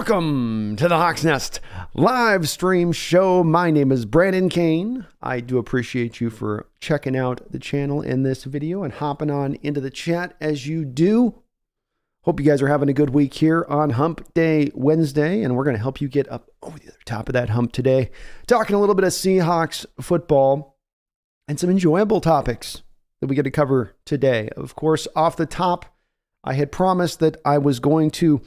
Welcome to the Hawks Nest live stream show. My name is Brandon Kane. I do appreciate you for checking out the channel in this video and hopping on into the chat as you do. Hope you guys are having a good week here on Hump Day Wednesday, and we're going to help you get up over the other top of that hump today, talking a little bit of Seahawks football and some enjoyable topics that we get to cover today. Of course, off the top, I had promised that I was going to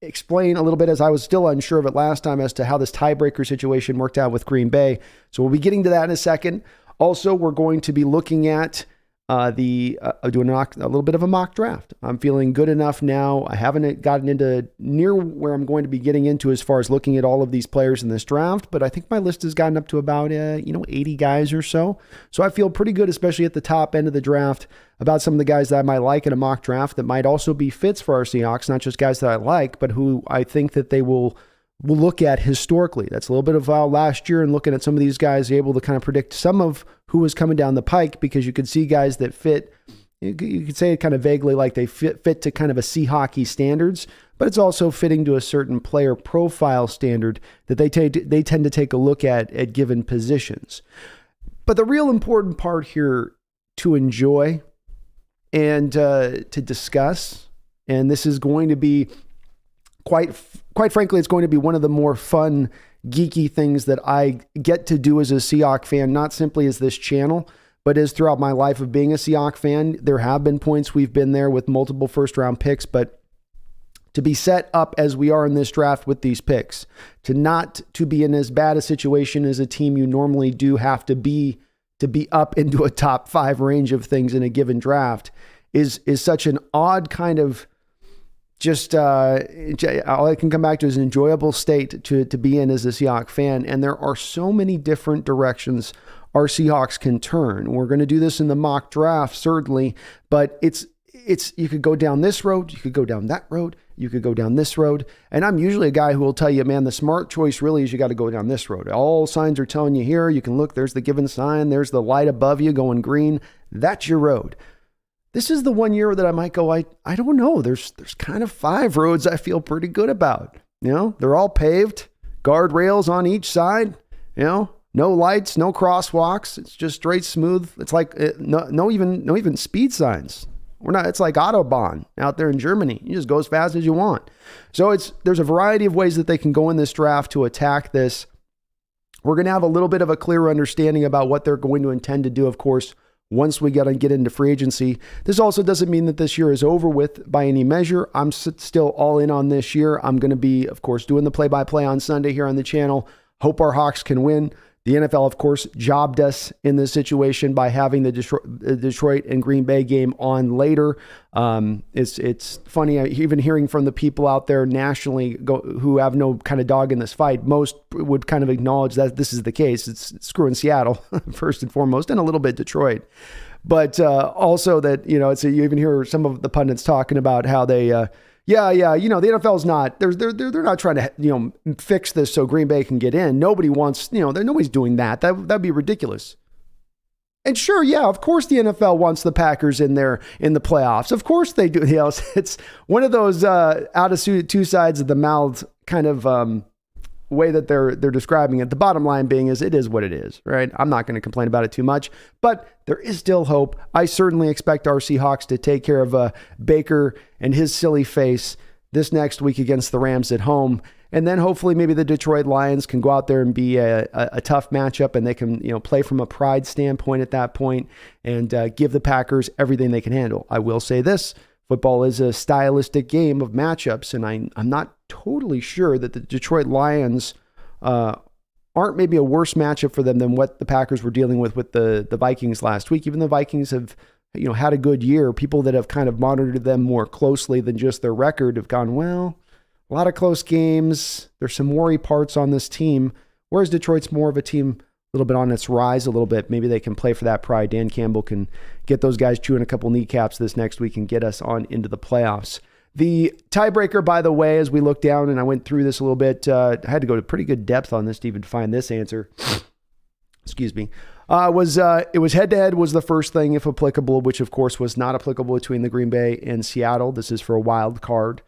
explain a little bit, as I was still unsure of it last time, as to how this tiebreaker situation worked out with Green Bay. So we'll be getting to that in a second. Also, we're going to be looking at doing a little bit of a mock draft. I'm feeling good enough now. I haven't gotten into near where I'm going to be getting into as far as looking at all of these players in this draft, but I think my list has gotten up to about 80 guys or so. So I feel pretty good, especially at the top end of the draft, about some of the guys that I might like in a mock draft that might also be fits for our Seahawks, not just guys that I like, but who I think that they will look at historically. That's a little bit of last year, and looking at some of these guys, able to kind of predict some of who was coming down the pike, because you could see guys that fit, you could say it kind of vaguely like they fit to kind of a Seahawks standards, but it's also fitting to a certain player profile standard that they tend to take a look at given positions. But the real important part here to enjoy and to discuss, and this is going to be quite frankly, it's going to be one of the more fun, geeky things that I get to do as a Seahawks fan, not simply as this channel, but as throughout my life of being a Seahawks fan. There have been points we've been there with multiple first-round picks, but to be set up as we are in this draft with these picks, to be in as bad a situation as a team you normally do have to be up into a top 5 range of things in a given draft is such an odd kind of just all I can come back to is an enjoyable state to be in as a Seahawks fan. And there are so many different directions our Seahawks can turn. We're going to do this in the mock draft, certainly, but it's you could go down this road, you could go down that road, you could go down this road. And I'm usually a guy who will tell you, man, the smart choice really is you got to go down this road. All signs are telling you here. You can look, there's the given sign, there's the light above you going green. That's your road. This is the one year that I might go, I don't know. There's kind of 5 roads I feel pretty good about. They're all paved, guardrails on each side, no lights, no crosswalks. It's just straight smooth. It's like no even speed signs. It's like Autobahn out there in Germany. You just go as fast as you want. So there's a variety of ways that they can go in this draft to attack this. We're going to have a little bit of a clearer understanding about what they're going to intend to do, of course, once we get into free agency. This also doesn't mean that this year is over with by any measure. I'm still all in on this year. I'm going to be, of course, doing the play-by-play on Sunday here on the channel. Hope our Hawks can win. The NFL, of course, jobbed us in this situation by having the Detroit and Green Bay game on later. It's funny, even hearing from the people out there nationally who have no kind of dog in this fight, most would kind of acknowledge that this is the case. It's screwing Seattle, first and foremost, and a little bit Detroit. But also that, you even hear some of the pundits talking about how they... the NFL's not, they're not trying to, fix this so Green Bay can get in. Nobody wants, nobody's doing that. That'd be ridiculous. And sure, yeah, of course the NFL wants the Packers in there in the playoffs. Of course they do. It's one of those out of two sides of the mouth kind of way that they're describing it. The bottom line being is it is what it is, right? I'm not going to complain about it too much, but there is still hope. I certainly expect our Seahawks to take care of Baker and his silly face this next week against the Rams at home. And then hopefully maybe the Detroit Lions can go out there and be a tough matchup, and they can play from a pride standpoint at that point and give the Packers everything they can handle. I will say this. Football is a stylistic game of matchups, and I'm not totally sure that the Detroit Lions aren't maybe a worse matchup for them than what the Packers were dealing with the Vikings last week. Even the Vikings have had a good year. People that have kind of monitored them more closely than just their record have gone, well, a lot of close games. There's some worry parts on this team, whereas Detroit's more of a team a little bit on its rise a little bit. Maybe they can play for that pride. Dan Campbell can get those guys chewing a couple kneecaps this next week and get us on into the playoffs. The tiebreaker, by the way, as we look down, and I went through this a little bit, I had to go to pretty good depth on this to even find this answer. Excuse me. It was head-to-head was the first thing, if applicable, which of course was not applicable between the Green Bay and Seattle. This is for a wild card.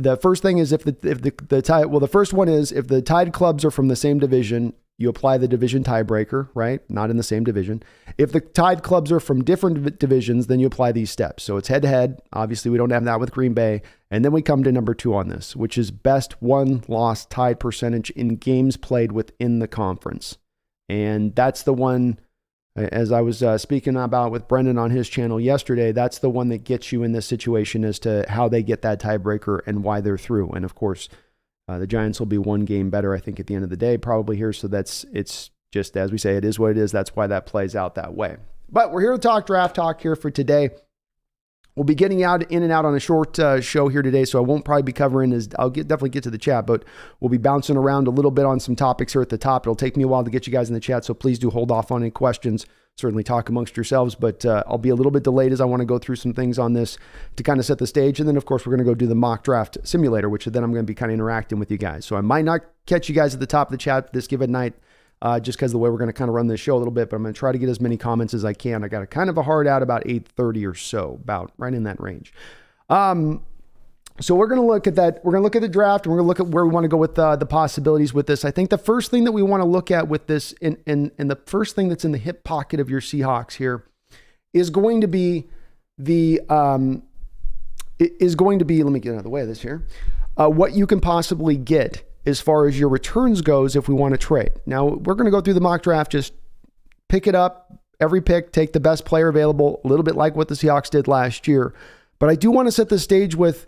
the first thing is if the tie, well, the first one is if the tied clubs are from the same division, you apply the division tiebreaker, right? Not in the same division. If the tied clubs are from different divisions, then you apply these steps. So it's head to head. Obviously, we don't have that with Green Bay. And then we come to number 2 on this, which is best won-loss tied percentage in games played within the conference. And that's the one, as I was speaking about with Brendan on his channel yesterday, that's the one that gets you in this situation as to how they get that tiebreaker and why they're through. And of course, the Giants will be 1 game better, I think, at the end of the day, probably here. So it's just, as we say, it is what it is. That's why that plays out that way. But we're here to talk draft talk here for today. We'll be getting in and out on a short show here today, so I won't probably be covering I'll definitely get to the chat, but we'll be bouncing around a little bit on some topics here at the top. It'll take me a while to get you guys in the chat, so please do hold off on any questions. Certainly talk amongst yourselves, but I'll be a little bit delayed as I want to go through some things on this to kind of set the stage. And then, of course, we're going to go do the mock draft simulator, which then I'm going to be kind of interacting with you guys. So I might not catch you guys at the top of the chat this given night, just because of the way we're going to kind of run this show a little bit, but I'm going to try to get as many comments as I can. I got a kind of a hard out about 8:30 or so, about right in that range. So we're going to look at that. We're going to look at the draft, and we're going to look at where we want to go with the possibilities with this. I think the first thing that we want to look at with this, and the first thing that's in the hip pocket of your Seahawks here is going to be let me get out of the way of this here, what you can possibly get as far as your returns goes if we want to trade. Now, we're going to go through the mock draft, just pick it up, every pick, take the best player available, a little bit like what the Seahawks did last year. But I do want to set the stage with,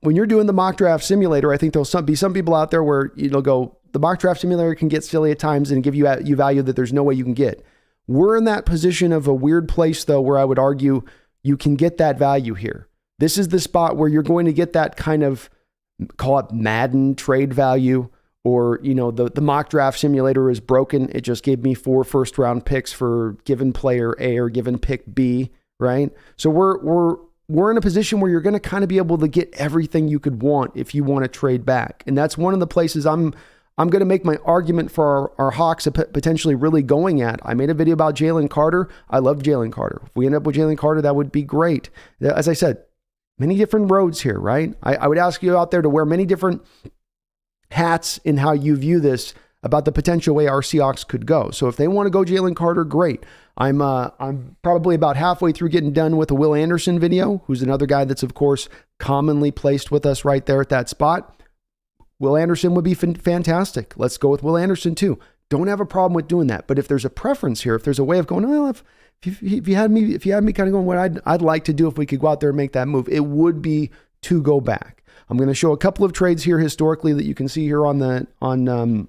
when you're doing the mock draft simulator, I think there'll be some people out there where you'll go, the mock draft simulator can get silly at times and give you value that there's no way you can get. We're in that position of a weird place, though, where I would argue you can get that value here. This is the spot where you're going to get that kind of, call it Madden trade value, or, the mock draft simulator is broken. It just gave me 4 first-round picks for given player A or given pick B, right? So we're in a position where you're going to kind of be able to get everything you could want if you want to trade back. And that's one of the places I'm going to make my argument for our Hawks potentially really going at. I made a video about Jalen Carter. I love Jalen Carter. If we end up with Jalen Carter, that would be great. As I said, many different roads here, right? I would ask you out there to wear many different hats in how you view this about the potential way our Seahawks could go. So if they want to go Jalen Carter, great. I'm probably about halfway through getting done with a Will Anderson video, who's another guy that's, of course, commonly placed with us right there at that spot. Will Anderson would be fantastic. Let's go with Will Anderson too. Don't have a problem with doing that. But if there's a preference here, if there's a way of going, well, if you had me kind of going, what I'd like to do if we could go out there and make that move, it would be to go back. I'm going to show a couple of trades here historically that you can see here on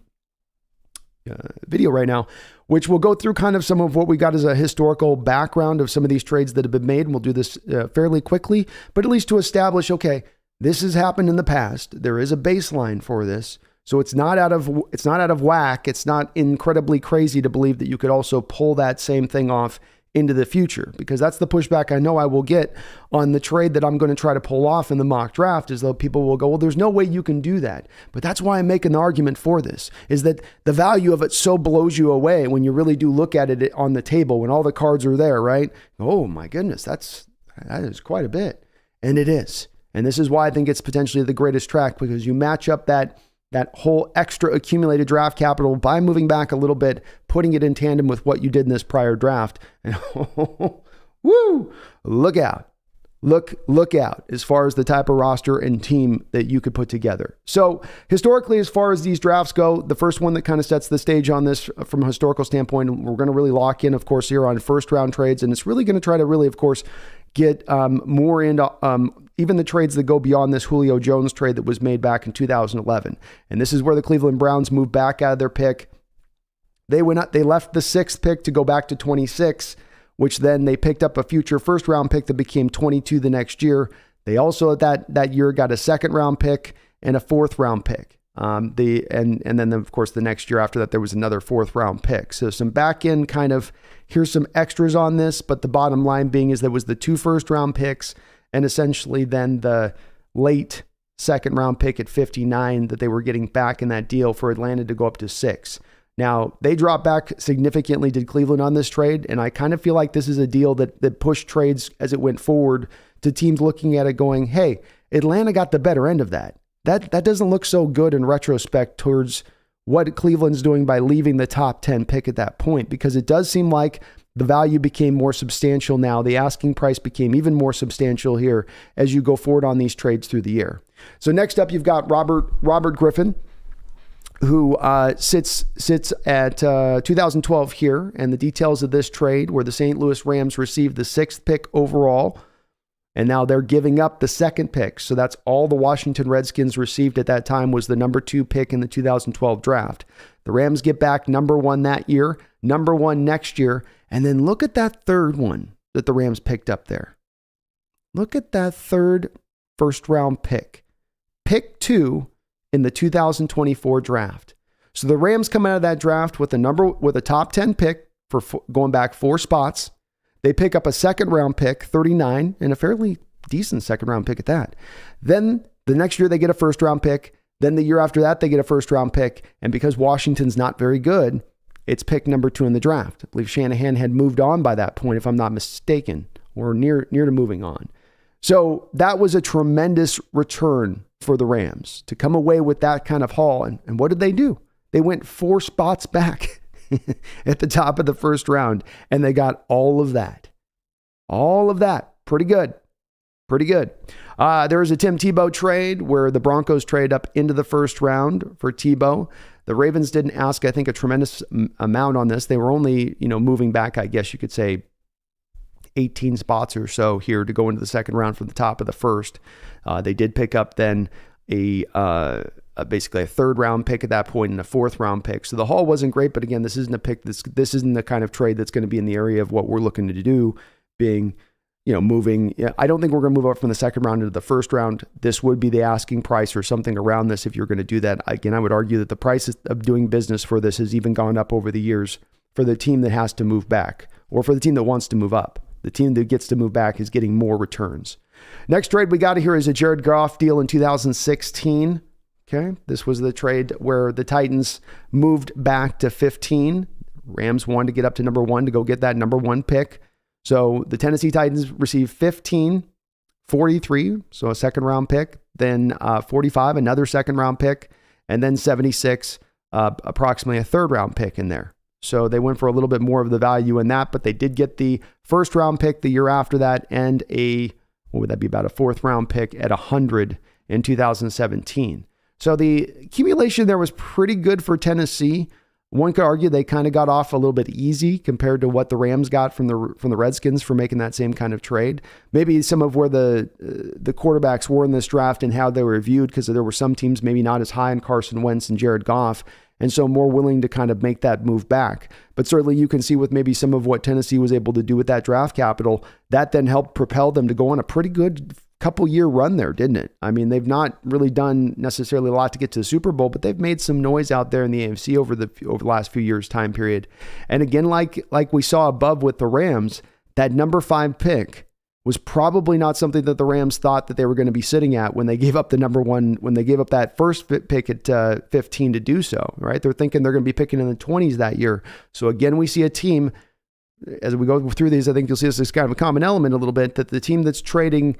video right now, which will go through kind of some of what we got as a historical background of some of these trades that have been made. And we'll do this fairly quickly, but at least to establish, okay, this has happened in the past. There is a baseline for this. So it's not out of whack. It's not incredibly crazy to believe that you could also pull that same thing off into the future, because that's the pushback I know I will get on the trade that I'm going to try to pull off in the mock draft, is though people will go, well, there's no way you can do that. But that's why I'm making the argument for this, is that the value of it so blows you away when you really do look at it on the table, when all the cards are there, right? Oh my goodness, that is quite a bit. And it is. And this is why I think it's potentially the greatest track, because you match up that whole extra accumulated draft capital by moving back a little bit, putting it in tandem with what you did in this prior draft. And woo, look out. Look out as far as the type of roster and team that you could put together. So historically, as far as these drafts go, the first one that kind of sets the stage on this from a historical standpoint, we're going to really lock in, of course, here on first round trades. And it's really going to try to really, of course, get more into even the trades that go beyond this Julio Jones trade that was made back in 2011. And this is where the Cleveland Browns moved back out of their pick. They left the 6th pick to go back to 26, which then they picked up a future first round pick that became 22 the next year. They also that year got a 2nd round pick and a 4th round pick. And then of course the next year after that there was another 4th round pick. So some back end kind of, here's some extras on this, but the bottom line being is there was the 2 first round picks and essentially then the late 2nd round pick at 59 that they were getting back in that deal for Atlanta to go up to 6. Now, they dropped back significantly, did Cleveland, on this trade, and I kind of feel like this is a deal that pushed trades as it went forward to teams looking at it going, hey, Atlanta got the better end of that. That doesn't look so good in retrospect towards what Cleveland's doing by leaving the top 10 pick at that point, because it does seem like the value became more substantial now. The asking price became even more substantial here as you go forward on these trades through the year. So next up, you've got Robert Griffin, who sits at 2012 here, and the details of this trade where the St. Louis Rams received the 6th pick overall, and now they're giving up the 2nd pick. So that's all the Washington Redskins received at that time was the number 2 pick in the 2012 draft. The Rams get back number 1 that year, number 1 next year, and then look at that 3rd one that the Rams picked up there. Look at that 3rd first-round pick. Pick 2 in the 2024 draft. So the Rams come out of that draft with a top 10 pick for going back 4 spots. They pick up a 2nd round pick, 39, and a fairly decent 2nd round pick at that. Then the next year they get a 1st round pick. Then the year after that they get a 1st round pick. And because Washington's not very good, it's pick number 2 in the draft. I believe Shanahan had moved on by that point, if I'm not mistaken, or near to moving on. So that was a tremendous return for the Rams to come away with that kind of haul. And what did they do? They went 4 spots back at the top of the 1st round, and they got all of that. All of that. Pretty good. Pretty good. There was a Tim Tebow trade where the Broncos trade up into the 1st round for Tebow. The Ravens didn't ask, I think, a tremendous amount on this. They were only, moving back, I guess you could say, 18 spots or so here to go into the 2nd round from the top of the 1st. They did pick up then basically a 3rd round pick at that point and a 4th round pick. So the haul wasn't great, but again, this isn't a pick. This isn't the kind of trade that's going to be in the area of what we're looking to do, being, moving. I don't think we're going to move up from the 2nd round into the 1st round. This would be the asking price or something around this if you're going to do that. Again, I would argue that the price of doing business for this has even gone up over the years for the team that has to move back or for the team that wants to move up. The team that gets to move back is getting more returns. Next trade we got here is a Jared Goff deal in 2016. Okay, this was the trade where the Titans moved back to 15. Rams wanted to get up to number 1 to go get that number 1 pick. So the Tennessee Titans received 15, 43, so a 2nd round pick, then 45, another 2nd round pick, and then 76, approximately a 3rd round pick in there. So they went for a little bit more of the value in that, but they did get the 1st round pick the year after that and what would that be, about a 4th round pick at 100 in 2017. So the accumulation there was pretty good for Tennessee. One could argue they kind of got off a little bit easy compared to what the Rams got from the Redskins for making that same kind of trade. Maybe some of where the quarterbacks were in this draft and how they were viewed, because there were some teams maybe not as high on Carson Wentz and Jared Goff, and so more willing to kind of make that move back. But certainly you can see with maybe some of what Tennessee was able to do with that draft capital, that then helped propel them to go on a pretty good couple-year run there, didn't it? I mean, they've not really done necessarily a lot to get to the Super Bowl, but they've made some noise out there in the AFC over the last few years' time period. And again, like we saw above with the Rams, that number 5 pick was probably not something that the Rams thought that they were going to be sitting at when they gave up the number 1, when they gave up that 1st pick at 15 to do so, right? They're thinking they're going to be picking in the 20s that year. So again, we see a team, as we go through these, I think you'll see this is kind of a common element a little bit, that the team that's trading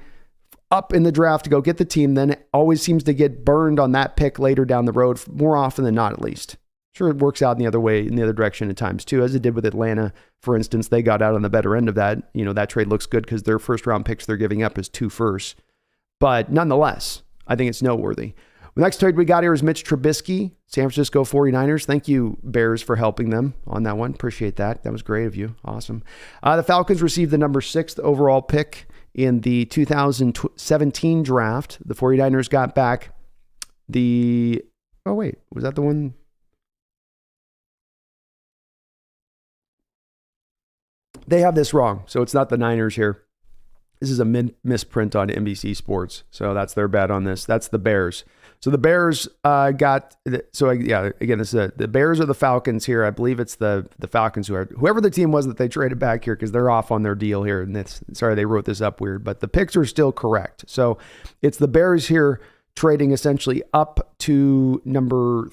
up in the draft to go get the team then always seems to get burned on that pick later down the road, more often than not, at least. Sure, it works out in the other way, in the other direction at times too, as it did with Atlanta. For instance, they got out on the better end of that. That trade looks good because their 1st round picks they're giving up is 2 firsts. But nonetheless, I think it's noteworthy. The next trade we got here is Mitch Trubisky, San Francisco 49ers. Thank you, Bears, for helping them on that one. Appreciate that. That was great of you. Awesome. The Falcons received the number 6th overall pick in the 2017 draft. The 49ers got back was that the one? They have this wrong, so it's not the Niners here. This is a misprint on NBC Sports, so that's their bet on this. That's the Bears. So the Bears again, this is the Bears or the Falcons here. I believe it's the Falcons whoever the team was that they traded back here, because they're off on their deal here. And sorry, they wrote this up weird, but the picks are still correct. So it's the Bears here trading essentially up to number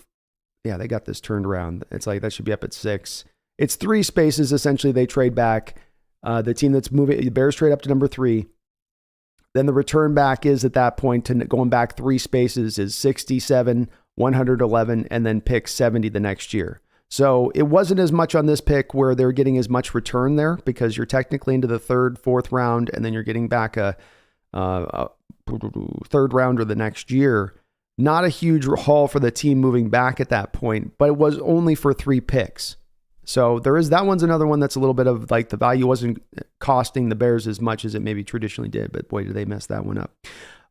Yeah, they got this turned around. It's like that should be up at 6. It's 3 spaces essentially. They trade back. The team that's moving, the Bears trade up to number 3. Then the return back is at that point to going back 3 spaces is 67, 111, and then pick 70 the next year. So it wasn't as much on this pick where they're getting as much return there because you're technically into the 3rd, 4th round, and then you're getting back a 3rd rounder the next year. Not a huge haul for the team moving back at that point, but it was only for 3 picks. So there is, that one's another one that's a little bit of like the value wasn't costing the Bears as much as it maybe traditionally did, but boy, did they mess that one up.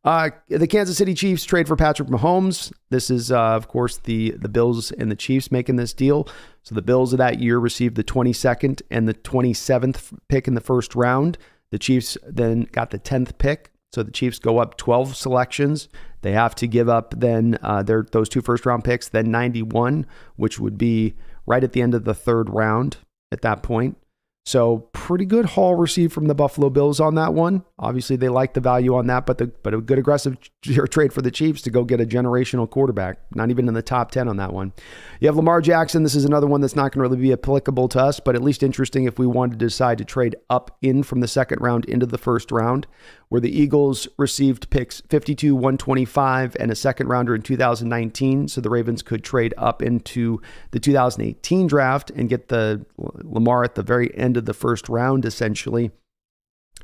The Kansas City Chiefs trade for Patrick Mahomes. This is, of course, the Bills and the Chiefs making this deal. So the Bills of that year received the 22nd and the 27th pick in the first round. The Chiefs then got the 10th pick. So the Chiefs go up 12 selections. They have to give up then those 2 first-round picks, then 91, which would be right at the end of the 3rd round at that point. So pretty good haul received from the Buffalo Bills on that one. Obviously, they like the value on that, but a good aggressive trade for the Chiefs to go get a generational quarterback. Not even in the top 10 on that one. You have Lamar Jackson. This is another one that's not going to really be applicable to us, but at least interesting if we wanted to decide to trade up in from the 2nd round into the 1st round, where the Eagles received picks 52, 125, and a 2nd rounder in 2019. So the Ravens could trade up into the 2018 draft and get the Lamar at the very end of the 1st round, essentially.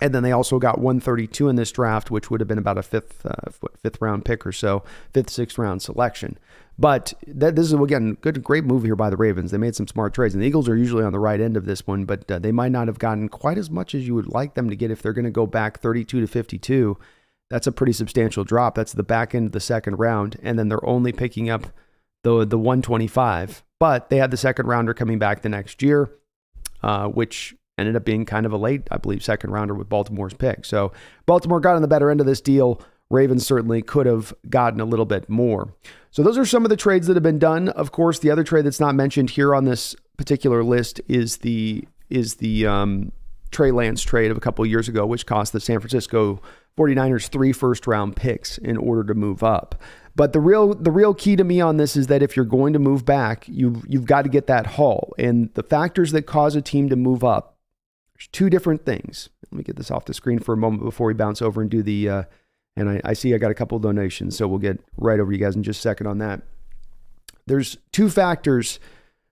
And then they also got 132 in this draft, which would have been about a 5th round pick or so, 5th, 6th round selection. But this is, again, great move here by the Ravens. They made some smart trades, and the Eagles are usually on the right end of this one, but they might not have gotten quite as much as you would like them to get if they're going to go back 32 to 52. That's a pretty substantial drop. That's the back end of the 2nd round, and then they're only picking up the 125. But they had the 2nd rounder coming back the next year, which ended up being kind of a late, I believe, 2nd rounder with Baltimore's pick. So Baltimore got on the better end of this deal. Ravens certainly could have gotten a little bit more. So those are some of the trades that have been done. Of course, the other trade that's not mentioned here on this particular list is the Trey Lance trade of a couple of years ago, which cost the San Francisco 49ers 3 first-round picks in order to move up. But the real key to me on this is that if you're going to move back, you've got to get that haul. And the factors that cause a team to move up, there's 2 different things. Let me get this off the screen for a moment before we bounce over and do the and I see I got a couple of donations, so we'll get right over you guys in just a second on that. There's 2 factors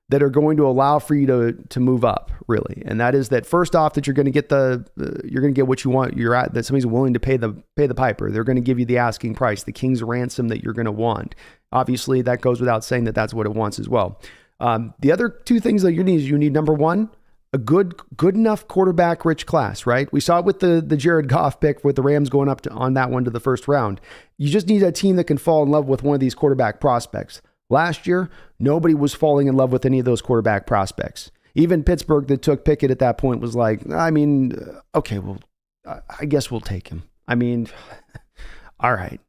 that are going to allow for you to move up, really. And that is that first off, that you're going to get what you want. You're at that somebody's willing to pay the piper. They're going to give you the asking price, the king's ransom that you're going to want. Obviously, that goes without saying that that's what it wants as well. The other 2 things that you need, number 1, a good enough quarterback rich class, right? We saw it with the Jared Goff pick with the Rams going up on that one to the 1st round. You just need a team that can fall in love with one of these quarterback prospects. Last year, nobody was falling in love with any of those quarterback prospects. Even Pittsburgh that took Pickett at that point was like, okay, well, I guess we'll take him. All right.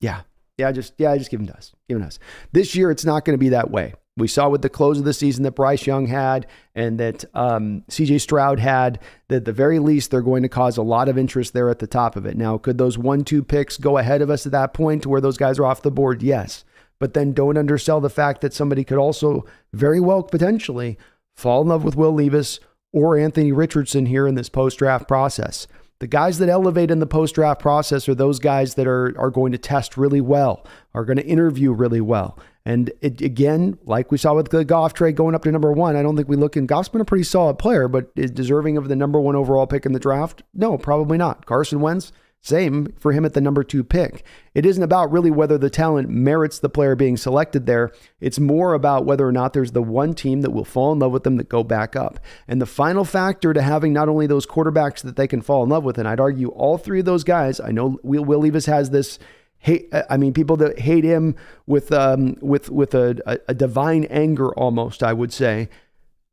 Just give him to us. Give him to us. This year, it's not going to be that way. We saw with the close of the season that Bryce Young had and that CJ Stroud had, that at the very least, they're going to cause a lot of interest there at the top of it. Now, could those 1-2 picks go ahead of us at that point to where those guys are off the board? Yes. But then don't undersell the fact that somebody could also very well potentially fall in love with Will Levis or Anthony Richardson here in this post-draft process. The guys that elevate in the post-draft process are those guys that are going to test really well, are going to interview really well. And again, like we saw with the Goff trade going up to number 1, I don't think we look in. Goff's been a pretty solid player, but is deserving of the number 1 overall pick in the draft? No, probably not. Carson Wentz, same for him at the number 2 pick. It isn't about really whether the talent merits the player being selected there. It's more about whether or not there's the one team that will fall in love with them that go back up. And the final factor to having not only those quarterbacks that they can fall in love with, and I'd argue all 3 of those guys, I know Will Levis has this people that hate him with a divine anger almost, I would say.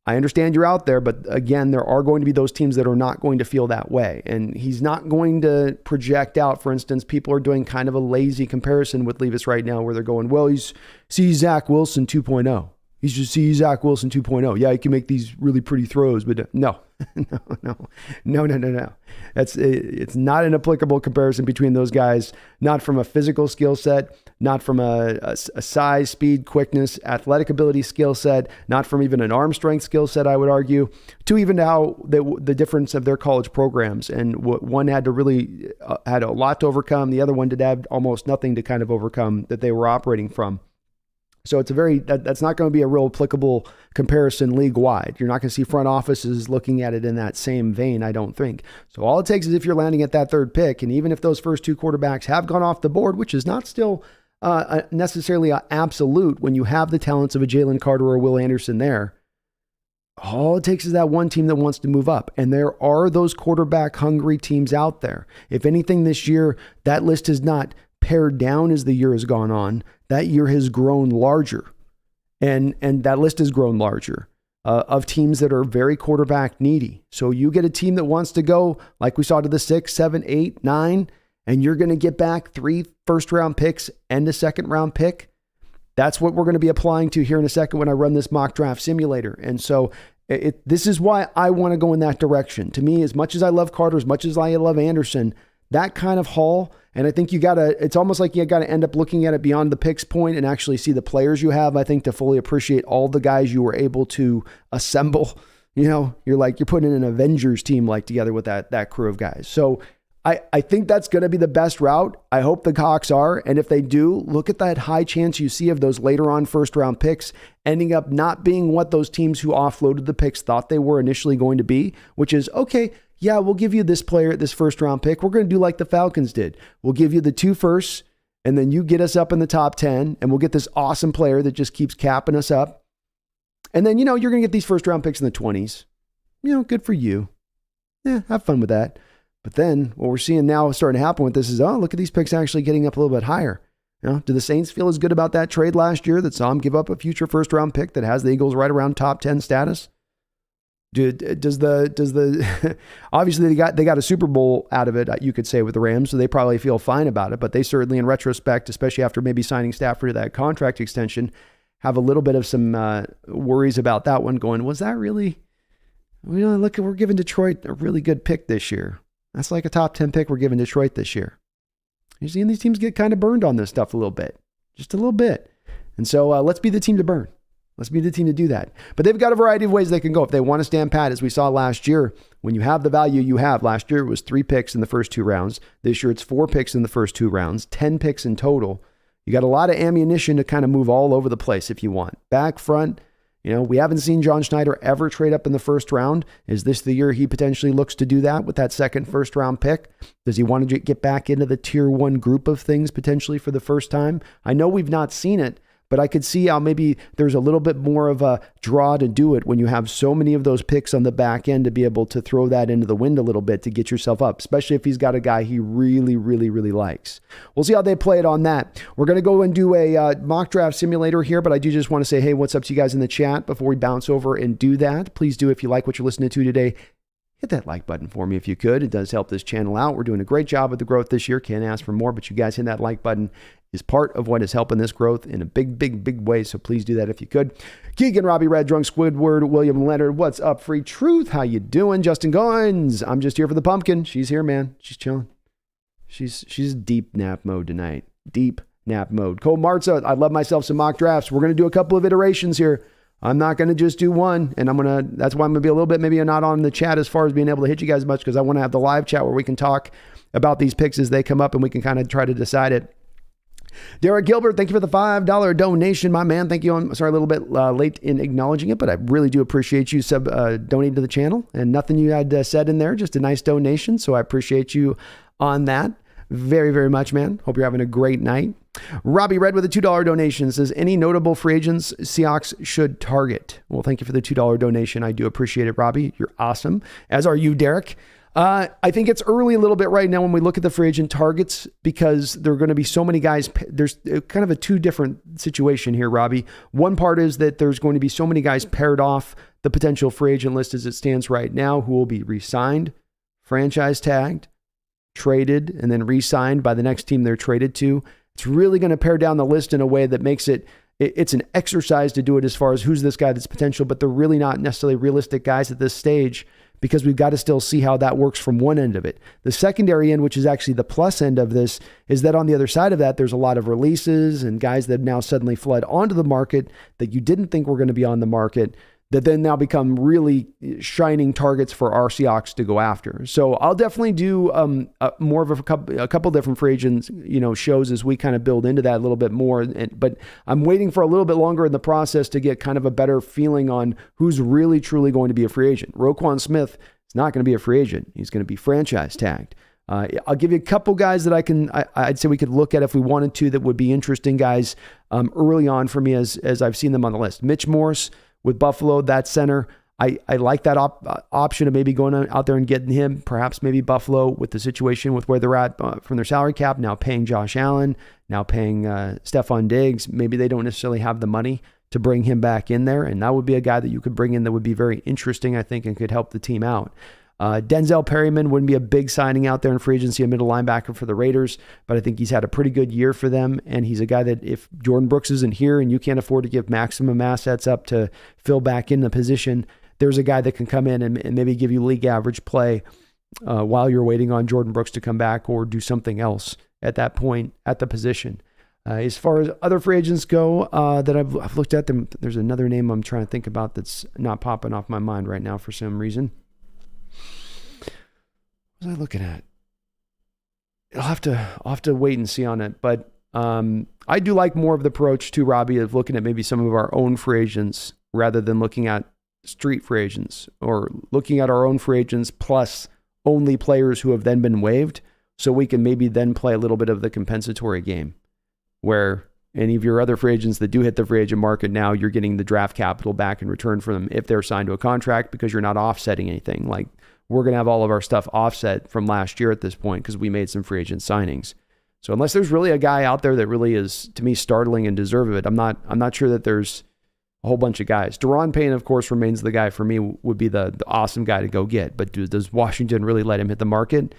I understand you're out there, but again, there are going to be those teams that are not going to feel that way. And he's not going to project out, for instance, people are doing kind of a lazy comparison with Levis right now where they're going, well, see Zach Wilson 2.0. He's just Zach Wilson 2.0. Yeah, he can make these really pretty throws, but no. No. It's not an applicable comparison between those guys, not from a physical skill set, not from a size, speed, quickness, athletic ability skill set, not from even an arm strength skill set, I would argue, to even how the difference of their college programs. And one had to really had a lot to overcome. The other one did have almost nothing to kind of overcome that they were operating from. So it's that's not going to be a real applicable comparison league wide. You're not going to see front offices looking at it in that same vein, I don't think. So all it takes is if you're landing at that third pick, and even if those first two quarterbacks have gone off the board, which is not still necessarily absolute when you have the talents of a Jalen Carter or Will Anderson there, all it takes is that one team that wants to move up. And there are those quarterback hungry teams out there. If anything this year, that list has not pared down as the year has gone on. That year has grown larger, and that list has grown larger of teams that are very quarterback needy. So you get a team that wants to go, like we saw, to the 6, 7, 8, 9, and you're going to get back 3 first-round picks and a second-round pick. That's what we're going to be applying to here in a second when I run this mock draft simulator. And so this is why I want to go in that direction. To me, as much as I love Carter, as much as I love Anderson, that kind of haul. And I think it's almost like you got to end up looking at it beyond the picks point and actually see the players you have, I think, to fully appreciate all the guys you were able to assemble. You're putting an Avengers team together with that crew of guys. So I think that's going to be the best route. I hope the Hawks are. And if they do, look at that high chance you see of those later on first round picks ending up not being what those teams who offloaded the picks thought they were initially going to be, which is, okay, yeah, we'll give you this player at this first round pick. We're going to do like the Falcons did. We'll give you the 2 firsts, and then you get us up in the top 10, and we'll get this awesome player that just keeps capping us up. And then, you're going to get these first round picks in the 20s. Good for you. Yeah, have fun with that. But then what we're seeing now starting to happen with this is, look at these picks actually getting up a little bit higher. Do the Saints feel as good about that trade last year that saw them give up a future first round pick that has the Eagles right around top 10 status? Does the obviously they got a Super Bowl out of it, you could say, with the Rams, so they probably feel fine about it, but they certainly, in retrospect, especially after maybe signing Stafford to that contract extension, have a little bit of some worries about that one going, was that really, look, we're giving Detroit a really good pick this year. That's like a top 10 pick we're giving Detroit this year. You're seeing these teams get kind of burned on this stuff a little bit, just a little bit. And so let's be the team to burn. Let's be the team to do that. But they've got a variety of ways they can go. If they want to stand pat, as we saw last year, when you have the value you have, last year it was 3 picks in the first 2 rounds. This year it's 4 picks in the first 2 rounds, 10 picks in total. You got a lot of ammunition to kind of move all over the place if you want. Back, front, we haven't seen John Schneider ever trade up in the first round. Is this the year he potentially looks to do that with that second first round pick? Does he want to get back into the tier 1 group of things potentially for the first time? I know we've not seen it, but I could see how maybe there's a little bit more of a draw to do it when you have so many of those picks on the back end to be able to throw that into the wind a little bit to get yourself up, especially if he's got a guy he really, really, really likes. We'll see how they play it on that. We're going to go and do a mock draft simulator here, but I do just want to say, hey, what's up to you guys in the chat before we bounce over and do that. Please do, if you like what you're listening to today, hit that like button for me if you could. It does help this channel out. We're doing a great job with the growth this year. Can't ask for more, but you guys hitting that like button is part of what is helping this growth in a big, big, big way. So please do that if you could. Keegan, Robbie, Red, Drunk, Squidward, William Leonard, what's up? Free Truth, how you doing? Justin Goins, I'm just here for the pumpkin. She's here, man. She's chilling. She's deep nap mode tonight. Deep nap mode. Cole Marza, I love myself some mock drafts. We're going to do a couple of iterations here. I'm not going to just do one, and that's why I'm going to be a little bit maybe not on the chat as far as being able to hit you guys much, because I want to have the live chat where we can talk about these picks as they come up and we can kind of try to decide it. Derek Gilbert, thank you for the $5 donation, my man. Thank you. I'm sorry, a little bit late in acknowledging it, but I really do appreciate you donating to the channel, and nothing you had said in there, just a nice donation. So I appreciate you on that very, very much, man. Hope you're having a great night. Robbie Red with a $2 donation says, any notable free agents Seahawks should target? Well, thank you for the $2 donation. I do appreciate it, Robbie. You're awesome, as are you, Derek. I think it's early a little bit right now when we look at the free agent targets, because there are going to be so many guys. There's kind of a 2 different situation here, Robbie. One part is that there's going to be so many guys paired off the potential free agent list as it stands right now who will be re-signed, franchise tagged, traded, and then re-signed by the next team they're traded to. It's really going to pare down the list in a way that makes it it's an exercise to do it as far as who's this guy that's potential, but they're really not necessarily realistic guys at this stage, because we've got to still see how that works from one end of it. The secondary end, which is actually the plus end of this, is that on the other side of that, there's a lot of releases and guys that now suddenly flood onto the market that you didn't think were going to be on the market, that then now become really shining targets for our Seahawks to go after. So I'll definitely do more of a couple different free agents, shows as we kind of build into that a little bit more. But I'm waiting for a little bit longer in the process to get kind of a better feeling on who's really truly going to be a free agent. Roquan Smith is not going to be a free agent. He's going to be franchise tagged. I'll give you a couple guys that I'd say we could look at if we wanted to, that would be interesting guys early on for me as I've seen them on the list. Mitch Morse with Buffalo, that center. I like that option of maybe going out there and getting him. Perhaps maybe Buffalo, with the situation with where they're at from their salary cap, now paying Josh Allen, now paying Stephon Diggs. Maybe they don't necessarily have the money to bring him back in there. And that would be a guy that you could bring in that would be very interesting, I think, and could help the team out. Denzel Perryman wouldn't be a big signing out there in free agency, a middle linebacker for the Raiders, but I think he's had a pretty good year for them. And he's a guy that if Jordan Brooks isn't here and you can't afford to give maximum assets up to fill back in the position, there's a guy that can come in and maybe give you league average play while you're waiting on Jordan Brooks to come back or do something else at that point at the position. As far as other free agents go that I've looked at them, there's another name I'm trying to think about that's not popping off my mind right now for some reason. What was I looking at? I'll have to wait and see on it. But I do like more of the approach to Robbie of looking at maybe some of our own free agents rather than looking at street free agents, or looking at our own free agents plus only players who have then been waived, so we can maybe then play a little bit of the compensatory game where any of your other free agents that do hit the free agent market now, you're getting the draft capital back in return for them if they're signed to a contract, because you're not offsetting anything. Like, we're going to have all of our stuff offset from last year at this point because we made some free agent signings. So unless there's really a guy out there that really is, to me, startling and deserve of it, I'm not sure that there's a whole bunch of guys. Deron Payne, of course, remains the guy for me, would be the awesome guy to go get. But does Washington really let him hit the market?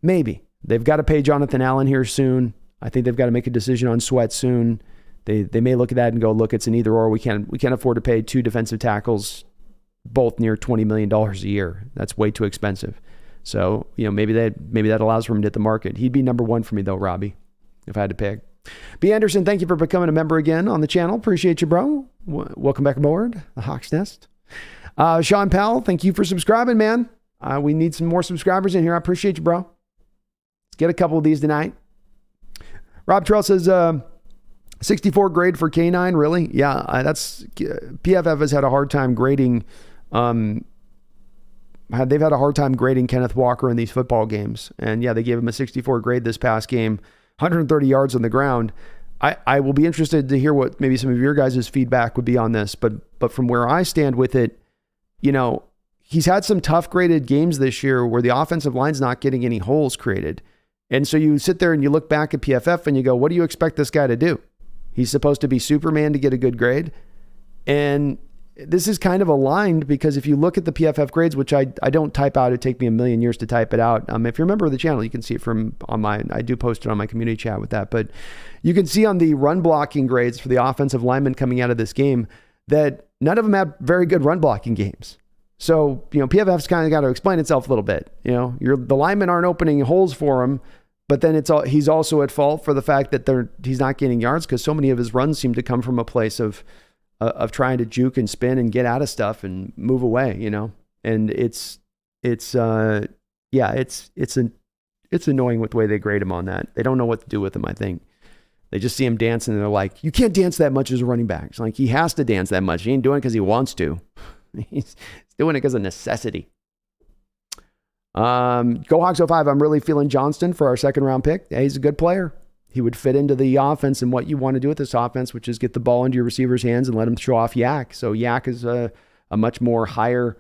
Maybe. They've got to pay Jonathan Allen here soon. I think they've got to make a decision on Sweat soon. They may look at that and go, look, it's an either or. We can't afford to pay two defensive tackles both near $20 million a year. That's way too expensive. So, maybe that allows for him to hit the market. He'd be number one for me though, Robbie, if I had to pick. B. Anderson, thank you for becoming a member again on the channel. Appreciate you, bro. Welcome back aboard the Hawks Nest. Sean Powell, thank you for subscribing, man. We need some more subscribers in here. I appreciate you, bro. Let's get a couple of these tonight. Rob Terrell says, 64 grade for K9, really? Yeah, that's PFF has had a hard time grading. They've had a hard time grading Kenneth Walker in these football games. And yeah, they gave him a 64 grade this past game, 130 yards on the ground. I will be interested to hear what maybe some of your guys' feedback would be on this. But from where I stand with it, he's had some tough graded games this year where the offensive line's not getting any holes created. And so you sit there and you look back at PFF and you go, what do you expect this guy to do? He's supposed to be Superman to get a good grade. And this is kind of aligned because if you look at the PFF grades, which I don't type out, it'd take me a million years to type it out. If you're a member of the channel, you can see it from online. I do post it on my community chat with that, but you can see on the run blocking grades for the offensive linemen coming out of this game that none of them have very good run blocking games. So, PFF's kind of got to explain itself a little bit. The linemen aren't opening holes for him, but then he's also at fault for the fact that he's not gaining yards because so many of his runs seem to come from a place of trying to juke and spin and get out of stuff and move away, and it's annoying with the way they grade him on that. They don't know what to do with him. I think they just see him dancing and they're like, you can't dance that much as a running back. It's like, he has to dance that much. He ain't doing it because he wants to. He's doing it because of necessity. Go Hawks 05. I'm really feeling Johnston for our second round pick. Yeah, he's a good player. He would fit into the offense and what you want to do with this offense, which is get the ball into your receiver's hands and let him show off Yak. So Yak is a much more higher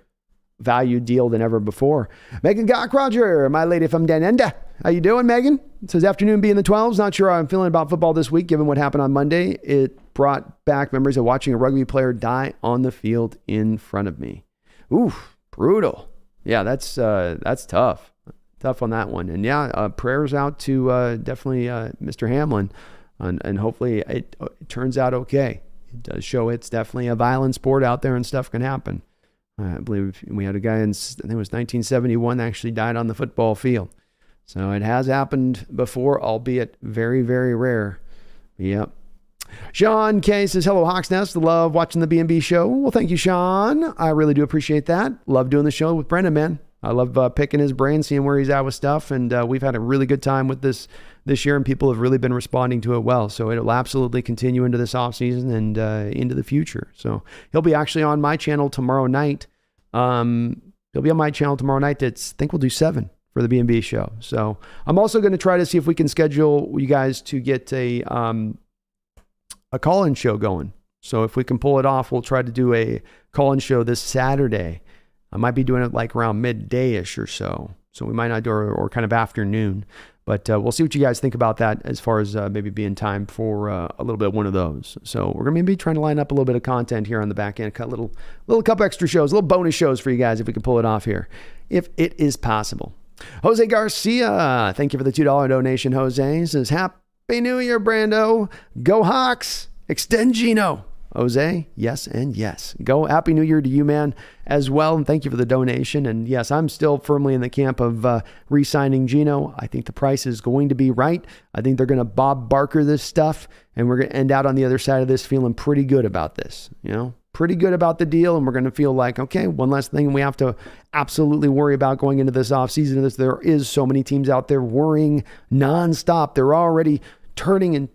value deal than ever before. Megan Gock-Roger, my lady from Danenda. How you doing, Megan? It says, afternoon being the 12s. Not sure how I'm feeling about football this week, given what happened on Monday. It brought back memories of watching a rugby player die on the field in front of me. Oof, brutal. Yeah, that's tough. Tough on that one. And yeah, prayers out to definitely Mr. Hamlin, and hopefully it turns out okay. It does show it's definitely a violent sport out there and stuff can happen. I believe we had a guy in, I think it was 1971, that actually died on the football field. So it has happened before, albeit very, very rare. Yep. Sean K says, hello, Hawks Nest. Love watching the B&B show. Well, thank you, Sean. I really do appreciate that. Love doing the show with Brendan, man. I love picking his brain, seeing where he's at with stuff. And we've had a really good time with this year, and people have really been responding to it well. So it'll absolutely continue into this offseason and into the future. So he'll be actually on my channel tomorrow night. He'll be on my channel tomorrow night. I think we'll do 7 for the B&B show. So I'm also going to try to see if we can schedule you guys to get a call-in show going. So if we can pull it off, we'll try to do a call-in show this Saturday. I might be doing it like around midday-ish or so. So we might not do it or kind of afternoon. But we'll see what you guys think about that as far as maybe being time for a little bit of one of those. So we're going to be trying to line up a little bit of content here on the back end, a little couple extra shows, little bonus shows for you guys if we can pull it off here, if it is possible. Jose Garcia, thank you for the $2 donation, Jose. He says, Happy New Year, Brando. Go Hawks. Extend Gino. Jose, yes and yes. Go. Happy New Year to you, man, as well. And thank you for the donation. And yes, I'm still firmly in the camp of re-signing Gino. I think the price is going to be right. I think they're going to Bob Barker this stuff, and we're going to end out on the other side of this feeling pretty good about this, pretty good about the deal. And we're going to feel like, okay, one less thing we have to absolutely worry about going into this offseason. There is so many teams out there worrying nonstop. They're already turning and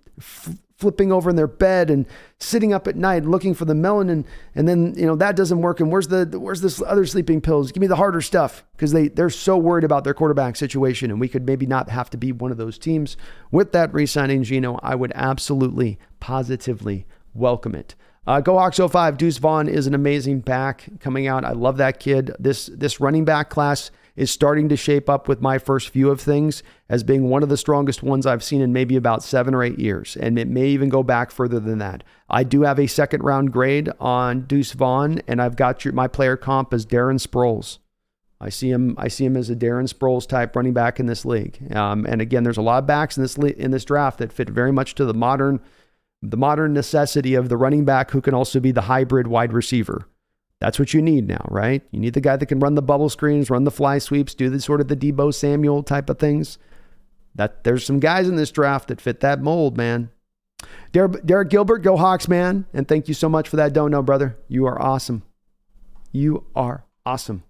flipping over in their bed and sitting up at night looking for the melanin, and then that doesn't work. And where's this other sleeping pills? Give me the harder stuff, because they're so worried about their quarterback situation. And we could maybe not have to be one of those teams. With that re-signing Gino, I would absolutely, positively welcome it. Go Hawks 05. Deuce Vaughn is an amazing back coming out. I love that kid. This running back class is starting to shape up, with my first view of things, as being one of the strongest ones I've seen in maybe about 7 or 8 years. And it may even go back further than that. I do have a second round grade on Deuce Vaughn, and I've got my player comp as Darren Sproles. I see him as a Darren Sproles type running back in this league. And again, there's a lot of backs in this draft that fit very much to the modern necessity of the running back who can also be the hybrid wide receiver. That's what you need now, right? You need the guy that can run the bubble screens, run the fly sweeps, do the sort of the Deebo Samuel type of things. There's some guys in this draft that fit that mold, man. Derek Gilbert, go Hawks, man. And thank you so much for that dono, brother. You are awesome. You are awesome.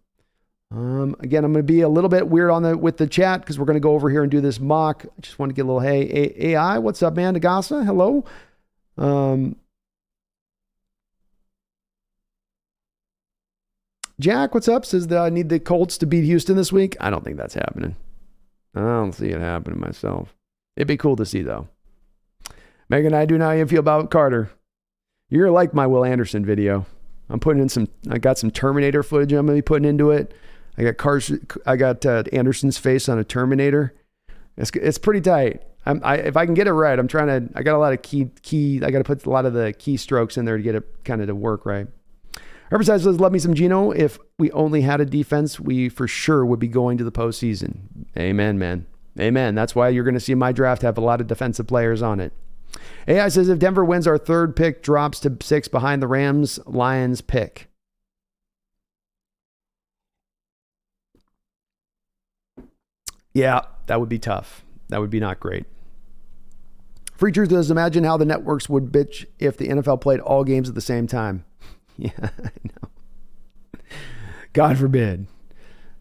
Again, I'm going to be a little bit weird with the chat, because we're going to go over here and do this mock. I just want to get a little, hey, AI, what's up, man? Nagasa, hello. Jack, what's up? Says that I need the Colts to beat Houston this week. I don't think that's happening. I don't see it happening myself. It'd be cool to see, though. Megan, I do know how you feel about Carter. You're like my Will Anderson video. I got some Terminator footage I'm going to be putting into it. I got Anderson's face on a Terminator. It's pretty tight. If I can get it right, I got a lot of key. I got to put a lot of the keystrokes in there to get it kind of to work right. Herbicide says, love me some Gino. If we only had a defense, we for sure would be going to the postseason. Amen, man. Amen. That's why you're going to see my draft have a lot of defensive players on it. AI says, if Denver wins, our third pick drops to 6 behind the Rams-Lions pick. Yeah, that would be tough. That would be not great. Free Truth says, imagine how the networks would bitch if the NFL played all games at the same time. Yeah, I know. God forbid.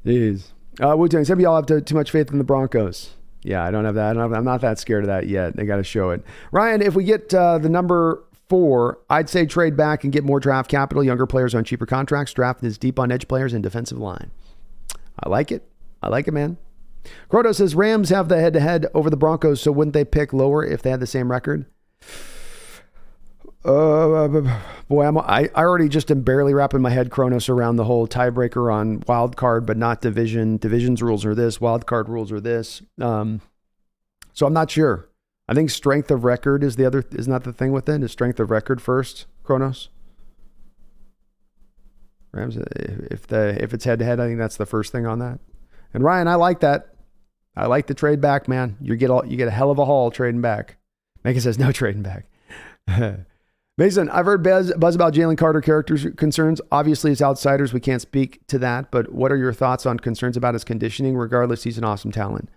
Jeez. Wu-Tang, some of y'all have too much faith in the Broncos. Yeah, I don't have that. I'm not that scared of that yet. They got to show it. Ryan, if we get the number 4, I'd say trade back and get more draft capital, younger players on cheaper contracts. Draft is deep on edge players and defensive line. I like it. I like it, man. Croto says, Rams have the head-to-head over the Broncos, so wouldn't they pick lower if they had the same record? Boy, I already just am barely wrapping my head, Kronos, around the whole tiebreaker on wild card, but not division. Divisions rules are this, wild card rules are this. So I'm not sure. I think strength of record is not the thing with it. Is strength of record first, Kronos? Rams, if it's head to head, I think that's the first thing on that. And Ryan, I like that. I like the trade back, man. You get a hell of a haul trading back. Megan says no trading back. Mason, I've heard buzz about Jalen Carter character concerns. Obviously, as outsiders, we can't speak to that, but what are your thoughts on concerns about his conditioning? Regardless, he's an awesome talent.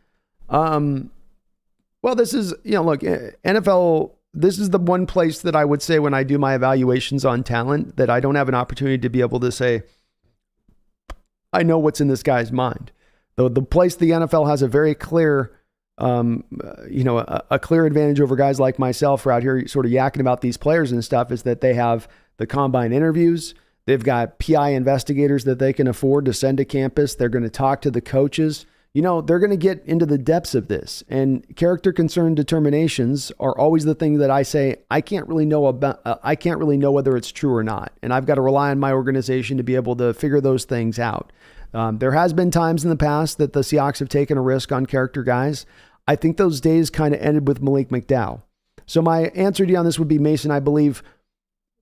Well, this is, look, NFL, this is the one place that I would say when I do my evaluations on talent that I don't have an opportunity to be able to say, I know what's in this guy's mind. The place the NFL has a very clear a clear advantage over guys like myself who are out here sort of yakking about these players and stuff is that they have the combine interviews. They've got PI investigators that they can afford to send to campus. They're going to talk to the coaches. They're going to get into the depths of this, and character concern determinations are always the thing that I say, I can't really know whether it's true or not. And I've got to rely on my organization to be able to figure those things out. There has been times in the past that the Seahawks have taken a risk on character guys. I think those days kind of ended with Malik McDowell. So my answer to you on this would be, Mason, I believe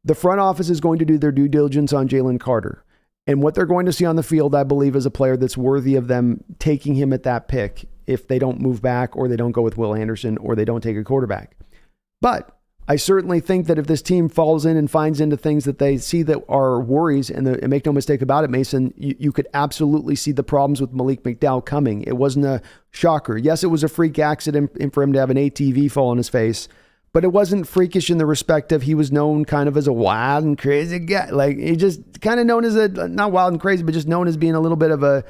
the front office is going to do their due diligence on Jalen Carter. And what they're going to see on the field, I believe, is a player that's worthy of them taking him at that pick if they don't move back or they don't go with Will Anderson or they don't take a quarterback. But I certainly think that if this team falls in and finds into things that they see that are worries, and make no mistake about it, Mason, you could absolutely see the problems with Malik McDowell coming. It wasn't a shocker. Yes, it was a freak accident for him to have an ATV fall on his face, but it wasn't freakish in the respect of he was known kind of as a wild and crazy guy. Like, he just kind of known as not wild and crazy, but just known as being a little bit of a,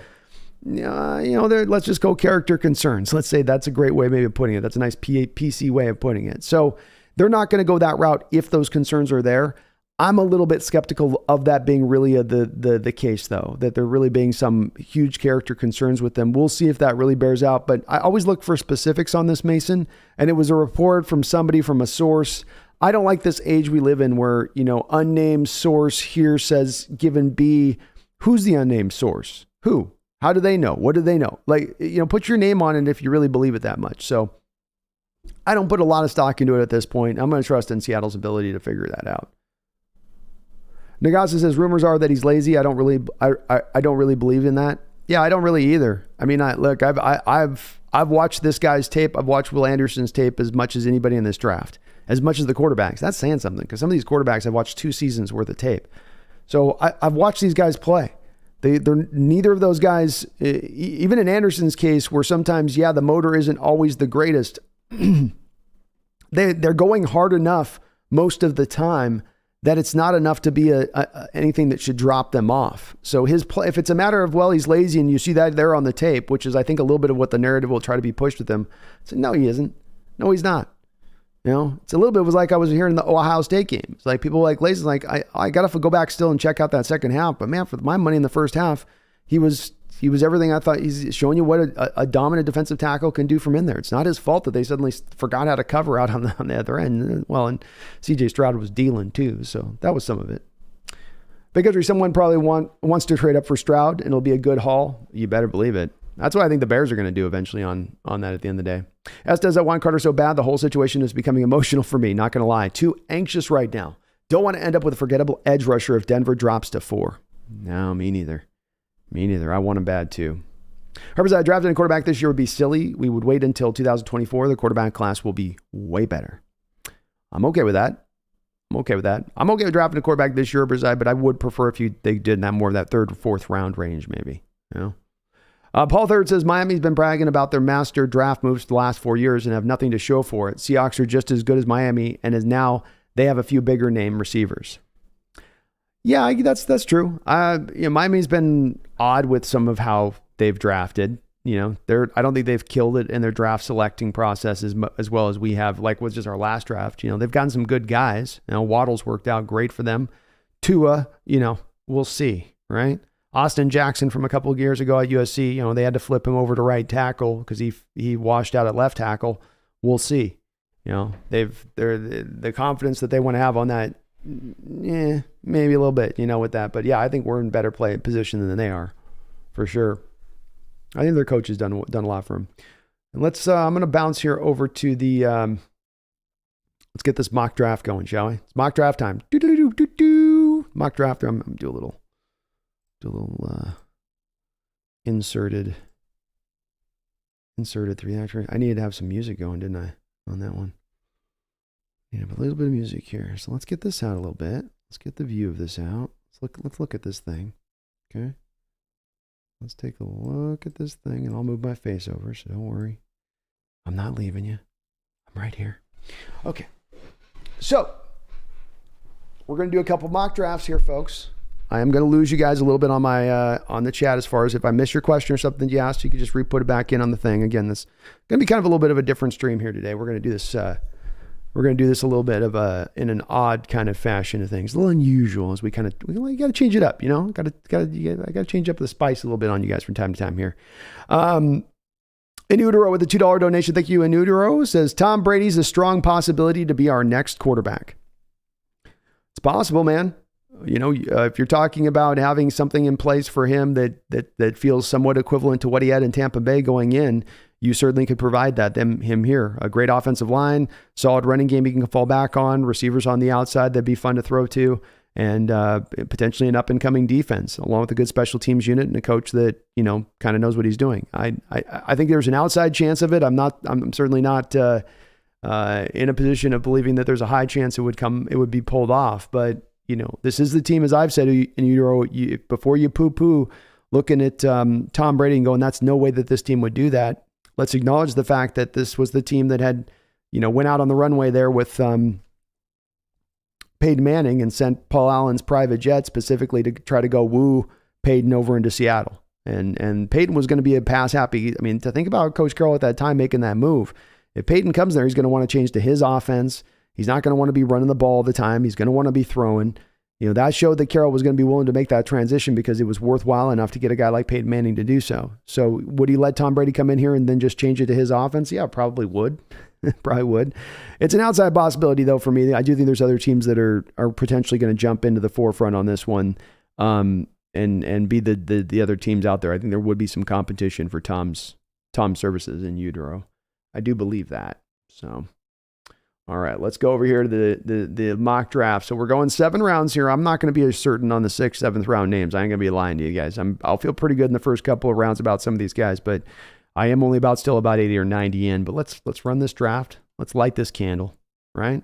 let's just go character concerns. Let's say that's a great way maybe of putting it. That's a nice PC way of putting it. So they're not going to go that route if those concerns are there. I'm a little bit skeptical of that being really the case, though, that there really being some huge character concerns with them. We'll see if that really bears out. But I always look for specifics on this, Mason. And it was a report from somebody from a source. I don't like this age we live in where, unnamed source here says given B. Who's the unnamed source? Who? How do they know? What do they know? Like, put your name on it if you really believe it that much. So I don't put a lot of stock into it at this point. I'm going to trust in Seattle's ability to figure that out. Nagasa says rumors are that he's lazy. I don't really believe in that. Yeah, I don't really either. I mean, I've watched this guy's tape. I've watched Will Anderson's tape as much as anybody in this draft, as much as the quarterbacks. That's saying something, because some of these quarterbacks I've watched 2 seasons worth of tape. So I've watched these guys play. They're neither of those guys, even in Anderson's case, where sometimes, the motor isn't always the greatest. They're going hard enough most of the time that it's not enough to be anything that should drop them off. So his play, if it's a matter of, well, he's lazy, and you see that there on the tape, which is, I think, a little bit of what the narrative will try to be pushed with him. So no, he isn't. No, he's not. It's a little bit, it was like I was hearing the Ohio State game. It's like people like lazy, like I got to go back still and check out that second half. But man, for my money in the first half, he was everything I thought. He's showing you what a dominant defensive tackle can do from in there. It's not his fault that they suddenly forgot how to cover out on the other end. Well, and CJ Stroud was dealing too, so that was some of it. Because someone probably wants to trade up for Stroud, and it'll be a good haul. You better believe it. That's what I think the Bears are going to do eventually on that at the end of the day. As does, I want Carter so bad. The whole situation is becoming emotional for me. Not going to lie. Too anxious right now. Don't want to end up with a forgettable edge rusher if Denver drops to 4. No, me neither. I want him bad too. Herbert, drafting a quarterback this year would be silly. We would wait until 2024. The quarterback class will be way better. I'm okay with that. I'm okay with drafting a quarterback this year, but I would prefer if they did that more of that 3rd or 4th round range, maybe. Paul Third says Miami's been bragging about their master draft moves the last 4 years and have nothing to show for it. Seahawks are just as good as Miami, and now they have a few bigger name receivers. Yeah, that's true. Miami's been odd with some of how they've drafted. I don't think they've killed it in their draft selecting process as well as we have, like was just our last draft. They've gotten some good guys. Waddle's worked out great for them. Tua, we'll see, right? Austin Jackson from a couple of years ago at USC, they had to flip him over to right tackle because he washed out at left tackle. We'll see. They're the confidence that they want to have on that. Yeah, maybe a little bit, with that. But yeah, I think we're in better position than they are, for sure. I think their coach has done a lot for him. And I'm going to bounce here over to the, let's get this mock draft going, shall we? It's mock draft time. Mock draft. I'm going to do a little inserted 3 actually. I needed to have some music going, didn't I, on that one? Yeah, but a little bit of music here. So let's get this out a little bit. Let's get the view of this out. Let's look at this thing. Okay. Let's take a look at this thing, and I'll move my face over, so don't worry. I'm not leaving you. I'm right here. Okay. So we're going to do a couple mock drafts here, folks. I am going to lose you guys a little bit on my on the chat as far as if I miss your question or something you asked, you can just re-put it back in on the thing. Again, this is going to be kind of a little bit of a different stream here today. We're going to do this. We're going to do this a little bit of in an odd kind of fashion of things, a little unusual as we got to change it up. You know, I got to change up the spice a little bit on you guys from time to time here. Inudero with a $2 donation. Thank you, Inudero. Says Tom Brady's a strong possibility to be our next quarterback. It's possible, man. You know, if you're talking about having something in place for him that feels somewhat equivalent to what he had in Tampa Bay going in, you certainly could provide him here. A great offensive line, solid running game he can fall back on, receivers on the outside that'd be fun to throw to, and potentially an up-and-coming defense, along with a good special teams unit and a coach that, you know, kind of knows what he's doing. I think there's an outside chance of it. I'm certainly not in a position of believing that there's a high chance it would be pulled off, but you know, this is the team, as I've said, and before you poo-poo looking at Tom Brady and going, that's no way that this team would do that. Let's acknowledge the fact that this was the team that had, you know, went out on the runway there with Peyton Manning and sent Paul Allen's private jet specifically to try to go woo Peyton over into Seattle. And Peyton was going to be a pass happy. I mean, to think about Coach Carroll at that time making that move, if Peyton comes there, he's going to want to change to his offense. He's not going to want to be running the ball all the time. He's going to want to be throwing. You know, that showed that Carroll was going to be willing to make that transition because it was worthwhile enough to get a guy like Peyton Manning to do so. So would he let Tom Brady come in here and then just change it to his offense? Yeah, probably would. Probably would. It's an outside possibility, though, for me. I do think there's other teams that are potentially going to jump into the forefront on this one and be the other teams out there. I think there would be some competition for Tom's services in utero. I do believe that. So... all right, let's go over here to the mock draft. So we're going 7 rounds here. I'm not going to be as certain on the 6th, 7th round names. I ain't going to be lying to you guys. I'll feel pretty good in the first couple of rounds about some of these guys, but I am only still about 80 or 90 in. But let's run this draft. Let's light this candle, right?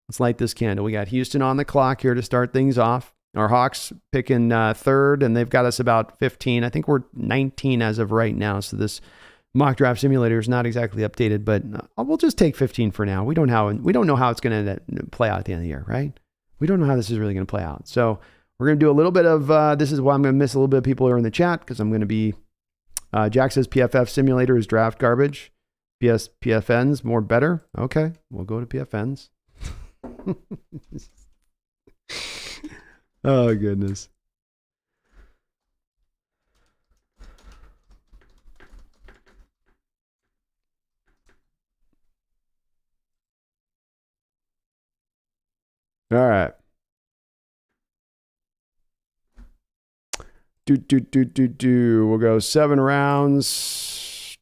Let's light this candle. We got Houston on the clock here to start things off. Our Hawks picking 3rd, and they've got us about 15. I think we're 19 as of right now. So this mock draft simulator is not exactly updated, but we'll just take 15 for now. We don't know how it's going to play out at the end of the year, right? We don't know how this is really going to play out. So we're going to do a little bit of, this is why I'm going to miss a little bit of people who are in the chat, because I'm going to be, Jack says PFF simulator is draft garbage. PFNs more better. Okay, we'll go to PFNs. Oh, goodness. All right. We'll go 7 rounds.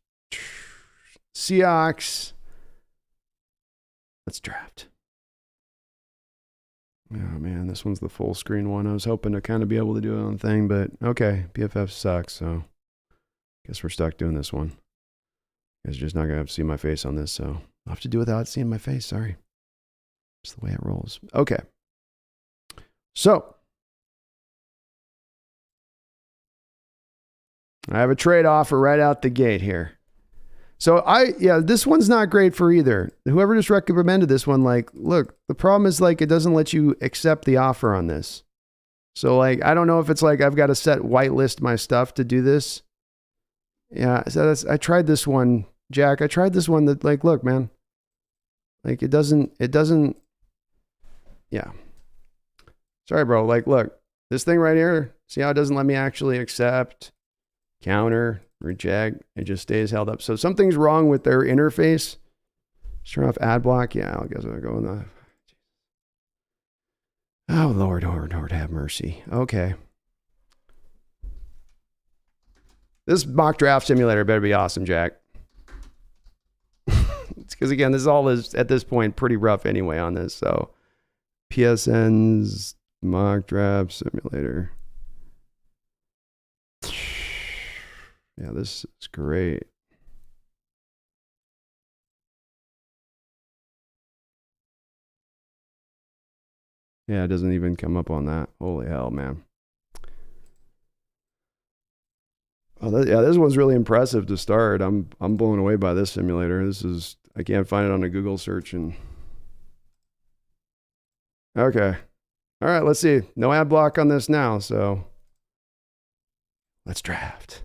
Seahawks. Let's draft. Oh, man, this one's the full screen one. I was hoping to kind of be able to do it on the thing, but okay, PFF sucks, so guess we're stuck doing this one. You guys are just not going to have to see my face on this, so I'll have to do without seeing my face. Sorry. It's the way it rolls. Okay. So I have a trade offer right out the gate here. So this one's not great for either. Whoever just recommended this one, like, look, the problem is like, it doesn't let you accept the offer on this. So like, I don't know if it's like, I've got to whitelist my stuff to do this. Yeah. So I tried this one, Jack. I tried this one that like, look, man, like it doesn't, yeah. Sorry, bro. Like, look, this thing right here, see how it doesn't let me actually accept, counter, reject. It just stays held up. So something's wrong with their interface. Let's turn off ad block. Yeah, I guess I'll go in the... Oh, Lord, have mercy. Okay. This mock draft simulator better be awesome, Jack. Because, again, this all is, at this point, pretty rough anyway on this. So, PSN's mock draft simulator. Yeah, this is great. Yeah, it doesn't even come up on that. Holy hell, man. Oh, yeah, this one's really impressive to start. I'm blown away by this simulator. I can't find it on a Google search. And okay. All right, let's see. No ad block on this now, so let's draft.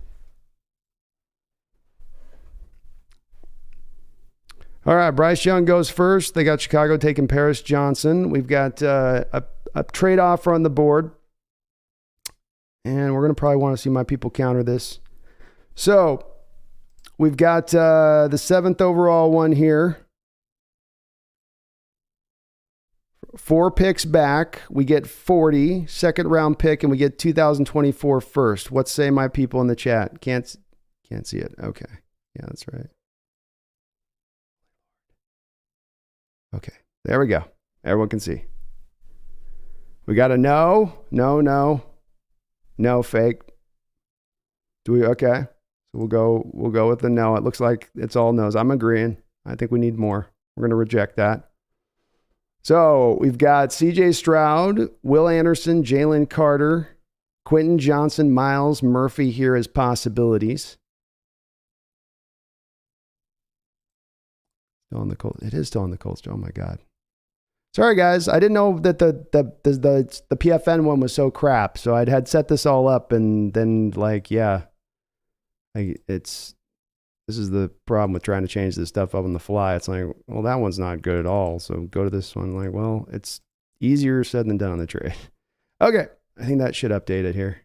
All right, Bryce Young goes first. They got Chicago taking Paris Johnson. We've got a trade offer on the board. And we're going to probably want to see my people counter this. So we've got the 7th overall one here. 4 picks back. We get 40, second round pick, and we get 2024 first. What say my people in the chat? Can't see it. Okay. Yeah, that's right. Okay, there we go. Everyone can see. We got a no, fake. Do we? Okay, so we'll go with the no. It looks like it's all no's. I'm agreeing. I think we need more. We're going to reject that. So we've got C.J. Stroud, Will Anderson, Jalen Carter, Quentin Johnson, Miles Murphy here as possibilities. Still on the Colts. It is still on the Colts. Oh my God. Sorry guys, I didn't know that the PFN one was so crap. So I'd had set this all up, and then this is the problem with trying to change this stuff up on the fly. It's like, well, that one's not good at all. So go to this one. Like, well, it's easier said than done on the trade. Okay, I think that should update it here.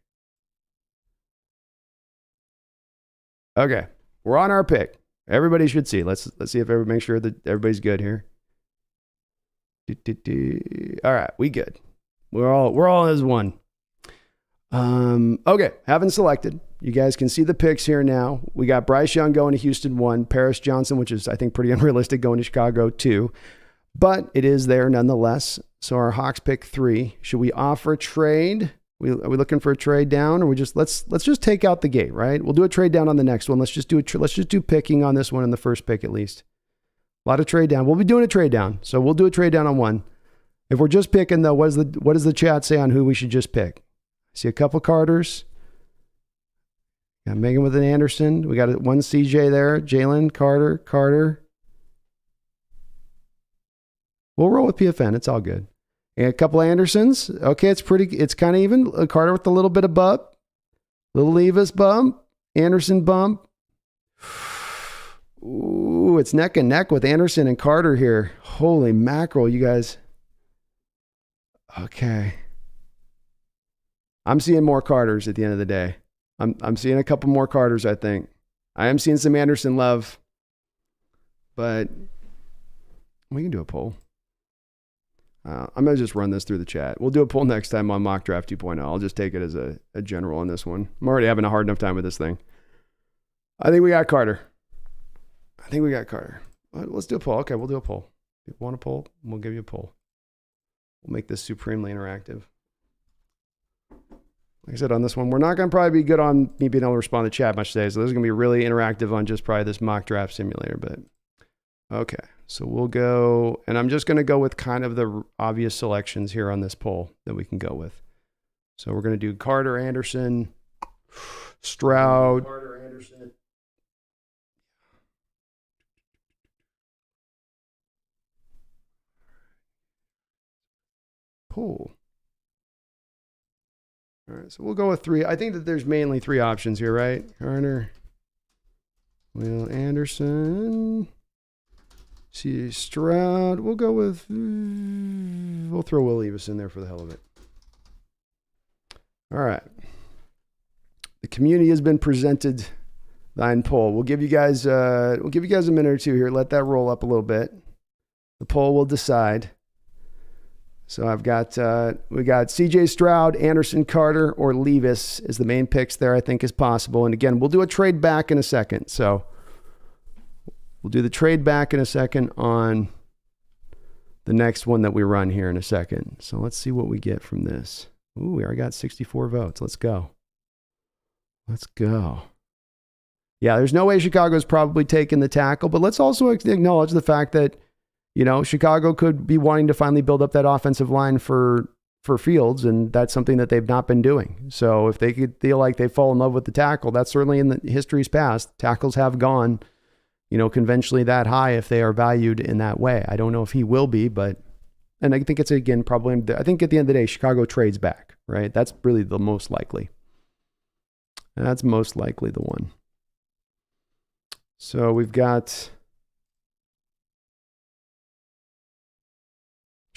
Okay, we're on our pick. Everybody should see. Let's see if everybody make sure that everybody's good here. All right, we good. We're all as one. Okay, haven't selected. You guys can see the picks here now. We got Bryce Young going to Houston 1, Paris Johnson, which is I think pretty unrealistic, going to Chicago 2, but it is there nonetheless. So our Hawks pick 3. Should we offer a trade? Are we looking for a trade down, or we just let's just take out the gate, right? We'll do a trade down on the next one. Let's just do picking on this one in the first pick at least. A lot of trade down. We'll be doing a trade down, so we'll do a trade down on one. If we're just picking though, what does the chat say on who we should just pick? I see a couple Carters. Got Megan with an Anderson. We got one CJ there. Jalen Carter. We'll roll with PFN. It's all good. And a couple Andersons. Okay, it's kind of even. Carter with a little bit of bump. Little Levis bump. Anderson bump. Ooh, it's neck and neck with Anderson and Carter here. Holy mackerel, you guys. Okay. I'm seeing more Carters at the end of the day. I'm seeing a couple more Carters, I think. I am seeing some Anderson love. But we can do a poll. I'm going to just run this through the chat. We'll do a poll next time on Mock Draft 2.0. I'll just take it as a general on this one. I'm already having a hard enough time with this thing. I think we got Carter. Let's do a poll. Okay, we'll do a poll. If you want a poll, we'll give you a poll. We'll make this supremely interactive. Like I said, on this one, we're not going to probably be good on me being able to respond to chat much today. So this is going to be really interactive on just probably this mock draft simulator. But okay, so we'll go, and I'm just going to go with kind of the obvious selections here on this poll that we can go with. So we're going to do Carter, Anderson, Stroud. Carter, Anderson. Poll. All right, so we'll go with 3. I think that there's mainly 3 options here, right? Carter, Will Anderson, C. Stroud. We'll go with, we'll throw Will Levis in there for the hell of it. All right. The community has been presented thine poll. We'll give you guys a minute or two here. Let that roll up a little bit. The poll will decide. So we got CJ Stroud, Anderson, Carter, or Levis is the main picks there, I think is possible. And again, we'll do a trade back in a second. So we'll do the trade back in a second on the next one that we run here in a second. So let's see what we get from this. Ooh, we already got 64 votes. Let's go. Yeah, there's no way Chicago's probably taking the tackle, but let's also acknowledge the fact that You know, Chicago could be wanting to finally build up that offensive line for Fields, and that's something that they've not been doing. So if they could feel like they fall in love with the tackle, that's certainly in the history's past. Tackles have gone, you know, conventionally that high if they are valued in that way. I don't know if he will be, and I think it's, again, probably, I think at the end of the day, Chicago trades back, right? That's really the most likely. That's most likely the one. So we've got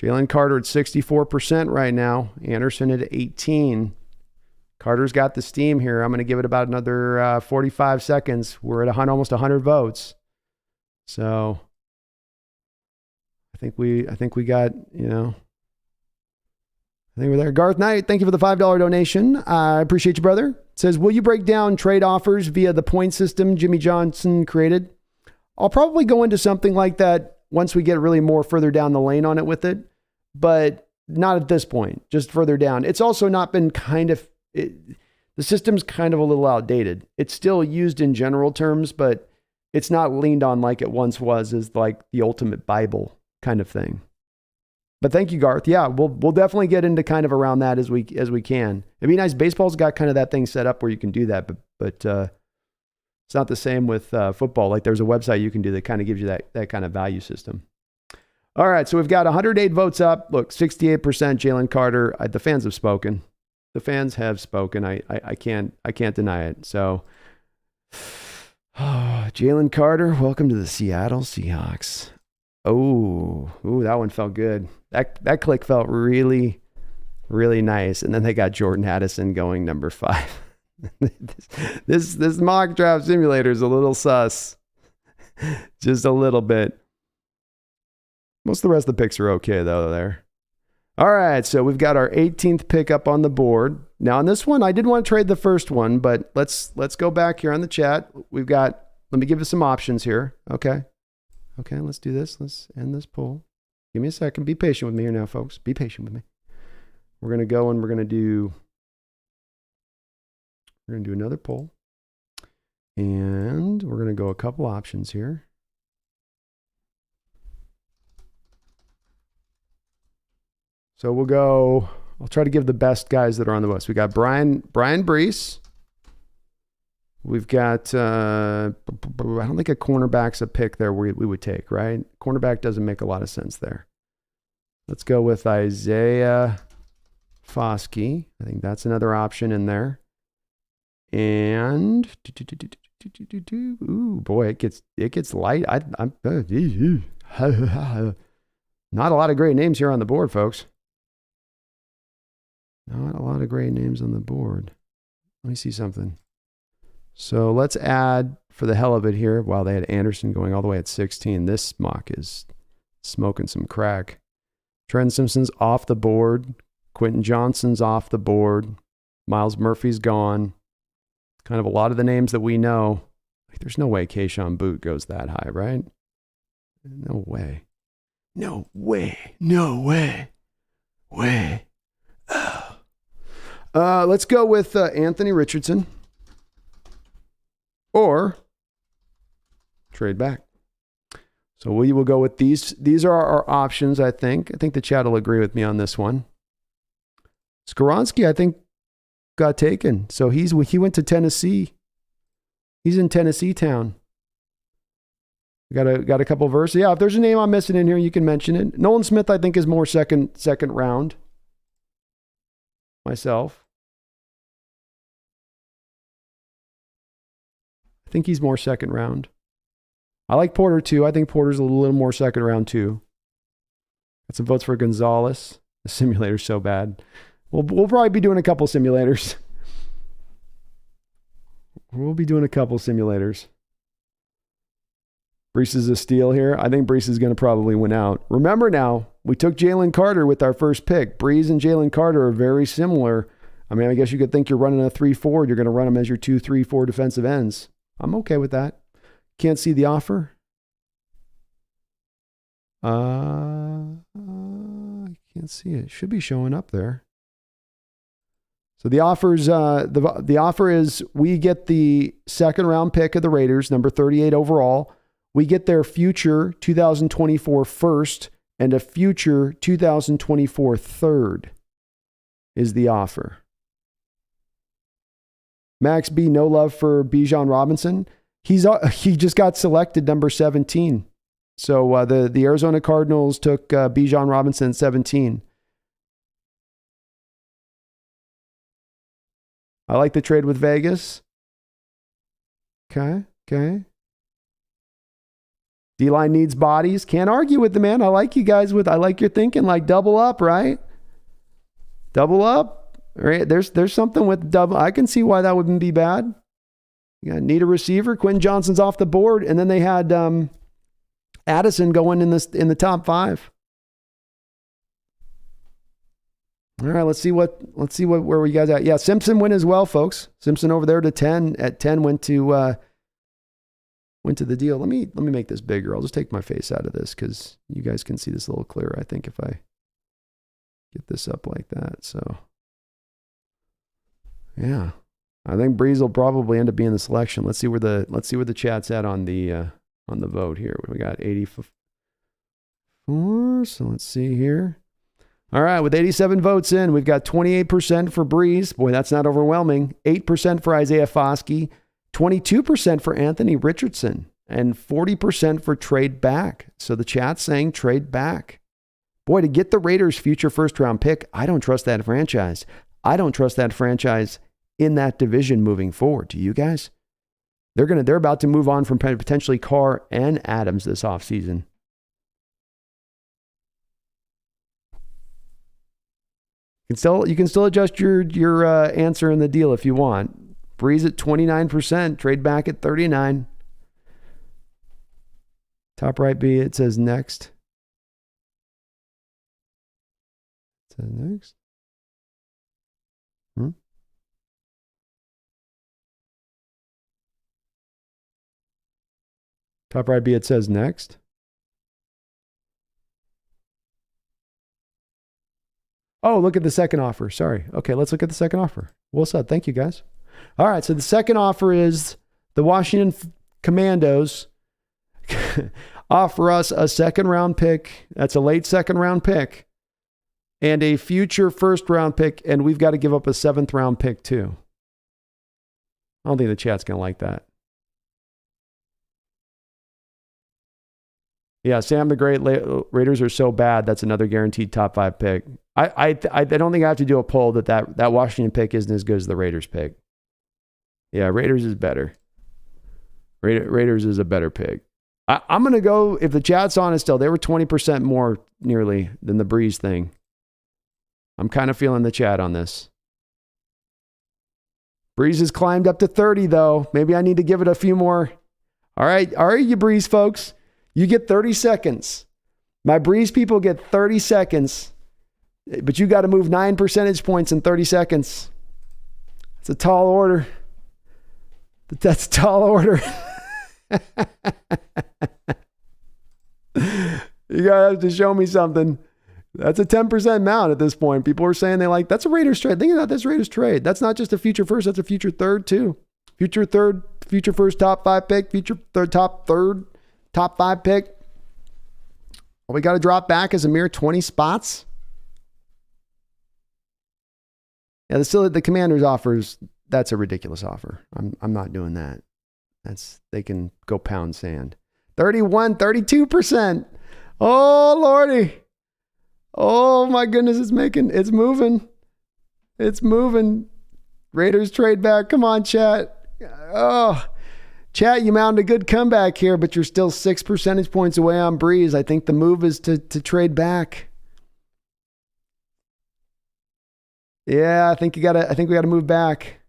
Jalen Carter at 64% right now. Anderson at 18%. Carter's got the steam here. I'm going to give it about another 45 seconds. We're at almost 100 votes. So I think we got, you know, I think we're there. Garth Knight, thank you for the $5 donation. I appreciate you, brother. It says, will you break down trade offers via the point system Jimmy Johnson created? I'll probably go into something like that once we get really more further down the lane on it with it, but not at this point, just further down. It's also not been the system's kind of a little outdated. It's still used in general terms, but it's not leaned on like it once was as like the ultimate Bible kind of thing. But thank you, Garth. Yeah, we'll definitely get into kind of around that as we can. It'd be nice. Baseball's got kind of that thing set up where you can do that, but it's not the same with football. Like there's a website you can do that kind of gives you that kind of value system. All right, so we've got 108 votes up. Look, 68% Jalen Carter. The fans have spoken. The fans have spoken. I can't deny it. So, Jalen Carter, welcome to the Seattle Seahawks. Oh, that one felt good. That click felt really, really nice. And then they got Jordan Addison going number 5. this mock draft simulator is a little sus. Just a little bit. Most of the rest of the picks are okay, though, there. All right, so we've got our 18th pick up on the board. Now, on this one, I did want to trade the first one, but let's go back here on the chat. Let me give you some options here. Okay, let's do this. Let's end this poll. Give me a second. Be patient with me here now, folks. Be patient with me. We're going to go and we're going to do another poll. And we're going to go a couple options here. So I'll try to give the best guys that are on the list. We got Brian Brees. We've got, I don't think a cornerback's a pick there we would take, right? Cornerback doesn't make a lot of sense there. Let's go with Isaiah Foskey. I think that's another option in there. And, ooh, boy, it gets light. I'm not a lot of great names here on the board, folks. Not a lot of great names on the board. Let me see something. So let's add, for the hell of it here, while they had Anderson going all the way at 16, this mock is smoking some crack. Trent Simpson's off the board. Quentin Johnson's off the board. Miles Murphy's gone. Kind of a lot of the names that we know. Like, there's no way Kayshon Boutte goes that high, right? No way. No way. No way. Way. Let's go with Anthony Richardson. Or trade back. So we will go with these. These are our options, I think. I think the chat will agree with me on this one. Skoronski, I think, got taken. So he went to Tennessee. He's in Tennessee town. Got a couple of verses. Yeah, if there's a name I'm missing in here, you can mention it. Nolan Smith, I think, is more second round. Myself. I think he's more second round. I like Porter too. I think Porter's a little more second round too. Got some votes for Gonzalez. The simulator's so bad. We'll probably be doing a couple simulators. We'll be doing a couple simulators. Brees is a steal here. I think Brees is going to probably win out. Remember now, we took Jalen Carter with our first pick. Brees and Jalen Carter are very similar. I mean, I guess you could think you're running a 3-4. You're going to run them as your 2-3-4 defensive ends. I'm okay with that. Can't see the offer. I can't see it. It should be showing up there. So the offer's the offer is we get the second round pick of the Raiders, number 38 overall. we get their future 2024 first and a future 2024 third is the offer. Max B, no love for Bijan Robinson. He just got selected number 17. So the Arizona Cardinals took Bijan Robinson 17. I like the trade with Vegas. Okay. D-line needs bodies. Can't argue with the man. I like you guys I like your thinking, like double up, right? Double up. Right? There's something with double. I can see why that wouldn't be bad. You need a receiver. Quentin Johnson's off the board, and then they had Addison going in the top 5. All right, let's see where we guys at. Yeah, Simpson went as well, folks. Simpson over there to 10. At 10 went to the deal. Let me make this bigger. I'll just take my face out of this because you guys can see this a little clearer, I think, if I get this up like that. So yeah. I think Breeze will probably end up being the selection. Let's see where the chat's at on the vote here. We got 84. So let's see here. All right, with 87 votes in, we've got 28% for Breeze. Boy, that's not overwhelming. 8% for Isaiah Foskey, 22% for Anthony Richardson, and 40% for trade back. So the chat's saying trade back. Boy, to get the Raiders' future first-round pick, I don't trust that franchise. I don't trust that franchise in that division moving forward. Do you guys? They're about to move on from potentially Carr and Adams this offseason. You can still adjust your answer in the deal if you want. Breeze at 29%, trade back at 39%. Top right B, it says next. It says next. Top right B, it says next. Oh, look at the second offer. Sorry. Okay, let's look at the second offer. Well said. Thank you, guys. All right, so the second offer is the Washington Commandos offer us a second-round pick. That's a late second-round pick. And a future first-round pick, and we've got to give up a seventh-round pick, too. I don't think the chat's going to like that. Yeah, Sam the Great, Raiders are so bad, that's another guaranteed top 5 pick. I don't think I have to do a poll that Washington pick isn't as good as the Raiders pick. Yeah, Raiders is better. Raiders is a better pick. I'm going to go, if the chat's honest still, they were 20% more nearly than the Breeze thing. I'm kind of feeling the chat on this. Breeze has climbed up to 30, though. Maybe I need to give it a few more. All right, you Breeze folks. You get 30 seconds. My Breeze people get 30 seconds. But you got to move 9 percentage points in 30 seconds. It's a tall order. That's a tall order. You got to have to show me something. That's a 10% mount at this point. People are saying that's a Raiders trade. Think about this Raiders trade. That's not just a future first, that's a future third too. Future third, future first top 5 pick, future third, top 5 pick. All we got to drop back is a mere 20 spots. Yeah, the Commanders offers, that's a ridiculous offer. I'm not doing that. They can go pound sand. 32%. Oh, Lordy. Oh, my goodness, it's moving. It's moving. Raiders trade back. Come on, chat. Oh, chat, you mounted a good comeback here, but you're still 6 percentage points away on Breeze. I think the move is to trade back. Yeah, I think we gotta move back.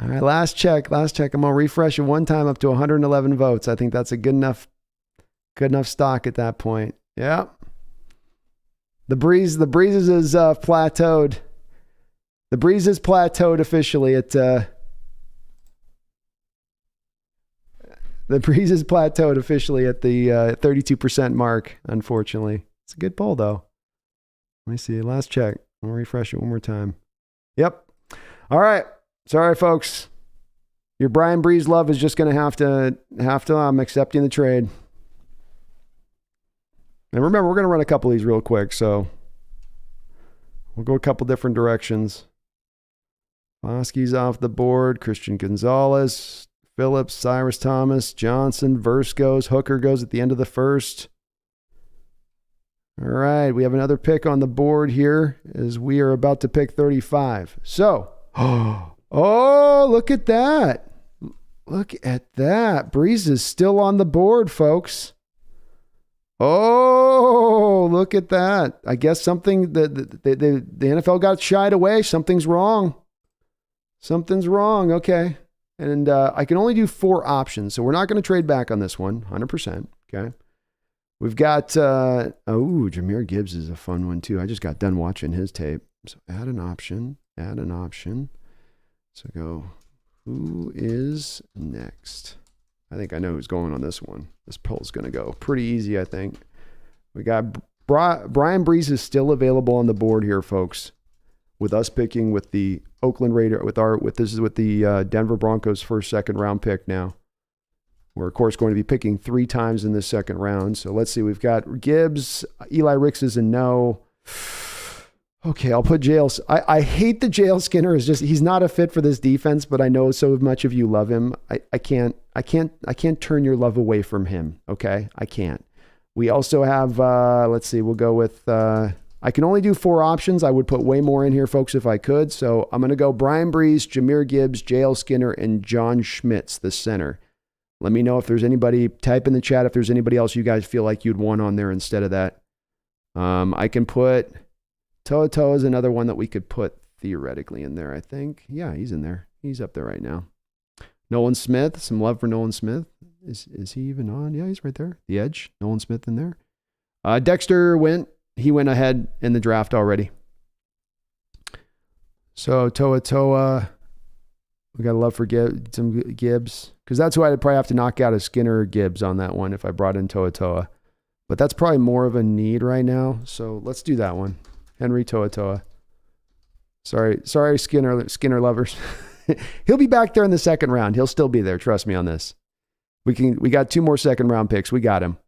All right, last check. I'm gonna refresh it one time up to 111 votes. I think that's a good enough stock at that point. Yeah. The Breezes is plateaued. The Breeze is plateaued officially at the Breeze is plateaued officially at the 32% mark, unfortunately. It's a good poll though. Let me see. Last check. I'm going to refresh it one more time. Yep. All right. Sorry, folks. Your Brian Breeze love is just going to have to. I'm accepting the trade. And remember, we're going to run a couple of these real quick, so we'll go a couple different directions. Foskey's off the board. Christian Gonzalez, Phillips, Cyrus Thomas, Johnson, Verse goes. Hooker goes at the end of the first. All right, we have another pick on the board here as we are about to pick 35. So, oh, look at that. Look at that. Breeze is still on the board, folks. Oh, look at that. I guess something, the NFL got shied away. Something's wrong. Something's wrong. Okay. And I can only do 4 options, so we're not going to trade back on this one, 100%. Okay. We've got, Jahmyr Gibbs is a fun one too. I just got done watching his tape. So add an option. So go, who is next? I think I know who's going on this one. This poll's going to go pretty easy, I think. We got Brian Breeze is still available on the board here, folks. With us picking with the Oakland Raider, with the Denver Broncos first, second round pick now. We're, of course, going to be picking 3 times in this second round. So let's see. We've got Gibbs. Eli Ricks is a no. Okay, I'll put Jail. I hate the Jail Skinner. He's not a fit for this defense, but I know so much of you love him. I can't turn your love away from him. Okay, I can't. We also have, let's see, we'll go with, I can only do 4 options. I would put way more in here, folks, if I could. So I'm going to go Brian Breeze, Jahmyr Gibbs, Jail Skinner, and John Schmitz, the center. Let me know if there's anybody, type in the chat if there's anybody else you guys feel like you'd want on there instead of that. I can put, Toa Toa is another one that we could put theoretically in there, I think. Yeah, he's in there. He's up there right now. Nolan Smith, some love for Nolan Smith. Is he even on? Yeah, he's right there. The edge, Nolan Smith in there. Dexter he went ahead in the draft already. So Toa Toa, we got a love for some Gibbs. Because that's who I'd probably have to knock out, a Skinner or Gibbs on that one if I brought in Toa Toa. But that's probably more of a need right now. So let's do that one. Henry Toa Toa. Sorry, Skinner lovers. He'll be back there in the second round. He'll still be there. Trust me on this. We got 2 more second round picks. We got him.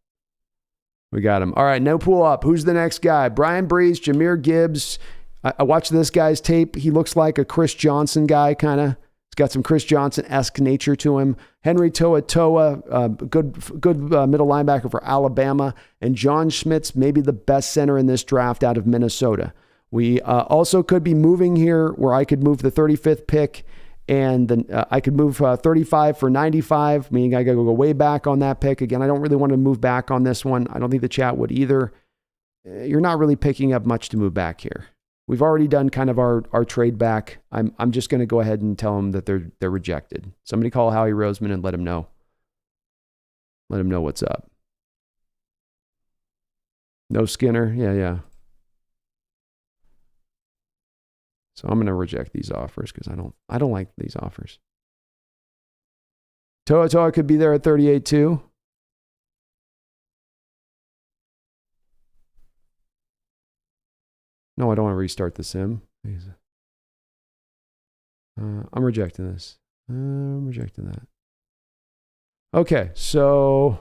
All right, no pull up. Who's the next guy? Brian Breeze, Jahmyr Gibbs. I watched this guy's tape. He looks like a Chris Johnson guy, kind of. He's got some Chris Johnson-esque nature to him. Henry Toa Toa, good middle linebacker for Alabama. And John Schmitz, maybe the best center in this draft out of Minnesota. We also could be moving here where I could move the 35th pick and then I could move 35 for 95, meaning I got to go way back on that pick. Again, I don't really want to move back on this one. I don't think the chat would either. You're not really picking up much to move back here. We've already done kind of our trade back. I'm just going to go ahead and tell them that they're rejected. Somebody call Howie Roseman and let him know. Let him know what's up. No Skinner. Yeah. So I'm going to reject these offers because I don't like these offers. Toa Toa could be there at 38 too. No, I don't want to restart the sim. I'm rejecting this. I'm rejecting that. Okay, so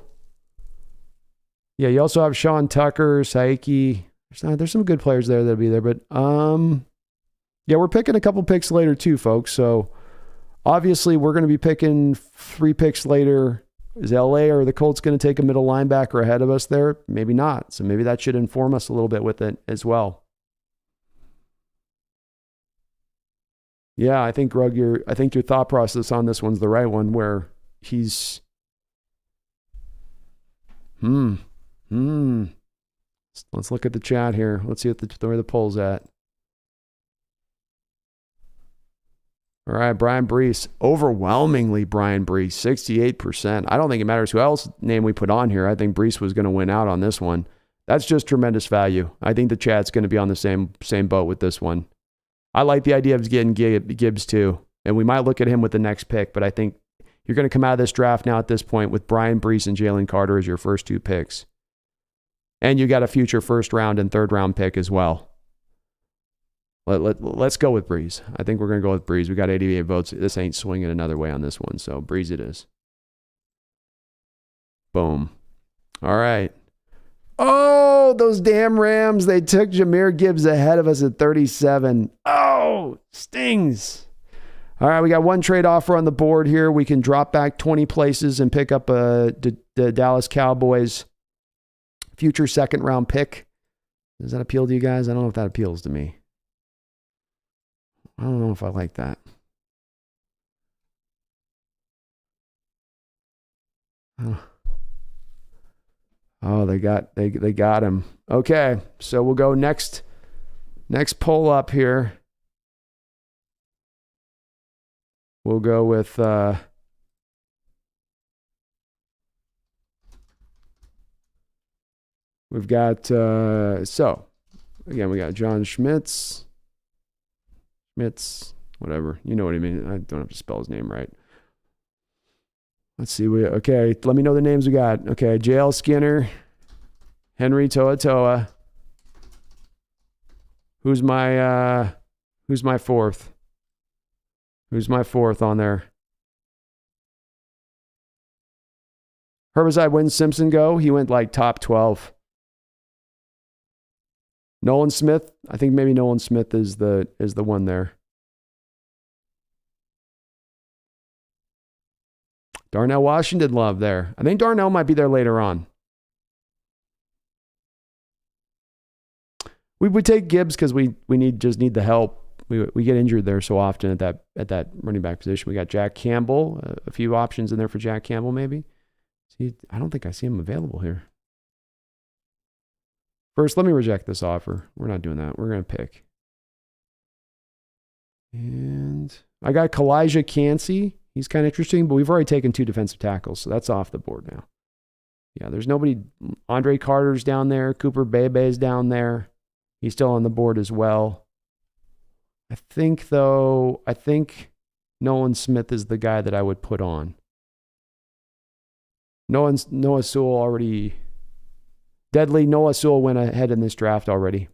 yeah, you also have Sean Tucker, Saiki. There's some good players there that'll be there, but yeah, we're picking a couple picks later too, folks. So obviously we're going to be picking 3 picks later. Is LA or the Colts going to take a middle linebacker ahead of us there? Maybe not. So maybe that should inform us a little bit with it as well. Yeah, I think Grug, your thought process on this one's the right one, where he's Let's look at the chat here. Let's see where the poll's at. All right, Brian Brees. Overwhelmingly Brian Brees, 68%. I don't think it matters who else name we put on here. I think Brees was going to win out on this one. That's just tremendous value. I think the chat's going to be on the same boat with this one. I like the idea of getting Gibbs too, and we might look at him with the next pick, but I think you're going to come out of this draft now at this point with Brian Brees and Jalen Carter as your first 2 picks. And you got a future first round and third round pick as well. Let's go with Breeze. I think we're going to go with Breeze. We got 88 votes. This ain't swinging another way on this one, so Breeze it is. Boom. All right. Oh, those damn Rams. They took Jahmyr Gibbs ahead of us at 37. Oh, stings. All right, we got one trade offer on the board here. We can drop back 20 places and pick up the Dallas Cowboys future second round pick. Does that appeal to you guys? I don't know if that appeals to me. I don't know if I like that. Oh, they got him. Okay, so we'll go next poll up here. We'll go with we've got so again we got John Schmitz, whatever. You know what I mean. I don't have to spell his name right. Let's see. Okay, let me know the names we got. Okay, JL Skinner, Henry Toa. Who's my fourth? Who's my fourth on there? Herbicide Win Simpson go. He went like top 12. Nolan Smith. I think maybe Nolan Smith is the one there. Darnell Washington love there. I think Darnell might be there later on. We would take Gibbs because we just need the help. We get injured there so often at that running back position. We got Jack Campbell, a few options in there for Jack Campbell maybe. See, I don't think I see him available here. First, let me reject this offer. We're not doing that. We're going to pick. And I got Kalijah Cansey. He's kind of interesting, but we've already taken 2 defensive tackles, so that's off the board now. Yeah, there's nobody. Andre Carter's down there. Cooper Bebe's down there. He's still on the board as well. I think Nolan Smith is the guy that I would put on. Noah Sewell already. Deadly Noah Sewell went ahead in this draft already.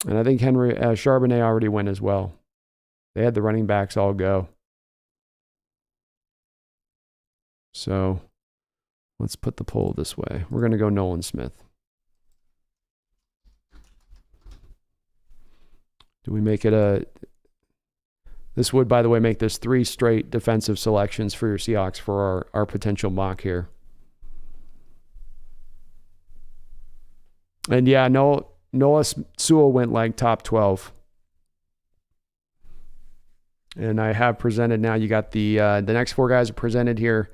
And I think Henry Charbonnet already went as well. They had the running backs all go. So let's put the poll this way. We're going to go Nolan Smith. Do we make it this would, by the way, make this 3 straight defensive selections for your Seahawks for our potential mock here. And yeah, Noah Sewell went like top 12. And I have presented now. You got the next 4 guys are presented here.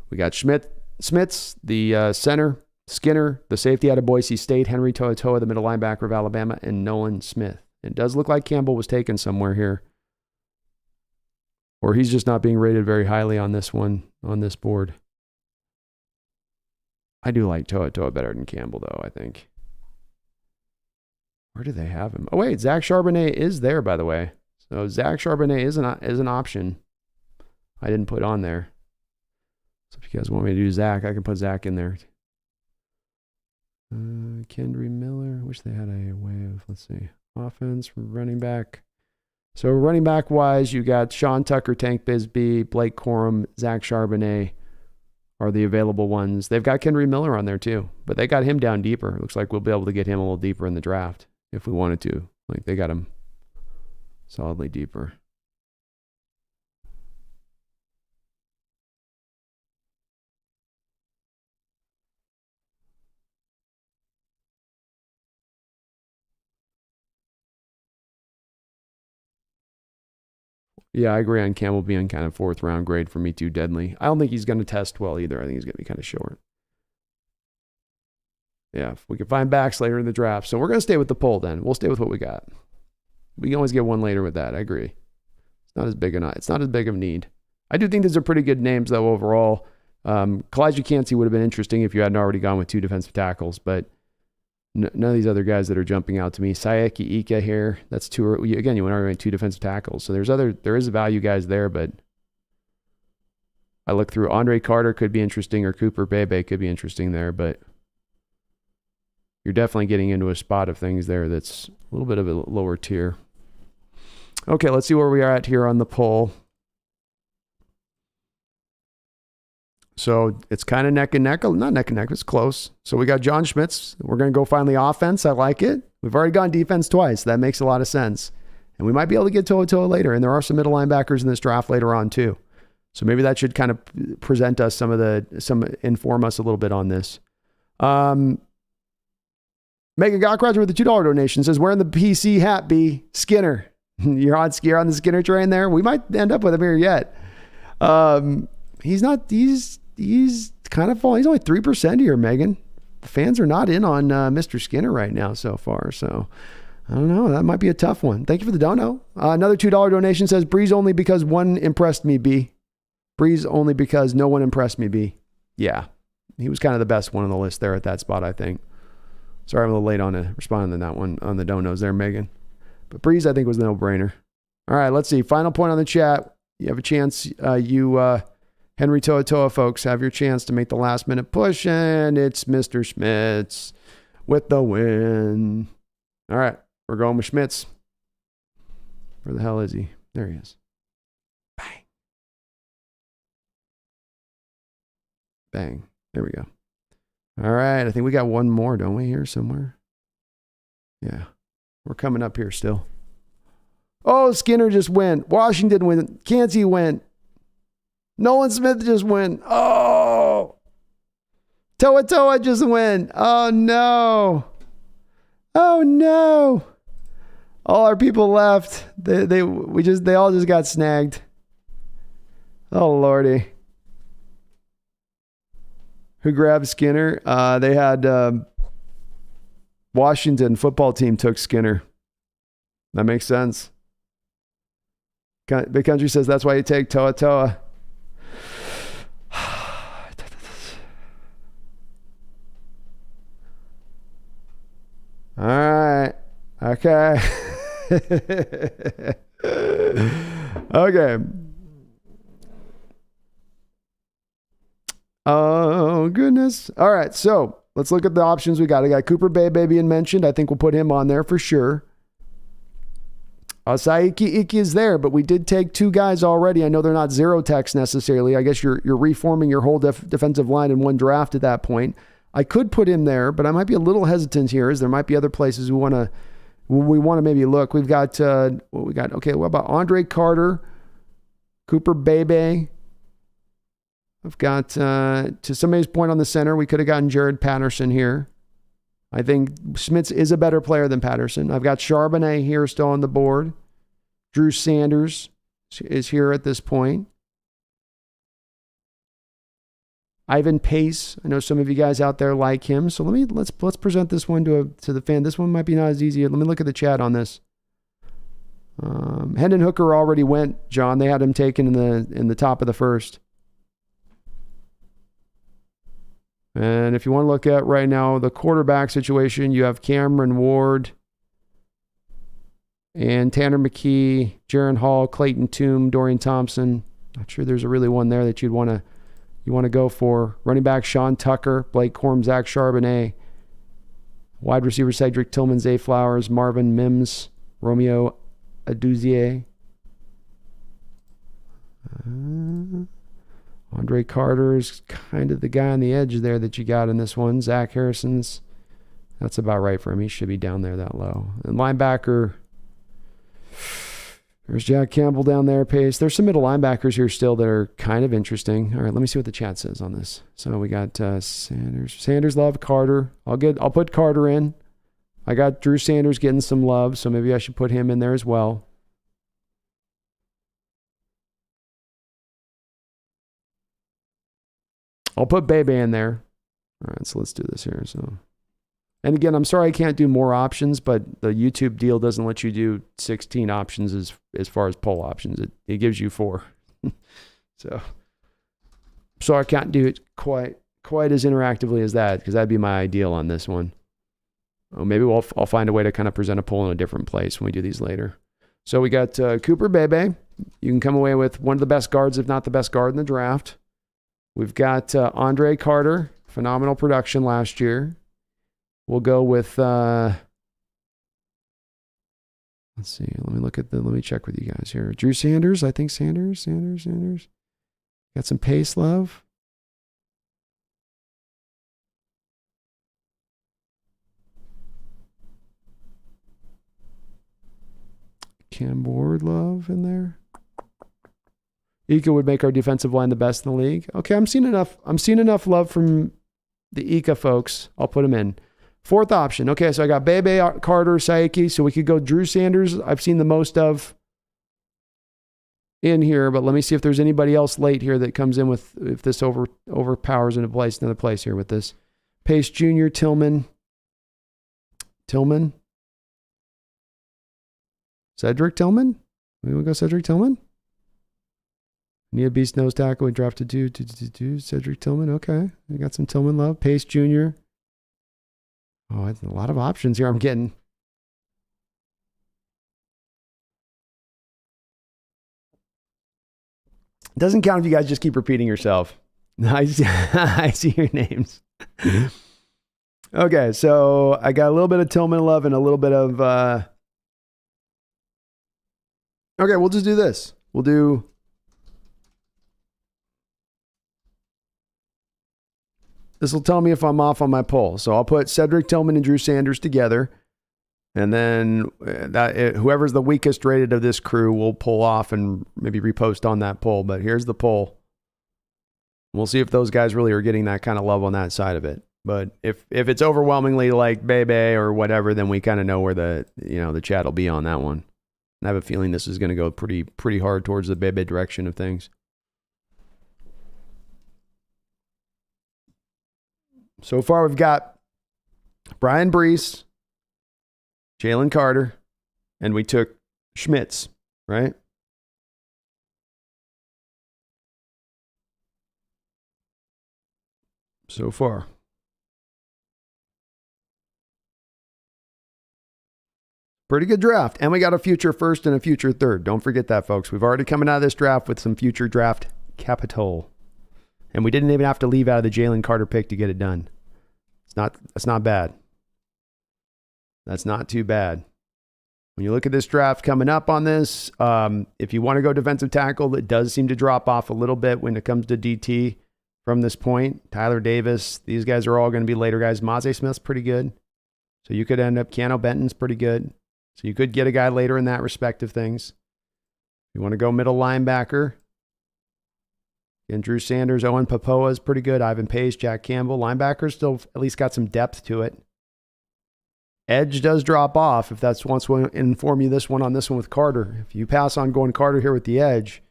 We got Smits, the center, Skinner, the safety out of Boise State, Henry Toa, the middle linebacker of Alabama, and Nolan Smith. It does look like Campbell was taken somewhere here. Or he's just not being rated very highly on this one, on this board. I do like Toa better than Campbell, though, I think. Where do they have him? Oh, wait, Zach Charbonnet is there, by the way. So Zach Charbonnet is an option I didn't put on there. So if you guys want me to do Zach, I can put Zach in there. Kendry Miller. Wish they had a way of, let's see, offense, running back. So running back wise, you got Sean Tucker, Tank Bisbee, Blake Corum, Zach Charbonnet are the available ones. They've got Kendry Miller on there too, but they got him down deeper. It looks like we'll be able to get him a little deeper in the draft if we wanted to. Like they got him solidly deeper. Yeah, I agree on Campbell being kind of 4th round grade for me too, Deadly. I don't think he's going to test well either. I think he's going to be kind of short. Yeah, if we can find backs later in the draft. So we're going to stay with the poll then. We'll stay with what we got. We can always get one later with that. I agree. It's not as big of a need. I do think these are pretty good names though overall. Kalijah Cansey would have been interesting if you hadn't already gone with 2 defensive tackles, but none of these other guys that are jumping out to me. Sayeki Ika here. That's 2. Again, you went already 2 defensive tackles. So there is value guys there, but I look through. Andre Carter could be interesting, or Cooper Bebe could be interesting there, but you're definitely getting into a spot of things there that's a little bit of a lower tier. Okay, let's see where we are at here on the poll. So it's kind of neck and neck. Not neck and neck, it's close. So we got John Schmitz. We're going to go finally offense. I like it. We've already gone defense twice. That makes a lot of sense. And we might be able to get Toa later. And there are some middle linebackers in this draft later on too. So maybe that should kind of present us inform us a little bit on this. Megan Gockroger with the $2 donation says, wearing the PC hat, B. Skinner. You're on the Skinner train there. We might end up with him here yet. He's kind of falling. He's only 3% here, Megan. The fans are not in on Mr. Skinner right now so far. So I don't know. That might be a tough one. Thank you for the dono. Another $2 donation says, Breeze only because one impressed me, B. Breeze only because no one impressed me, B. Yeah. He was kind of the best one on the list there at that spot, I think. Sorry, I'm a little late on responding to that one on the donos there, Megan. But Breeze, I think, was the no-brainer. All right, let's see. Final point on the chat. You have a chance. Henry Toa folks, have your chance to make the last-minute push, and it's Mr. Schmitz with the win. All right, we're going with Schmitz. Where the hell is he? There he is. Bang. Bang. There we go. All right, I think we got one more, don't we, here somewhere? Yeah, we're coming up here still. Oh, Skinner just went. Washington went. Kancey went. Nolan Smith just went. Oh, Toa just went. Oh no. Oh no. All our people left. They all just got snagged. Oh Lordy. Who grabbed Skinner? They had Washington football team took Skinner. That makes sense. Big Country says that's why you take Toa. All right. Okay. Okay. Oh, goodness. All right. So let's look at the options we got. I got Cooper Bebe being mentioned. I think we'll put him on there for sure. Saiki Iki is there, but we did take two guys already. I know they're not zero techs necessarily. I guess you're reforming your whole defensive line in one draft at that point. I could put him there, but I might be a little hesitant here as there might be other places we want to maybe look. We've got, what we got? Okay, what about Andre Carter, Cooper Bebe? I've got, to somebody's point on the center, we could have gotten Jared Patterson here. I think Schmitz is a better player than Patterson. I've got Charbonnet here still on the board. Drew Sanders is here at this point. Ivan Pace. I know some of you guys out there like him. So let's present this one to the fan. This one might be not as easy. Let me look at the chat on this. Hendon Hooker already went, John. They had him taken in the top of the first. And if you want to look at right now the quarterback situation, you have Cameron Ward and Tanner McKee, Jaron Hall, Clayton Toome, Dorian Thompson. Not sure there's a really one there that you want to go for. Running back Sean Tucker, Blake Corum, Zach Charbonnet. Wide receiver Cedric Tillman, Zay Flowers, Marvin Mims, Romeo Aduzier. Andre Carter is kind of the guy on the edge there that you got in this one. Zach Harrison's, that's about right for him. He should be down there that low. And linebacker, there's Jack Campbell down there, Pace. There's some middle linebackers here still that are kind of interesting. All right, let me see what the chat says on this. So we got Sanders, love Carter. I'll put Carter in. I got Drew Sanders getting some love, so maybe I should put him in there as well. I'll put Bebe in there. All right, so let's do this here. So, and again, I'm sorry I can't do more options, but the YouTube deal doesn't let you do 16 options as far as poll options. It gives you 4. So I can't do it quite as interactively as that, because that'd be my ideal on this one. Oh, maybe I'll find a way to kind of present a poll in a different place when we do these later. So we got Cooper Bebe. You can come away with one of the best guards, if not the best guard in the draft. We've got Andre Carter, phenomenal production last year. We'll go with, let's see. Let me check with you guys here. Drew Sanders. I think Sanders. Got some pace love. Cam Ward love in there. Ika would make our defensive line the best in the league. Okay, I'm seeing enough love from the Ika folks. I'll put him in. Fourth option. Okay, so I got Bebe, Carter, Saiki. So we could go Drew Sanders. I've seen the most of in here, but let me see if there's anybody else late here that comes in with, if this overpowers into another place here with this. Pace Jr., Tillman. Cedric Tillman? We want to go Cedric Tillman? Need a beast nose tackle. We drafted two. Cedric Tillman. Okay. We got some Tillman love. Pace Jr. Oh, a lot of options here I'm getting. Doesn't count if you guys just keep repeating yourself. I see your names. Okay, so I got a little bit of Tillman love and a little bit of... Okay, we'll just do this. We'll do... This will tell me if I'm off on my poll. So I'll put Cedric Tillman and Drew Sanders together. And then whoever's the weakest rated of this crew will pull off and maybe repost on that poll. But here's the poll. We'll see if those guys really are getting that kind of love on that side of it. But if it's overwhelmingly like Bebe or whatever, then we kind of know where the chat will be on that one. And I have a feeling this is going to go pretty hard towards the Bebe direction of things. So far, we've got Brian Brees, Jalen Carter, and we took Schmitz, right? So far. Pretty good draft. And we got a future first and a future third. Don't forget that, folks. We've already coming out of this draft with some future draft capital. And we didn't even have to leave out of the Jalen Carter pick to get it done. That's not bad. That's not too bad. When you look at this draft coming up on this, if you want to go defensive tackle, it does seem to drop off a little bit when it comes to DT from this point. Tyler Davis, these guys are all going to be later guys. Maze Smith's pretty good. So you could end up, Keanu Benton's pretty good. So you could get a guy later in that respect of things. You want to go middle linebacker. And Drew Sanders, Owen Papoa is pretty good. Ivan Pace, Jack Campbell. Linebackers still at least got some depth to it. Edge does drop off if that's wants to inform you this one with Carter. If you pass on going Carter here with the edge,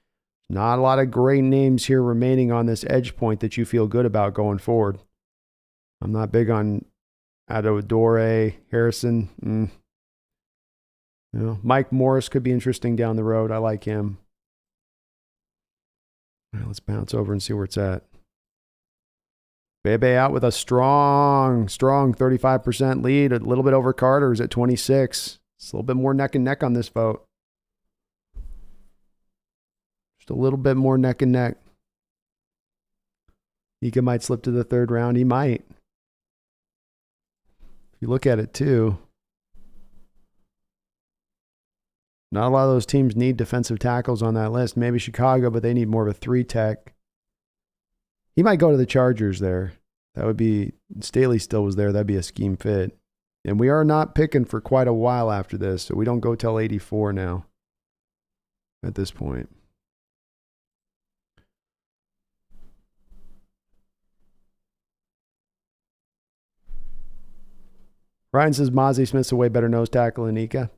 not a lot of great names here remaining on this edge point that you feel good about going forward. I'm not big on Adodore, Harrison. Mike Morris could be interesting down the road. I like him. All right, let's bounce over and see where it's at. Bebe out with a strong 35% lead, a little bit over Carter's at 26. It's a little bit more neck and neck on this vote. Just a little bit more neck and neck. Ika might slip to the third round. He might. If you look at it too, not a lot of those teams need defensive tackles on that list. Maybe Chicago, but they need more of a 3-tech. He might go to the Chargers there. That would be, Staley still was there. That'd be a scheme fit. And we are not picking for quite a while after this, so we don't go till 84 now at this point. Ryan says Mozzie Smith's a way better nose tackle than Ika.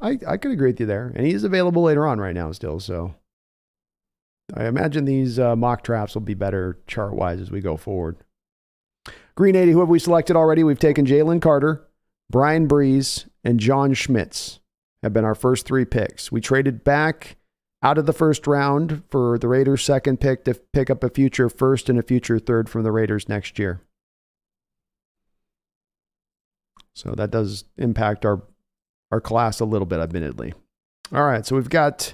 I could agree with you there. And he's available later on right now still, so I imagine these mock drafts will be better chart-wise as we go forward. Green 80, who have we selected already? We've taken Jalen Carter, Brian Brees, and John Schmitz have been our first 3 picks. We traded back out of the first round for the Raiders' second pick to pick up a future first and a future third from the Raiders next year. So that does impact our class a little bit, admittedly. All right, so we've got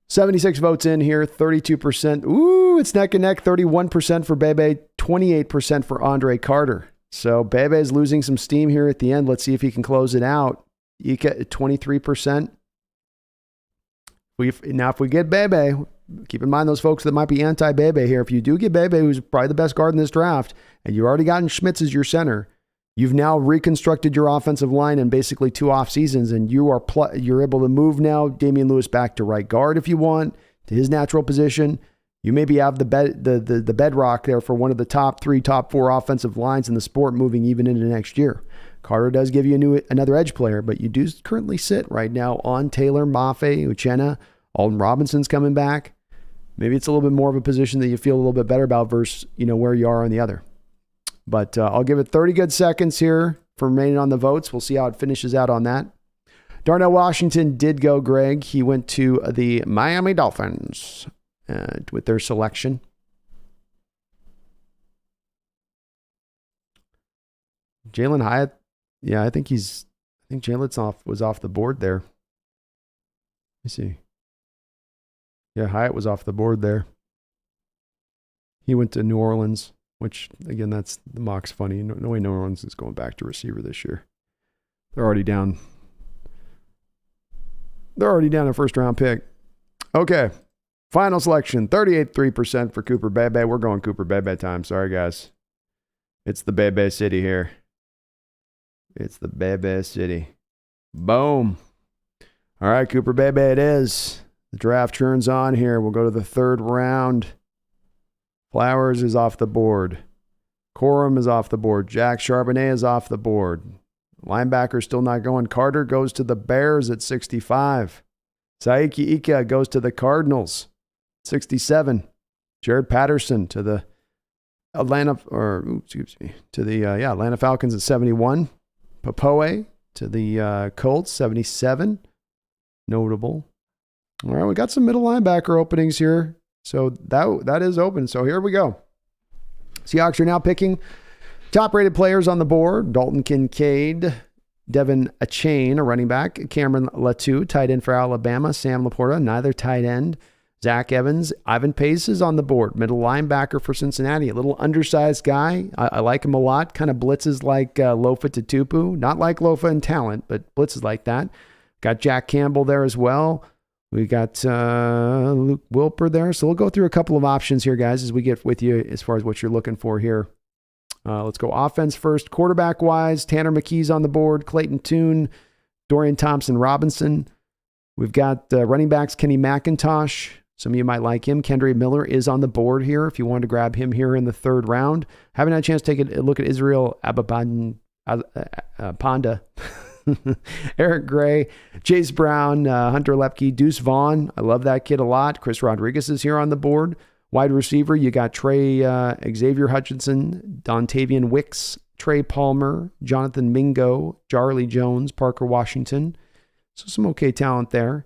76 votes in here, 32%. Ooh, it's neck and neck, 31% for Bebe, 28% for Andre Carter. So Bebe's losing some steam here at the end. Let's see if he can close it out. Ika at 23%. Now, if we get Bebe, keep in mind those folks that might be anti-Bebe here. If you do get Bebe, who's probably the best guard in this draft, and you've already gotten Schmitz as your center, you've now reconstructed your offensive line in basically 2 off seasons, and you're able to move now Damian Lewis back to right guard if you want, to his natural position. You maybe have the bedrock there for one of the top 3, top 4 offensive lines in the sport moving even into next year. Carter does give you another edge player, but you do currently sit right now on Taylor, Mafe, Uchenna. Alden Robinson's coming back. Maybe it's a little bit more of a position that you feel a little bit better about versus, where you are on the other. But I'll give it 30 good seconds here for remaining on the votes. We'll see how it finishes out on that. Darnell Washington did go, Greg. He went to the Miami Dolphins with their selection. Jalen Hyatt. Yeah, I think Jalen was off the board there. Let me see. Yeah, Hyatt was off the board there. He went to New Orleans, which, again, that's the mock's funny. No way New Orleans is going back to receiver this year. They're already down. A first-round pick. Okay. Final selection, 38.3% for Cooper Bebe. We're going Cooper Bebe time. Sorry, guys. It's the Bebe City here. It's the Bebe City. Boom. All right, Cooper Bebe it is. The draft turns on here. We'll go to the 3rd round. Flowers is off the board. Corum is off the board. Jack Charbonnet is off the board. Linebacker still not going. Carter goes to the Bears at 65. Saiki Ika goes to the Cardinals, 67. Jared Patterson to the Atlanta Falcons at 71. Popoe to the Colts, 77. Notable. All right, we got some middle linebacker openings here. So that is open. So here we go. Seahawks are now picking top-rated players on the board. Dalton Kincaid, Devin Achane, a running back. Cameron Latu, tight end for Alabama. Sam Laporta, neither tight end. Zach Evans. Ivan Pace is on the board. Middle linebacker for Cincinnati. A little undersized guy. I like him a lot. Kind of blitzes like Lofa Tatupu. Not like Lofa in talent, but blitzes like that. Got Jack Campbell there as well. We got Luke Wilper there. So we'll go through a couple of options here, guys, as we get with you as far as what you're looking for here. Let's go offense first. Quarterback-wise, Tanner McKee's on the board. Clayton Tune, Dorian Thompson-Robinson. We've got running backs, Kenny McIntosh. Some of you might like him. Kendra Miller is on the board here if you wanted to grab him here in the 3rd round. Haven't had a chance to take a look at Israel Panda. Eric Gray, Chase Brown, Hunter Lepke, Deuce Vaughn. I love that kid a lot. Chris Rodriguez is here on the board. Wide receiver, you got Xavier Hutchinson, Dontavian Wicks, Trey Palmer, Jonathan Mingo, Jarley Jones, Parker Washington. So some okay talent there.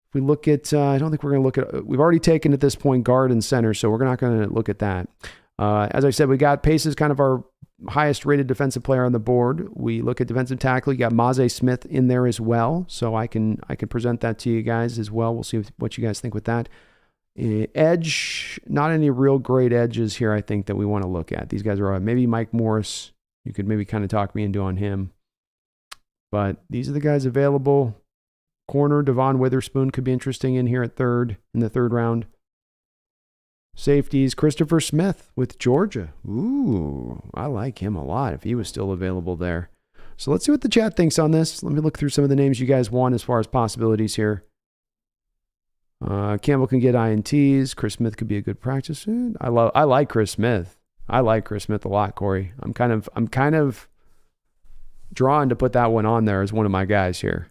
If we look at, I don't think we're going to look at, we've already taken at this point guard and center, so we're not going to look at that. As I said, we got Pace as kind of our highest rated defensive player on the board. We look at defensive tackle. You got Maze Smith in there as well. So I can present that to you guys as well. We'll see what you guys think with that. Edge, not any real great edges here, I think, that we want to look at. These guys are maybe Mike Morris. You could maybe kind of talk me into on him. But these are the guys available. Corner, Devon Witherspoon could be interesting in here in the 3rd round. Safeties, Christopher Smith with Georgia. Ooh, I like him a lot if he was still available there. So let's see what the chat thinks on this. Let me look through some of the names you guys want as far as possibilities here. Campbell can get INTs. Chris Smith could be a good practice. I like Chris Smith. I like Chris Smith a lot, Corey. I'm kind of drawn to put that one on there as one of my guys here.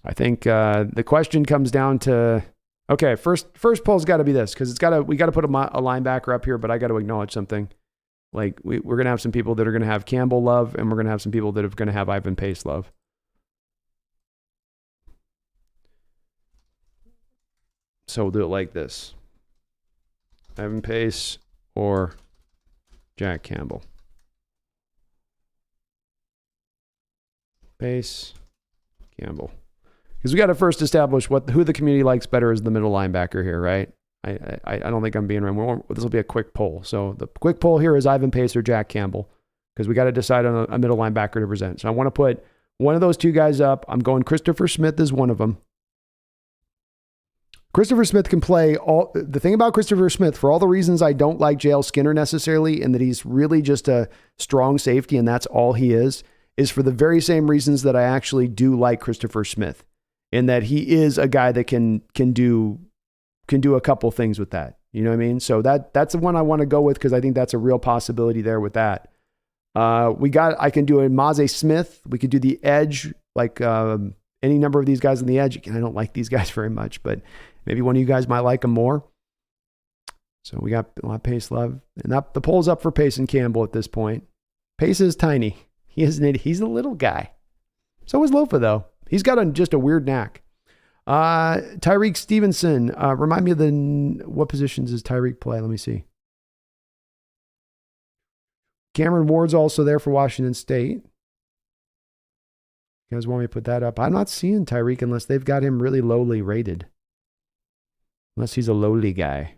I think the question comes down to, okay, first poll's got to be this, because we got to put a linebacker up here, but I got to acknowledge something. Like we're going to have some people that are going to have Campbell love, and we're going to have some people that are going to have Ivan Pace love. So we'll do it like this. Ivan Pace or Jack Campbell. Pace, Campbell. Because we got to first establish who the community likes better as the middle linebacker here, right? I don't think I'm being wrong. This will be a quick poll. So the quick poll here is Ivan Pace or Jack Campbell, because we got to decide on a middle linebacker to present. So I want to put one of those two guys up. I'm going Christopher Smith as one of them. Christopher Smith can play all. The thing about Christopher Smith, for all the reasons I don't like JL Skinner necessarily, and that he's really just a strong safety and that's all he is for the very same reasons that I actually do like Christopher Smith, in that he is a guy that can do a couple things with that. You know what I mean? So that's the one I want to go with, because I think that's a real possibility there with that. I can do a Maze Smith. We could do the edge, like any number of these guys on the edge. Again, I don't like these guys very much, but maybe one of you guys might like them more. So we got a lot of Pace love. And the poll's up for Pace and Campbell at this point. Pace is tiny. He's a little guy. So is Lofa, though. He's got just a weird knack. Tyreek Stevenson. Remind me of what positions does Tyreek play? Let me see. Cameron Ward's also there for Washington State. You guys want me to put that up? I'm not seeing Tyreek unless they've got him really lowly rated. Unless he's a lowly guy.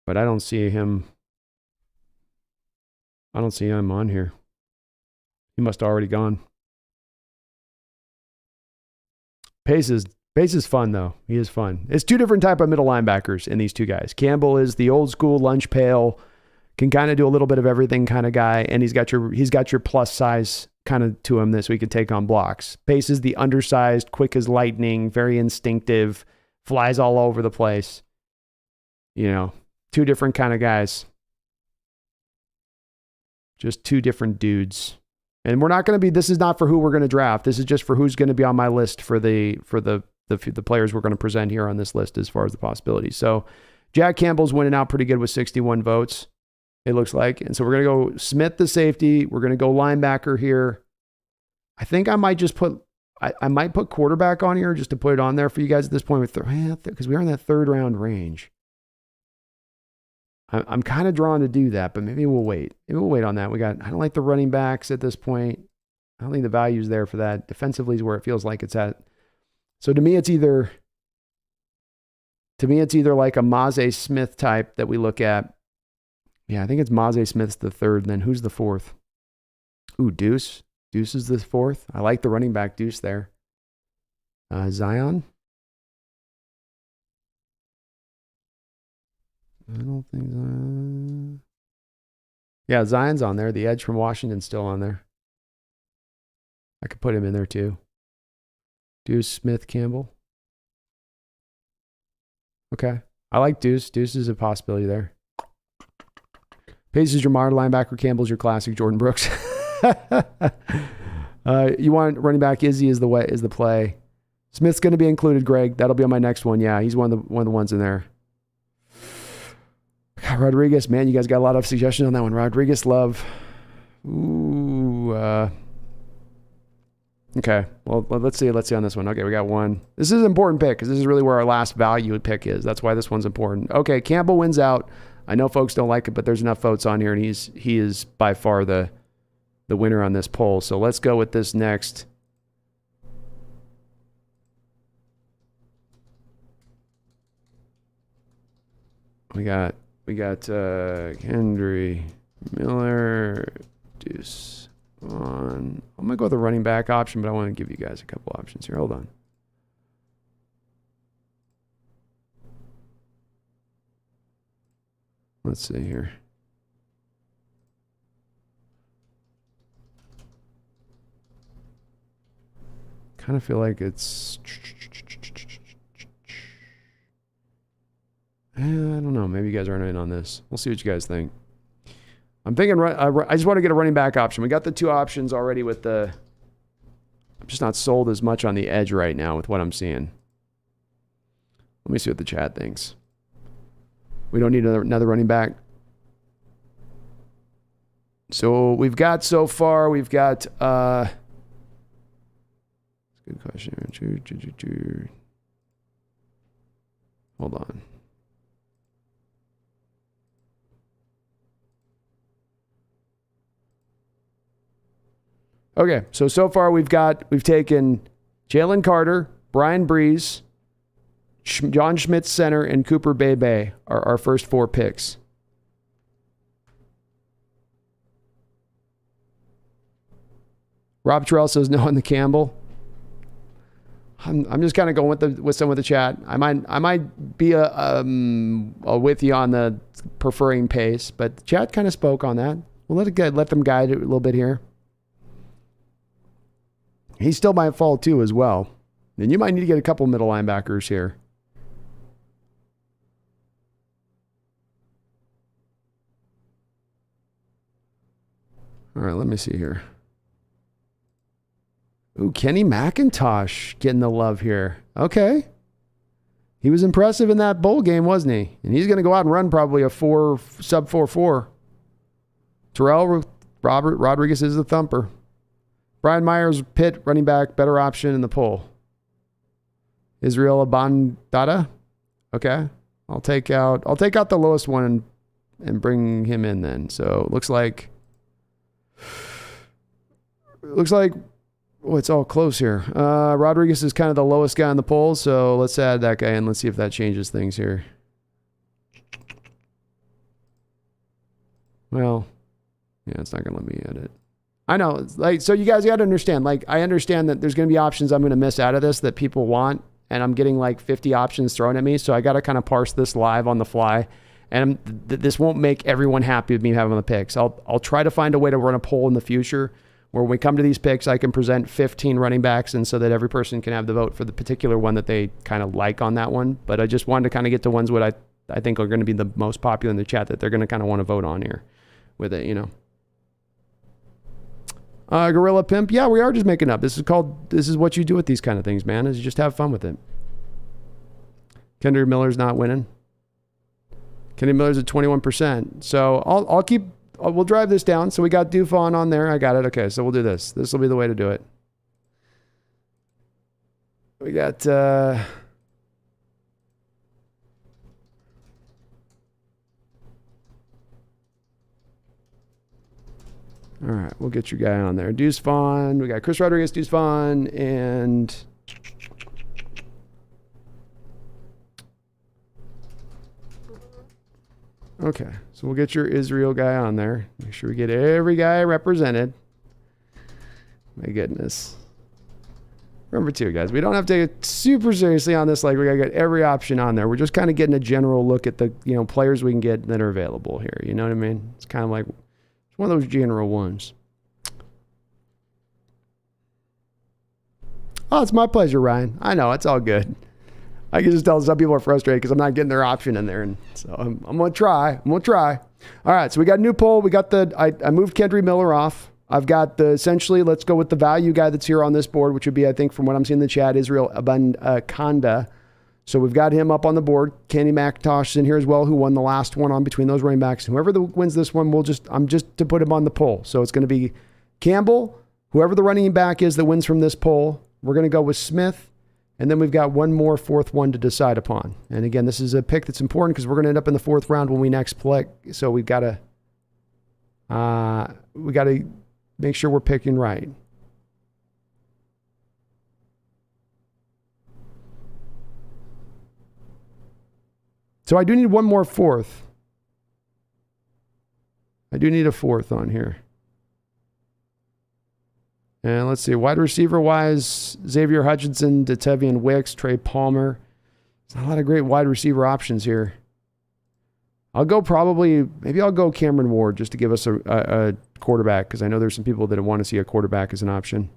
But I don't see him. I don't see him on here. He must have already gone. Pace is fun, though. He is fun. It's two different type of middle linebackers in these two guys. Campbell is the old school lunch pail, can kind of do a little bit of everything kind of guy, and he's got your plus size kind of to him, so he could take on blocks. Pace is the undersized, quick as lightning, very instinctive, flies all over the place. You know, two different kind of guys. Just two different dudes. And we're not going to be, this is not for who we're going to draft. This is just for who's going to be on my list for the players we're going to present here on this list as far as the possibilities. So Jack Campbell's winning out pretty good with 61 votes, it looks like. And so we're going to go Smith, the safety. We're going to go linebacker here. I think I might just put, I might put quarterback on here just to put it on there for you guys at this point, because we are in that third round range. I'm kind of drawn to do that, but maybe we'll wait. Maybe we'll wait on that. I don't like the running backs at this point. I don't think the value's there for that. Defensively is where it feels like it's at. So to me, it's either like a Maze Smith type that we look at. Yeah, I think it's Maze Smith's the third. And then who's the fourth? Ooh, Deuce. Deuce is the fourth. I like the running back Deuce there. Zion. I don't think yeah, Zion's on there. The edge from Washington's still on there. I could put him in there too. Deuce, Smith, Campbell. Okay. I like Deuce. Deuce is a possibility there. Pace is your modern linebacker. Campbell's your classic Jordan Brooks. You want running back Izzy is the play. Smith's going to be included, Greg. That'll be on my next one. Yeah, he's one of the ones in there. Rodriguez, man, you guys got a lot of suggestions on that one. Rodriguez, love. Ooh. Okay. Well, let's see on this one. Okay, we got one. This is an important pick because this is really where our last value pick is. That's why this one's important. Okay, Campbell wins out. I know folks don't like it, but there's enough votes on here, and he is by far the winner on this poll. So let's go with this next. We got Kendry, Miller, Deuce on. I'm going to go with the running back option, but I want to give you guys a couple options here. Hold on. Let's see here. Kind of feel like it's... I don't know. Maybe you guys aren't in on this. We'll see what you guys think. I'm thinking, I just want to get a running back option. We got the two options already with the... I'm just not sold as much on the edge right now with what I'm seeing. Let me see what the chat thinks. We don't need another running back. So we've got so far, we've got... Good question. Hold on. Okay, so far we've taken Jalen Carter, Brian Breeze, John Schmitz center, and Cooper Bebe are our first four picks. Rob Terrell says no on the Campbell. I'm just kind of going with some of the chat. I might be a with you on the preferring pace, but the chat kind of spoke on that. We'll let them guide it a little bit here. He still might fall too as well. And you might need to get a couple middle linebackers here. All right, let me see here. Ooh, Kenny McIntosh getting the love here. Okay. He was impressive in that bowl game, wasn't he? And he's going to go out and run probably a sub 4.4. Terrell Rodriguez is the thumper. Brian Myers, Pitt, running back, better option in the poll. Israel Abandada. Okay. I'll take out the lowest one and bring him in then. So it looks like oh, it's all close here. Rodriguez is kind of the lowest guy in the poll, so let's add that guy in. Let's see if that changes things here. Well, yeah, it's not going to let me edit. I know. It's like, so you guys got to understand. Like, I understand that there's going to be options I'm going to miss out of this that people want, and I'm getting like 50 options thrown at me, so I got to kind of parse this live on the fly. And this won't make everyone happy with me having the picks. I'll try to find a way to run a poll in the future where when we come to these picks, I can present 15 running backs, and so that every person can have the vote for the particular one that they kind of like on that one. But I just wanted to kind of get to ones what I think are going to be the most popular in the chat that they're going to kind of want to vote on here with it, you know. Gorilla Pimp. Yeah, we are just making up. This is what you do with these kind of things, man, is you just have fun with it. Kendrick Miller's not winning. Kenny Miller's at 21%. So we'll drive this down. So we got Dufon on there. I got it. Okay, so we'll do this. This will be the way to do it. We got all right, we'll get your guy on there. Deuce Vaughn. We got Chris Rodriguez, Deuce Vaughn, and okay, so we'll get your Israel guy on there. Make sure we get every guy represented. My goodness. Remember too, guys, we don't have to take it super seriously on this. Like, we got to get every option on there. We're just kind of getting a general look at the, players we can get that are available here. You know what I mean? It's kind of like it's one of those general ones. Oh, it's my pleasure, Ryan. I know, it's all good. I can just tell some people are frustrated because I'm not getting their option in there. And so I'm going to try. All right, so we got a new poll. We got I moved Kendry Miller off. I've got essentially, let's go with the value guy that's here on this board, which would be, I think, from what I'm seeing in the chat, Israel Abandada. So we've got him up on the board. Kenny McIntosh is in here as well, who won the last one on between those running backs. Whoever wins this one, I'm just to put him on the poll. So it's going to be Campbell, whoever the running back is that wins from this poll. We're going to go with Smith. And then we've got one more fourth one to decide upon. And again, this is a pick that's important because we're going to end up in the fourth round when we next play. So we've got to make sure we're picking right. So I do need one more fourth. I do need a fourth on here. And let's see, wide receiver wise, Xavier Hutchinson, Detevian Wicks, Trey Palmer. There's a lot of great wide receiver options here. Maybe I'll go Cameron Ward just to give us a quarterback, because I know there's some people that want to see a quarterback as an option.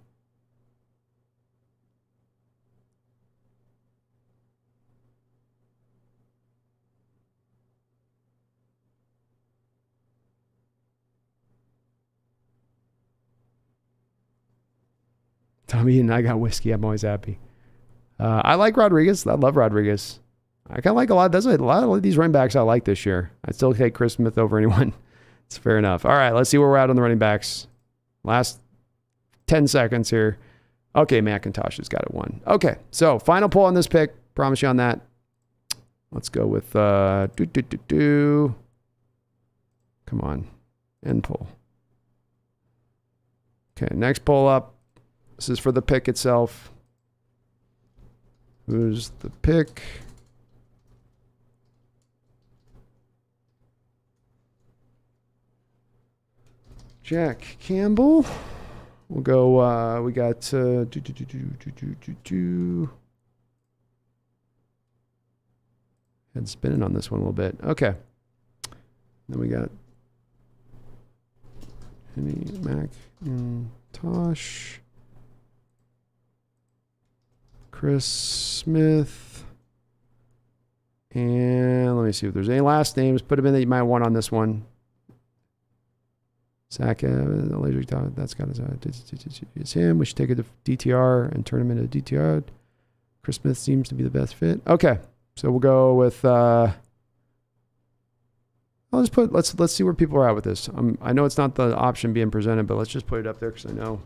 Tommy and I got whiskey. I'm always happy. I like Rodriguez. I love Rodriguez. I kind of like a lot of these running backs I like this year. I'd still take Chris Smith over anyone. It's fair enough. All right, let's see where we're at on the running backs. Last 10 seconds here. Okay, McIntosh has got it one. Okay, so final poll on this pick. Promise you on that. Let's go with come on. End poll. Okay, next poll up. This is for the pick itself. Who's the pick? Jack Campbell We'll go, we got, head spinning on this one a little bit. Okay. Then we got Henny Tosh, Chris Smith, and let me see if there's any last names. Put them in that you might want on this one. Zach, that's got his, it's him. We should take it to DTR and turn him into DTR. Chris Smith seems to be the best fit. Okay, so we'll go with. I'll just put. Let's see where people are at with this. I know it's not the option being presented, but let's just put it up there because I know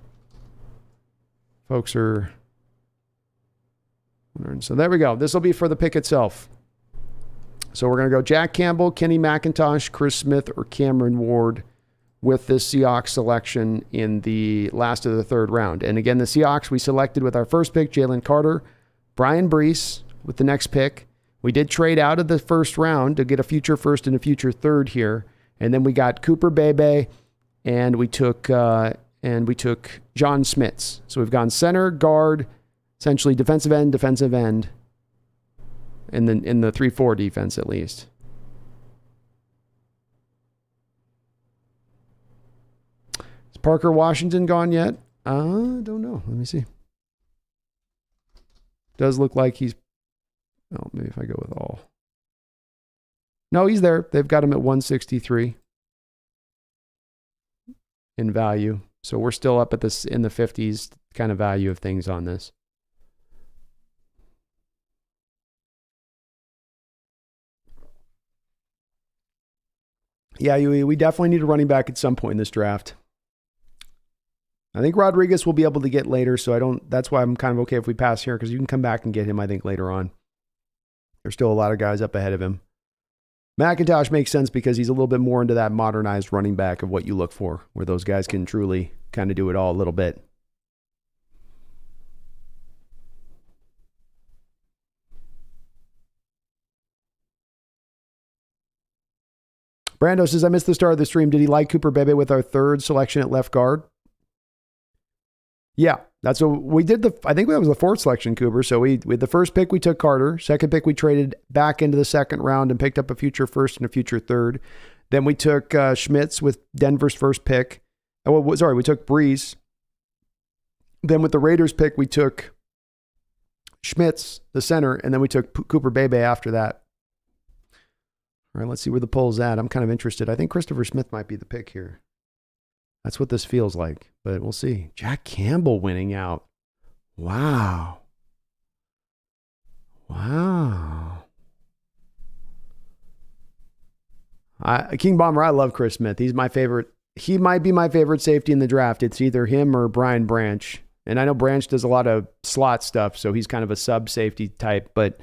folks are. So there we go. This will be for the pick itself. So we're gonna go Jack Campbell, Kenny McIntosh, Chris Smith, or Cameron Ward with this Seahawks selection in the last of the third round. And again, the Seahawks, we selected with our first pick, Jalen Carter, Brian Brees with the next pick. We did trade out of the first round to get a future first and a future third here. And then we got Cooper Bebe, and we took John Smits. So we've gone center, guard, essentially defensive end, and then in the 3-4 defense at least. Parker Washington gone yet? I don't know. Let me see. Does look like he's... Oh, maybe if I go with all. No, he's there. They've got him at 163 in value. So we're still up at this in the 50s kind of value of things on this. Yeah, we definitely need a running back at some point in this draft. I think Rodriguez will be able to get later, so that's why I'm kind of okay if we pass here, because you can come back and get him, I think, later on. There's still a lot of guys up ahead of him. McIntosh makes sense because he's a little bit more into that modernized running back of what you look for, where those guys can truly kind of do it all a little bit. Brando says, I missed the start of the stream. Did he like Cooper Bebe with our third selection at left guard? Yeah, that's what we did. I think that was the fourth selection, Cooper. So we had the first pick, we took Carter. Second pick, we traded back into the second round and picked up a future first and a future third. Then we took Schmitz with Denver's first pick. We took Brees. Then with the Raiders pick, we took Schmitz, the center, and then we took Cooper Bebe after that. All right, let's see where the poll's at. I'm kind of interested. I think Christopher Smith might be the pick here. That's what this feels like, but we'll see. Jack Campbell winning out. Wow. King Bomber, I love Chris Smith. He's my favorite. He might be my favorite safety in the draft. It's either him or Brian Branch. And I know Branch does a lot of slot stuff, so he's kind of a sub-safety type, but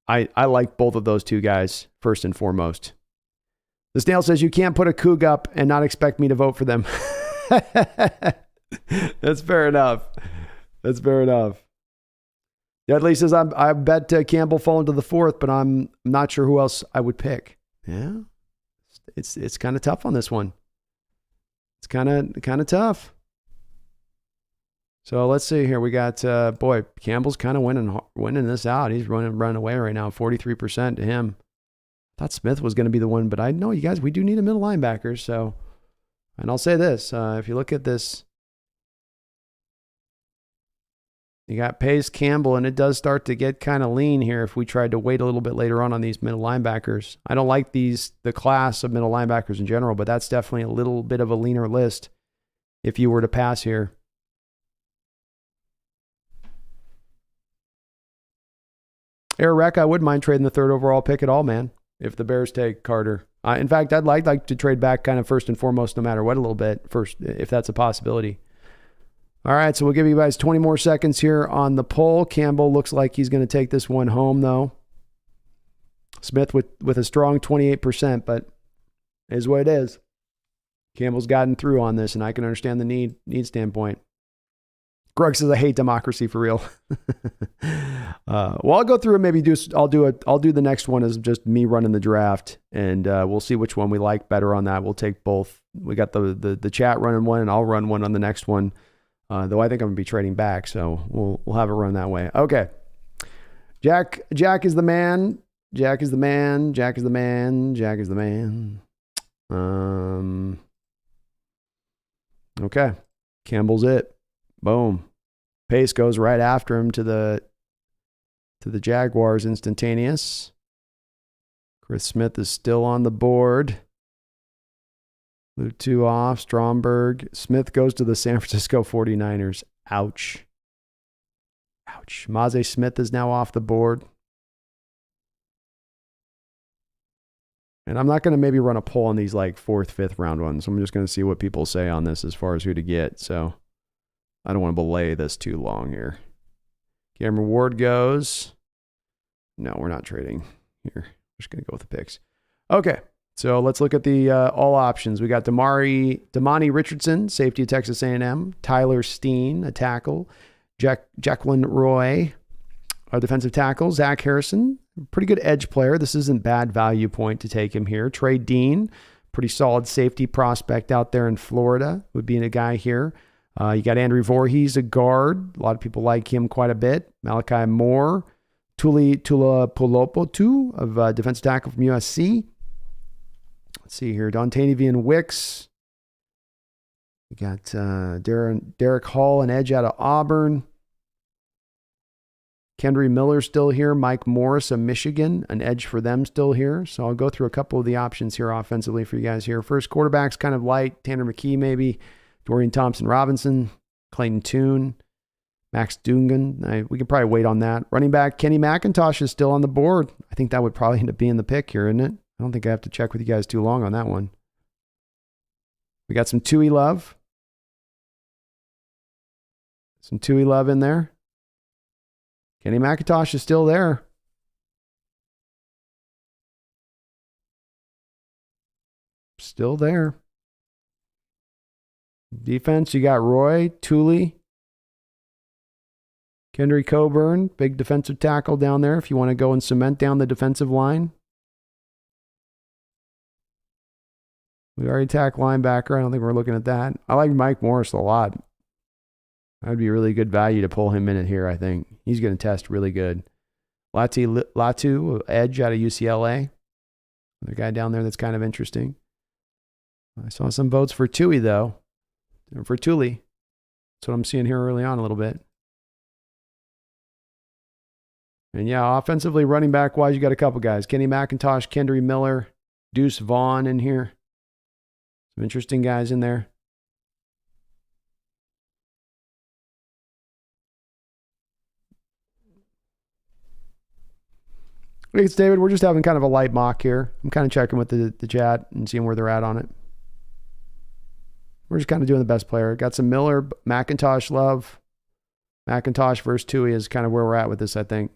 I like both of those two guys first and foremost. The Snail says, you can't put a Coug up and not expect me to vote for them. That's fair enough. Dudley says, I bet Campbell fall into the fourth, but I'm not sure who else I would pick. Yeah, it's kind of tough on this one. It's kind of tough. So let's see here. We got, Campbell's kind of winning this out. He's running away right now, 43% to him. Thought Smith was going to be the one, but I know you guys, we do need a middle linebacker. So, and I'll say this, if you look at this, you got Pace, Campbell, and it does start to get kind of lean here if we tried to wait a little bit later on these middle linebackers. I don't like the class of middle linebackers in general, but that's definitely a little bit of a leaner list if you were to pass here. Eric, I wouldn't mind trading the third overall pick at all, man, if the Bears take Carter. In fact, I'd like to trade back kind of first and foremost, no matter what, a little bit first, if that's a possibility. All right, so we'll give you guys 20 more seconds here on the poll. Campbell looks like he's going to take this one home, though. Smith with a strong 28%, but it is what it is. Campbell's gotten through on this, and I can understand the need standpoint. Greg says, I hate democracy for real. Well, I'll go through and maybe I'll do the next one as just me running the draft, and we'll see which one we like better on that. We'll take both. We got the chat running one, and I'll run one on the next one. Though I think I'm gonna be trading back, so we'll have it run that way. Okay. Jack is the man. Jack is the man. Jack is the man. Jack is the man. Okay. Campbell's it. Boom. Pace goes right after him to the Jaguars instantaneous. Chris Smith is still on the board. Blew 2 off. Stromberg. Smith goes to the San Francisco 49ers. Ouch. Ouch. Maze Smith is now off the board. And I'm not going to maybe run a poll on these like 4th, 5th round ones. I'm just going to see what people say on this as far as who to get. So I don't want to belay this too long here. Cameron Ward goes. No, we're not trading here. We're just going to go with the picks. Okay. So let's look at the all options. We got Damani Richardson, safety of Texas A&M. Tyler Steen, a tackle. Jacqueline Roy, a defensive tackle. Zach Harrison, pretty good edge player. This isn't bad value point to take him here. Trey Dean, pretty solid safety prospect out there in Florida, would be a guy here. You got Andrew Voorhees, a guard. A lot of people like him quite a bit. Malachi Moore. Tula Polopotu, of defensive tackle from USC. Let's see here. Dontavian Wicks. We got Derek Hall, an edge out of Auburn. Kendry Miller still here. Mike Morris of Michigan, an edge for them still here. So I'll go through a couple of the options here offensively for you guys here. First, quarterback's kind of light. Tanner McKee maybe. Dorian Thompson-Robinson. Clayton Tune. Max Dungan. We could probably wait on that. Running back, Kenny McIntosh is still on the board. I think that would probably end up being the pick here, isn't it? I don't think I have to check with you guys too long on that one. We got some Tui Love. Some Tui Love in there. Kenny McIntosh is still there. Still there. Defense, you got Roy, Tooley, Kendry Coburn, big defensive tackle down there if you want to go and cement down the defensive line. We already tacked linebacker. I don't think we're looking at that. I like Mike Morris a lot. That would be really good value to pull him in it here, I think. He's going to test really good. Latu, edge out of UCLA. Another guy down there that's kind of interesting. I saw some votes for Tui, though. For Tuli. That's what I'm seeing here early on a little bit. And yeah, offensively, running back wise, you got a couple guys. Kenny McIntosh, Kendry Miller, Deuce Vaughn in here. Some interesting guys in there. Thanks, David. We're just having kind of a light mock here. I'm kind of checking with the chat and seeing where they're at on it. We're just kind of doing the best player. Got some Miller, McIntosh love. McIntosh versus Tui is kind of where we're at with this, I think.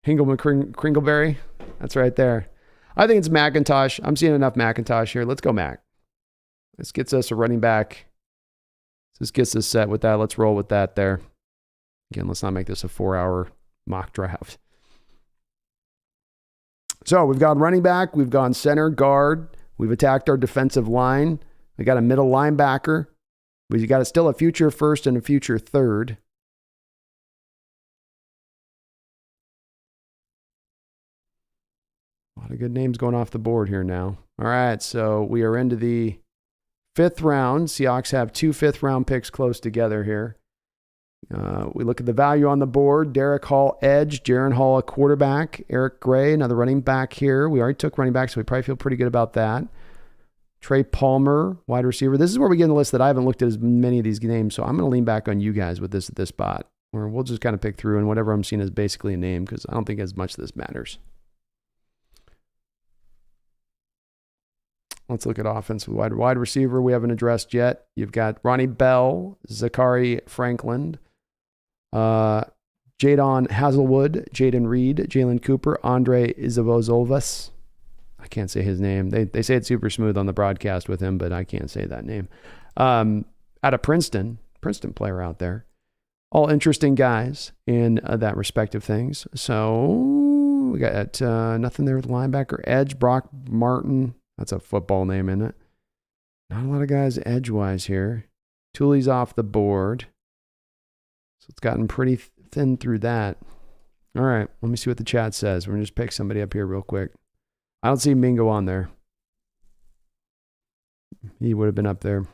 Kringleberry. That's right there. I think it's McIntosh. I'm seeing enough McIntosh here. Let's go Mac. This gets us a running back. This gets us set with that. Let's roll with that there. Again, let's not make this a 4-hour mock draft. So we've gone running back. We've gone center, guard. We've attacked our defensive line. We got a middle linebacker. We got still a future first and a future third. A lot of good names going off the board here now. All right, so we are into the 5th round. Seahawks have 2 5th-round picks close together here. We look at the value on the board. Derek Hall, edge. Jaron Hall, a quarterback. Eric Gray, another running back here. We already took running back, so we probably feel pretty good about that. Trey Palmer, wide receiver. This is where we get in the list that I haven't looked at as many of these names, so I'm going to lean back on you guys with this at this spot, where we'll just kind of pick through, and whatever I'm seeing is basically a name, because I don't think as much of this matters. Let's look at offense. Wide receiver, we haven't addressed yet. You've got Ronnie Bell, Zachary Franklin, Jadon Hazelwood, Jaden Reed, Jalen Cooper, Andre Izavozolvas. I can't say his name. They say it super smooth on the broadcast with him, but I can't say that name. Out of Princeton player out there. all interesting guys in that respective things. So we got nothing there with linebacker. Edge, Brock Martin. That's a football name, isn't it? Not a lot of guys edge-wise here. Tooley's off the board. So it's gotten pretty thin through that. All right, let me see what the chat says. We're going to just pick somebody up here real quick. I don't see Mingo on there. He would have been up there.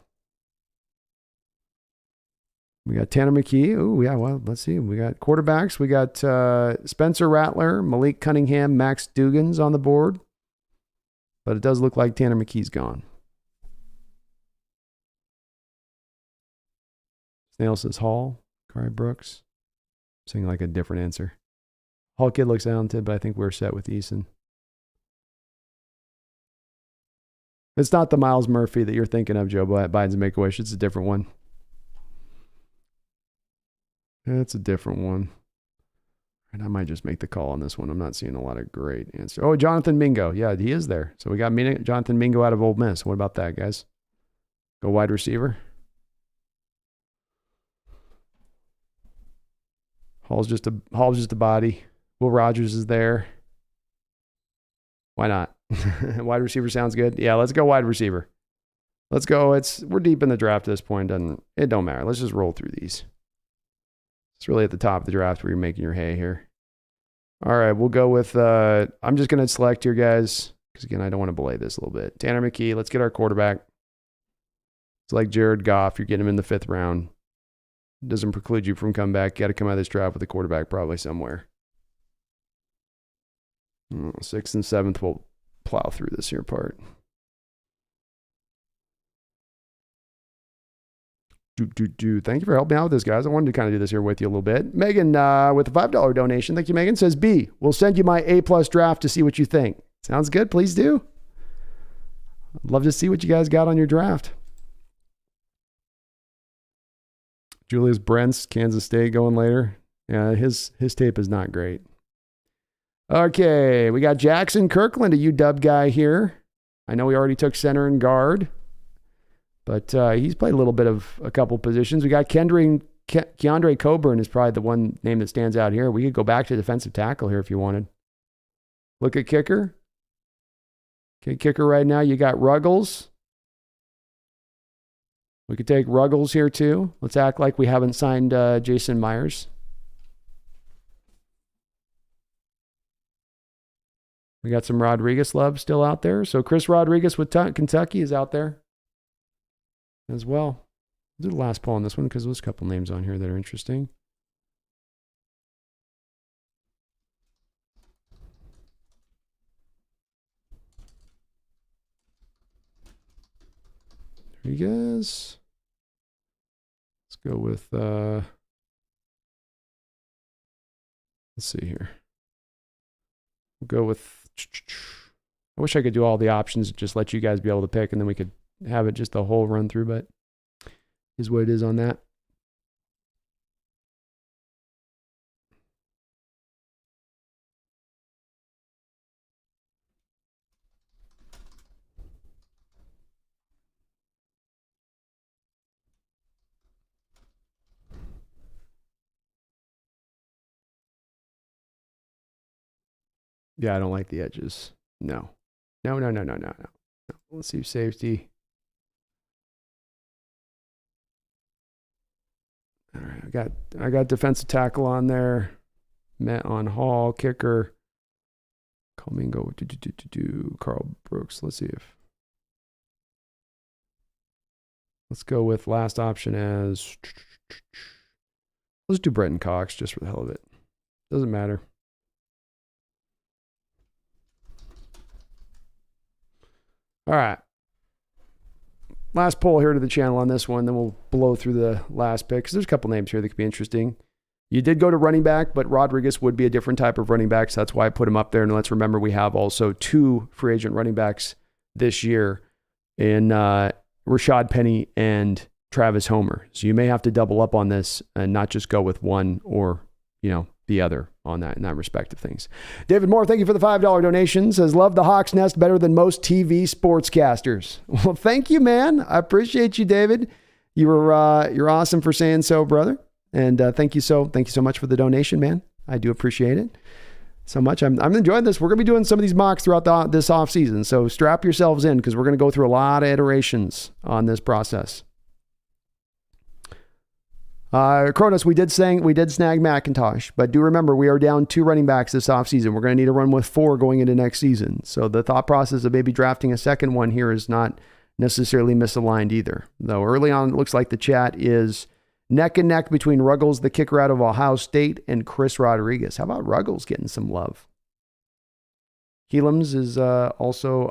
We got Tanner McKee. Oh, yeah, well, let's see. We got quarterbacks. We got Spencer Rattler, Malik Cunningham, Max Dugans on the board. But it does look like Tanner McKee's gone. Snail says Hall. Kari Brooks. Saying like a different answer. Hall kid looks talented, but I think we're set with Eason. It's not the Miles Murphy that you're thinking of, Joe Biden's Make-A-Wish. It's a different one. It's a different one. And I might just make the call on this one. I'm not seeing a lot of great answers. Oh, Jonathan Mingo. Yeah, he is there. So we got Jonathan Mingo out of Ole Miss. What about that, guys? Go wide receiver. Hall's just a body. Will Rogers is there. Why not? Wide receiver sounds good. Yeah, let's go wide receiver. Let's go. We're deep in the draft at this point. It don't matter. Let's just roll through these. It's really at the top of the draft where you're making your hay here. All right, we'll go with, I'm just going to select here, guys, because, again, I don't want to belay this a little bit. Tanner McKee, let's get our quarterback. It's like Jared Goff. You're getting him in the 5th round. Doesn't preclude you from coming back. Got to come out of this draft with a quarterback probably somewhere. 6th and 7th, we'll plow through this here part. Thank you for helping out with this, guys. I wanted to kind of do this here with you a little bit. Megan, with a $5 donation. Thank you, Megan. Says, B, we'll send you my A+ draft to see what you think. Sounds good. Please do. I'd love to see what you guys got on your draft. Julius Brents, Kansas State going later. Yeah, his tape is not great. Okay, we got Jackson Kirkland, a UW guy here. I know we already took center and guard. But he's played a little bit of a couple positions. We got Keandre Coburn is probably the one name that stands out here. We could go back to defensive tackle here if you wanted. Look at kicker. Okay, kicker right now, you got Ruggles. We could take Ruggles here too. Let's act like we haven't signed Jason Myers. We got some Rodriguez love still out there. So Chris Rodriguez with Kentucky is out there as well. We'll do the last poll on this one because there's a couple names on here that are interesting. There he goes. Let's go with, let's see here. We'll go with, I wish I could do all the options, just let you guys be able to pick, and then we could have it just a whole run through, but is what it is on that. Yeah, I don't like the edges. No. No. Let's see safety. All right, I got defensive tackle on there. Met on Hall, kicker. Comingo, Carl Brooks. Let's go with last option as, let's do Brenton Cox just for the hell of it. Doesn't matter. All right. Last poll here to the channel on this one, then we'll blow through the last pick because there's a couple names here that could be interesting. You did go to running back, but Rodriguez would be a different type of running back, so that's why I put him up there. And let's remember we have also 2 free agent running backs this year in Rashad Penny and Travis Homer. So you may have to double up on this and not just go with one or, the other on that in that respect of things. David Moore, thank you for the $5 donation. Says, love the Hawks Nest better than most TV sportscasters. Well, thank you, man. I appreciate you, David. You're awesome for saying so, brother. And thank you so much for the donation, man. I do appreciate it so much. I'm enjoying this. We're going to be doing some of these mocks throughout this off season. So strap yourselves in because we're going to go through a lot of iterations on this process. Cronus, we did snag McIntosh, but do remember we are down 2 running backs this offseason. We're going to need to run with 4 going into next season. So the thought process of maybe drafting a second one here is not necessarily misaligned either. Though early on, it looks like the chat is neck and neck between Ruggles, the kicker out of Ohio State, and Chris Rodriguez. How about Ruggles getting some love? Helams is also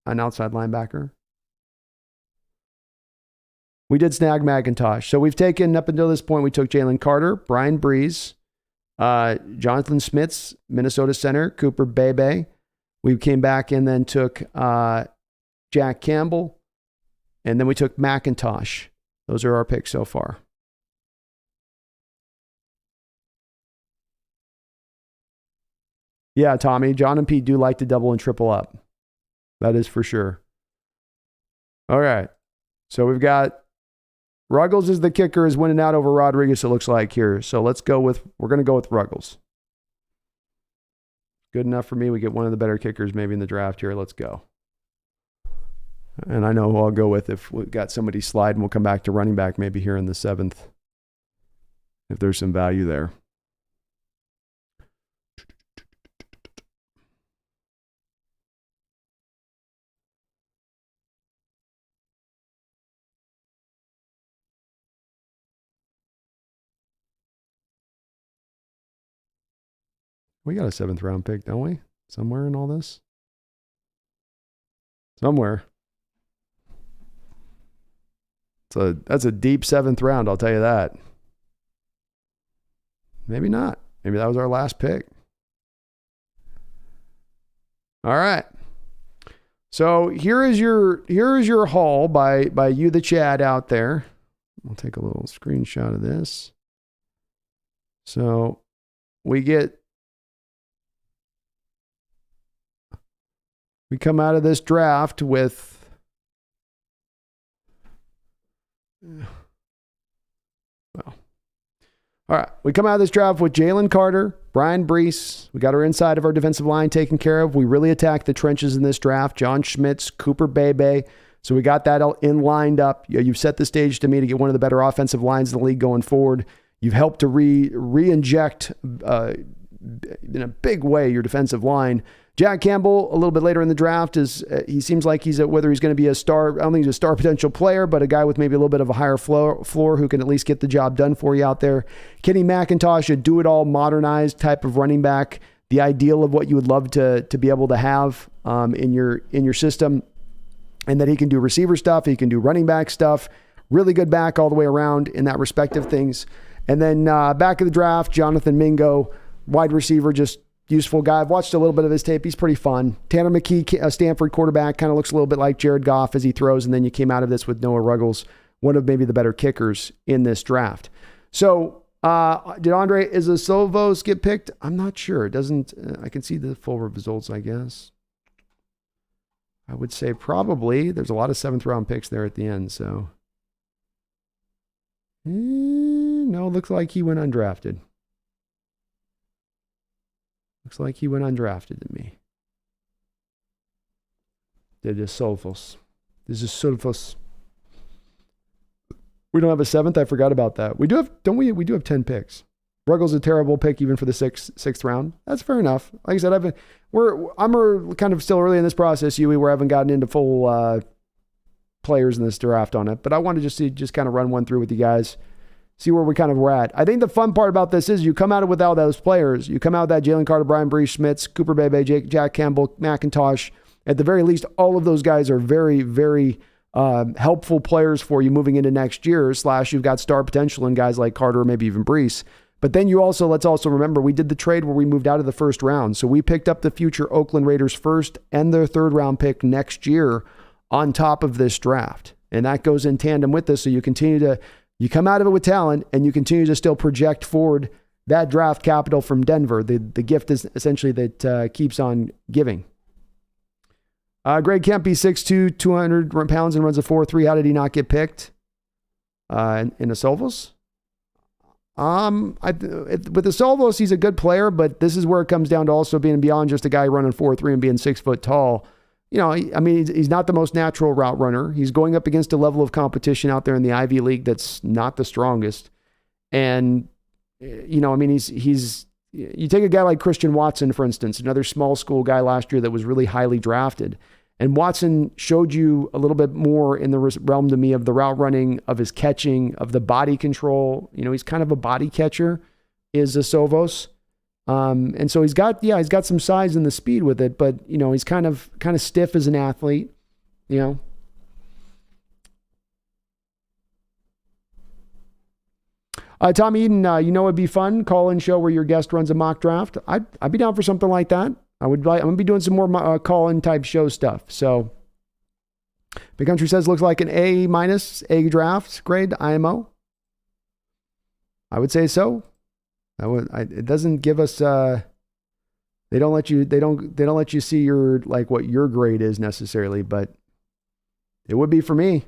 an outside linebacker. We did snag McIntosh. So we've taken, up until this point, we took Jalen Carter, Brian Breeze, Jonathan Smits, Minnesota center, Cooper Bebe. We came back and then took Jack Campbell, and then we took McIntosh. Those are our picks so far. Yeah, Tommy, John and Pete do like to double and triple up. That is for sure. All right. So we've got Ruggles is the kicker, is winning out over Rodriguez, it looks like here. So we're going to go with Ruggles. Good enough for me. We get one of the better kickers maybe in the draft here. Let's go. And I know who I'll go with if we've got somebody slide, and we'll come back to running back maybe here in the 7th, if there's some value there. We got a 7th round pick, don't we? Somewhere in all this? Somewhere. That's a deep 7th round, I'll tell you that. Maybe not. Maybe that was our last pick. All right. So here is your haul by you, the chat out there. I'll take a little screenshot of this. So we come out of this draft with all right. We come out of this draft with Jalen Carter, Brian Brees. We got our inside of our defensive line taken care of. We really attacked the trenches in this draft. John Schmitz, Cooper Bebe. So we got that in lined up. You've set the stage to me to get one of the better offensive lines in the league going forward. You've helped to re-inject in a big way your defensive line. Jack Campbell, a little bit later in the draft, he seems like whether he's going to be a star, I don't think he's a star potential player, but a guy with maybe a little bit of a higher floor who can at least get the job done for you out there. Kenny McIntosh, a do-it-all modernized type of running back, the ideal of what you would love to be able to have in your system, and that he can do receiver stuff, he can do running back stuff, really good back all the way around in that respective things. And then back of the draft, Jonathan Mingo, wide receiver, just useful guy. I've watched a little bit of his tape. He's pretty fun. Tanner McKee, a Stanford quarterback, kind of looks a little bit like Jared Goff as he throws. And then you came out of this with Noah Ruggles, one of maybe the better kickers in this draft. So did Andre Izasilvos get picked? I'm not sure. It doesn't, I can see the full results, I guess. I would say probably. There's a lot of 7th round picks there at the end. So no, looks like he went undrafted. Looks like he went undrafted to me. Izasilvos. We don't have a 7th. I forgot about that. We do have, don't we? We do have 10 picks. Ruggles a terrible pick even for the sixth round. That's fair enough. Like I said, I'm kind of still early in this process, Huey, where I haven't gotten into full players in this draft on it. But I wanted just kind of run one through with you guys. See where we kind of were at. I think the fun part about this is you come out with all those players. You come out with that Jalen Carter, Brian Brees, Schmitz, Cooper Bebe, Jack Campbell, McIntosh. At the very least, all of those guys are very, very helpful players for you moving into next year. / you've got star potential in guys like Carter or maybe even Brees. But then let's also remember, we did the trade where we moved out of the 1st round. So we picked up the future Oakland Raiders 1st and their 3rd round pick next year on top of this draft. And that goes in tandem with this. So you come out of it with talent, and you continue to still project forward that draft capital from Denver. The gift is essentially that keeps on giving. Greg Kempe, 6'2", 200 pounds, and runs a 4.3. How did he not get picked? In Izasilvos? With the Salvos, he's a good player, but this is where it comes down to also being beyond just a guy running 4.3 and being 6 foot tall. You know, I mean, he's not the most natural route runner. He's going up against a level of competition out there in the Ivy League that's not the strongest. And, you know, I mean, you take a guy like Christian Watson, for instance, another small school guy last year that was really highly drafted. And Watson showed you a little bit more in the realm to me of the route running, of his catching, of the body control. You know, he's kind of a body catcher, is a Sovos. And so he's got some size and the speed with it, but you know, he's kind of stiff as an athlete, you know. Tom Eden, you know, it'd be fun call-in show where your guest runs a mock draft. I'd be down for something like that. I'm gonna be doing some more call-in type show stuff. So, Big Country says looks like an A- A draft grade IMO. I would say so. It doesn't give us. They don't let you see your like what your grade is necessarily, but it would be for me.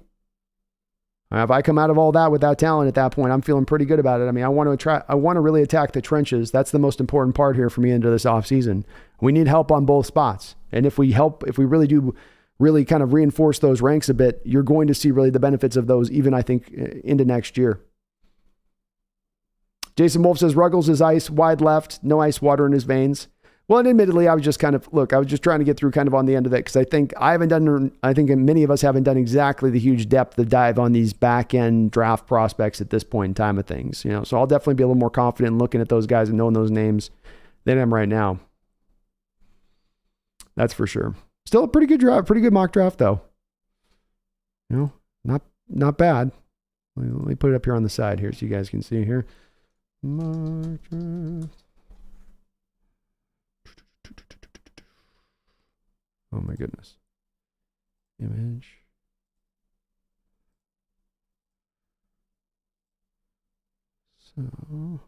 If I come out of all that without talent at that point, I'm feeling pretty good about it. I mean, I want to really attack the trenches. That's the most important part here for me into this offseason. We need help on both spots. And if we really do really kind of reinforce those ranks a bit, you're going to see really the benefits of those even, I think, into next year. Jason Wolf says Ruggles is ice, wide left, no ice water in his veins. Well, and admittedly, I was just trying to get through kind of on the end of it because I think many of us haven't done exactly the huge depth of dive on these back end draft prospects at this point in time of things, you know. So I'll definitely be a little more confident in looking at those guys and knowing those names than I am right now. That's for sure. Still a pretty good draft, pretty good mock draft though. You know, not bad. Let me put it up here on the side here so you guys can see here. Mock draft. Oh my goodness. Image. So.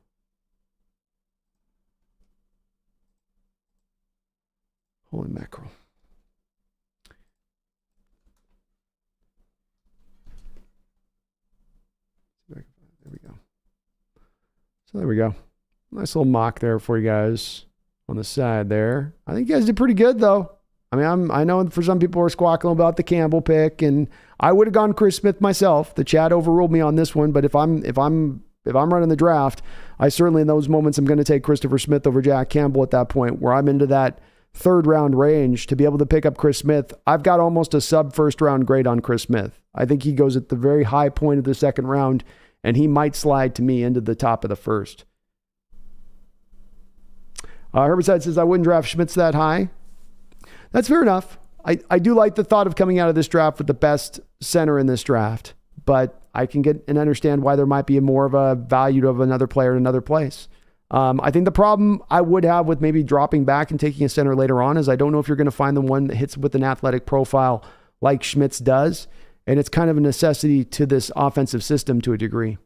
Holy mackerel. There we go. So there we go. Nice little mock there for you guys on the side there. I think you guys did pretty good though. I mean, I know for some people are squawking about the Campbell pick, and I would have gone Chris Smith myself. The chat overruled me on this one, but if I'm running the draft, I certainly in those moments I'm going to take Christopher Smith over Jack Campbell at that point where I'm into that third round range to be able to pick up Chris Smith. I've got almost a sub first round grade on Chris Smith. I think he goes at the very high point of the second round, and he might slide to me into the top of the first. Herbicide says I wouldn't draft Schmitz that high. That's fair enough. I do like the thought of coming out of this draft with the best center in this draft, but I can get and understand why there might be more of a value of another player in another place. I think the problem I would have with maybe dropping back and taking a center later on is I don't know if you're going to find the one that hits with an athletic profile like Schmitz does, and it's kind of a necessity to this offensive system to a degree.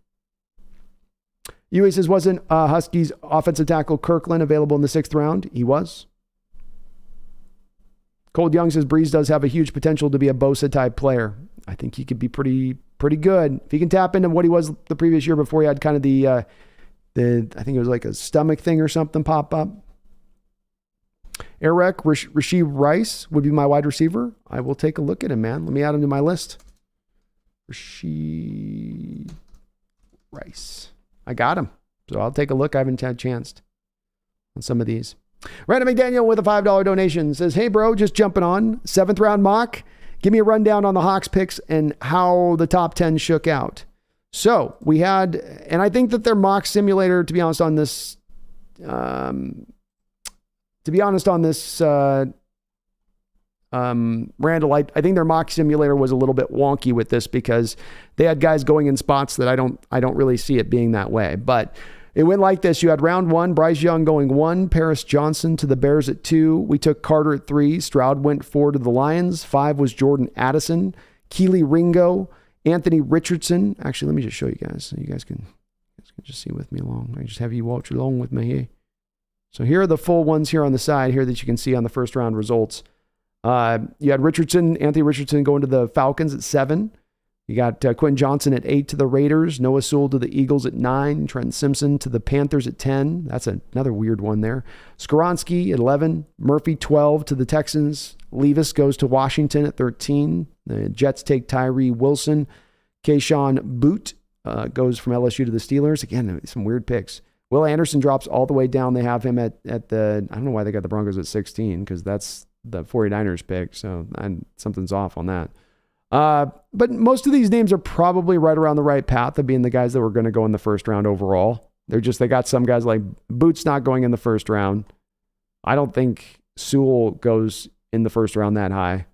Yui says, wasn't Huskies offensive tackle Kirkland available in the 6th round? He was. Cold Young says Breeze does have a huge potential to be a Bosa type player. I think he could be pretty good. If he can tap into what he was the previous year before he had kind of the I think it was like a stomach thing or something pop up. Eric Rasheed Rice would be my wide receiver. I will take a look at him, man. Let me add him to my list. Rasheed Rice. I got him. So I'll take a look. I haven't had a chance on some of these. Random McDaniel with a $5 donation says, hey bro, just jumping on 7th round mock. Give me a rundown on the Hawks picks and how the top 10 shook out. So we had, and I think that their mock simulator, to be honest on this, Randall, I think their mock simulator was a little bit wonky with this because they had guys going in spots that I don't really see it being that way. But it went like this. You had round 1, Bryce Young going 1, Paris Johnson to the Bears at 2. We took Carter at 3. Stroud went 4 to the Lions. 5 was Jordan Addison, Keely Ringo, Anthony Richardson. Actually, let me just show you guys so you guys can just see with me along. I just have you watch along with me here. So here are the full ones here on the side here that you can see on the first round results. You had Anthony Richardson going to the Falcons at 7. You got Quentin Johnson at 8 to the Raiders, Noah Sewell to the Eagles at 9, Trent Simpson to the Panthers at 10. That's another weird one there. Skoronski at 11, Murphy 12 to the Texans. Levis goes to Washington at 13. The Jets take Tyree Wilson. Keyshawn Boot goes from LSU to the Steelers. Again, some weird picks. Will Anderson drops all the way down. They have him at the, I don't know why they got the Broncos at 16, because that's the 49ers pick, so something's off on that. But most of these names are probably right around the right path of being the guys that were going to go in the first round overall. They got some guys like Boots not going in the first round. I don't think Sewell goes in the first round that high.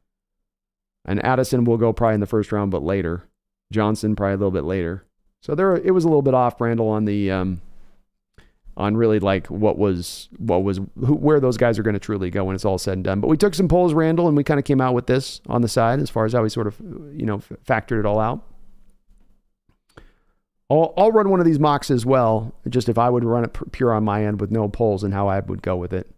And Addison will go probably in the first round, but later. Johnson probably a little bit later. So it was a little bit off, Randall, on the on really like where those guys are going to truly go when it's all said and done. But we took some polls, Randall, and we kind of came out with this on the side as far as how we sort of factored it all out. I'll run one of these mocks as well, just if I would run it pure on my end with no polls and how I would go with it.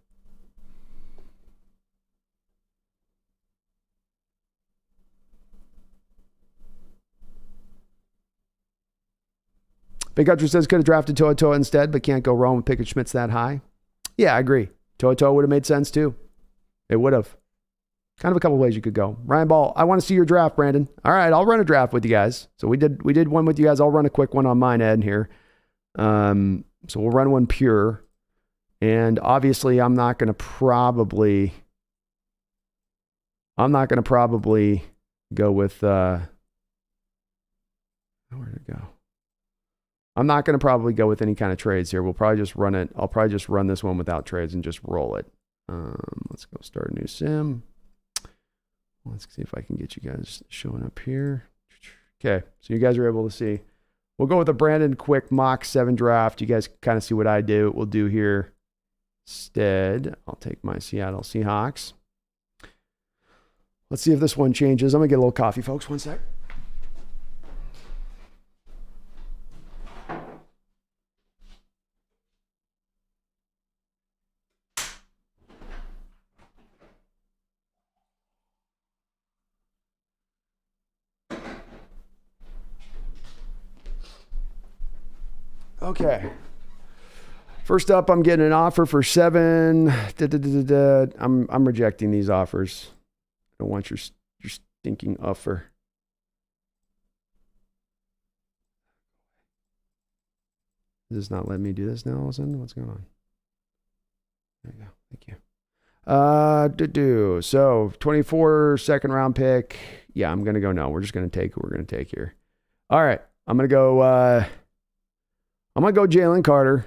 Big Country says could have drafted Toa instead, but can't go wrong with Pickett Schmidt's that high. Yeah, I agree. Toa would have made sense too. It would have. Kind of a couple ways you could go. Ryan Ball, I want to see your draft, Brandon. All right, I'll run a draft with you guys. So we did one with you guys. I'll run a quick one on mine, Ed, here. So we'll run one pure. And obviously, I'm not going to probably go with where'd it go? I'm not going to probably go with any kind of trades here. We'll probably just run it. I'll probably just run this one without trades and just roll it. Let's go start a new sim. Let's see if I can get you guys showing up here. Okay, so you guys are able to see. We'll go with a Brandon quick mock 7 draft. You guys kind of see what I do. We'll do here instead. I'll take my Seattle Seahawks. Let's see if this one changes. I'm going to get a little coffee, folks. One sec. Okay. First up, I'm getting an offer for 7. I'm rejecting these offers. I don't want your stinking offer. Is this not letting me do this now all of a sudden? What's going on? There you go. Thank you. So 24 second round pick. Yeah, I'm going to go no. We're just going to take who we're going to take here. All right. I'm going to go Jalen Carter,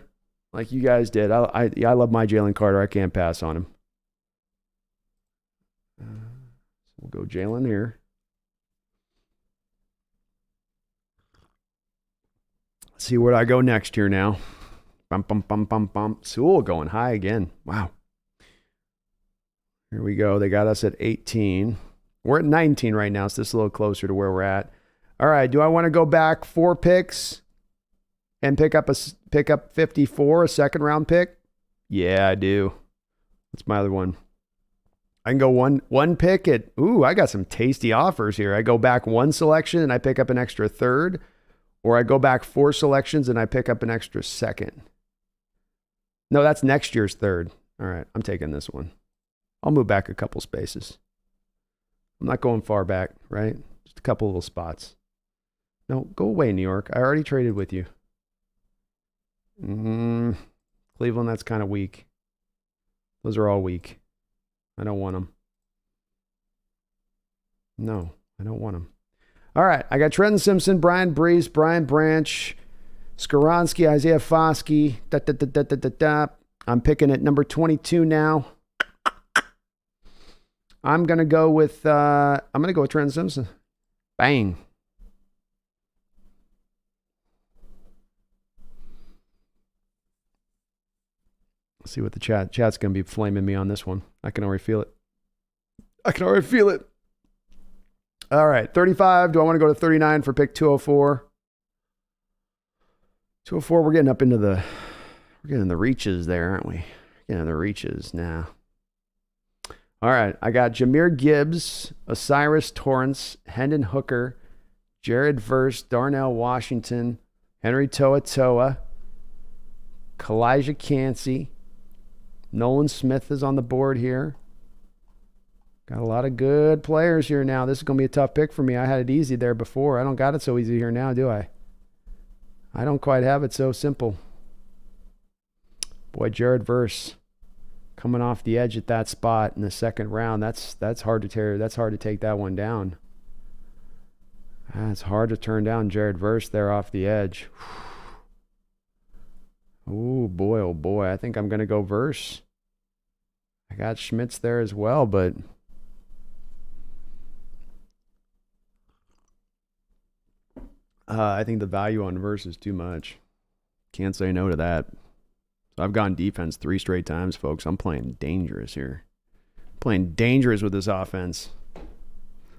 like you guys did. I love my Jalen Carter. I can't pass on him. We'll go Jalen here. Let's see where I go next here now. Sewell going high again. Wow. Here we go. They got us at 18. We're at 19 right now, so this is a little closer to where we're at. All right. Do I want to go back 4 picks? And pick up 54, a second round pick? Yeah, I do. That's my other one. I can go one pick at, I got some tasty offers here. I go back 1 selection and I pick up an extra 3rd, or I go back 4 selections and I pick up an extra 2nd. No, that's next year's 3rd. All right, I'm taking this one. I'll move back a couple spaces. I'm not going far back, right? Just a couple little spots. No, go away, New York. I already traded with you. Cleveland, that's kind of weak. Those are all weak. I don't want them. No, I don't want them. All right, I got Trenton Simpson, Brian Brees, Brian Branch, Skoronski, Isaiah Foskey. I'm picking at number 22 now. I'm gonna go with Trenton Simpson. Bang. See what the chat's going to be flaming me on this one. I can already feel it. All right, 35. Do I want to go to 39 for pick 204? 204, we're getting in the reaches there, aren't we? Getting in the reaches now. All right, I got Jahmyr Gibbs, Osiris Torrance, Hendon Hooker, Jared Verse, Darnell Washington, Henry To'oTo'o, Kalijah Cansey, Nolan Smith is on the board here. Got a lot of good players here now. This is going to be a tough pick for me. I had it easy there before. I don't got it so easy here now, do I? I don't quite have it so simple. Boy, Jared Verse coming off the edge at that spot in the second round. That's hard to tear. That's hard to take that one down. It's hard to turn down Jared Verse there off the edge. Oh boy. I think I'm going to go Verse. I got Schmitz there as well, but I think the value on Verse is too much. Can't say no to that. So I've gone defense 3 straight times, folks. I'm playing dangerous here. Playing dangerous with this offense.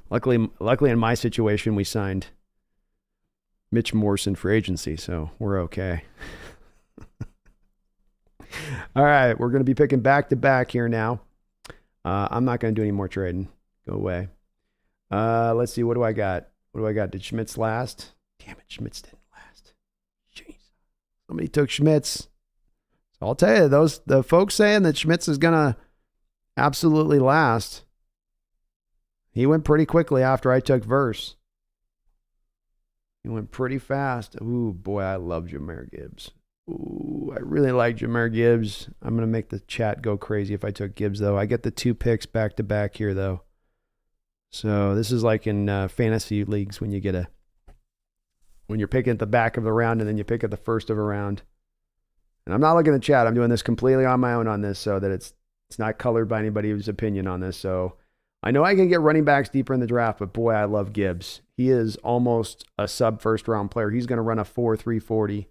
Luckily in my situation, we signed Mitch Morrison for agency, so we're okay. All right, we're going to be picking back-to-back here now. I'm not going to do any more trading. Go away. Let's see, what do I got? Did Schmitz last? Damn it, Schmitz didn't last. Jeez. Somebody took Schmitz. So I'll tell you, the folks saying that Schmitz is going to absolutely last, he went pretty quickly after I took Verse. He went pretty fast. Ooh, boy, I love Jahmyr Gibbs. Ooh, I really like Jahmyr Gibbs. I'm going to make the chat go crazy if I took Gibbs, though. I get the 2 picks back-to-back here, though. So this is like in fantasy leagues when you're picking at the back of the round and then you pick at the first of a round. And I'm not looking at the chat. I'm doing this completely on my own on this so that it's not colored by anybody's opinion on this. So I know I can get running backs deeper in the draft, but boy, I love Gibbs. He is almost a sub-first round player. He's going to run a 4.340.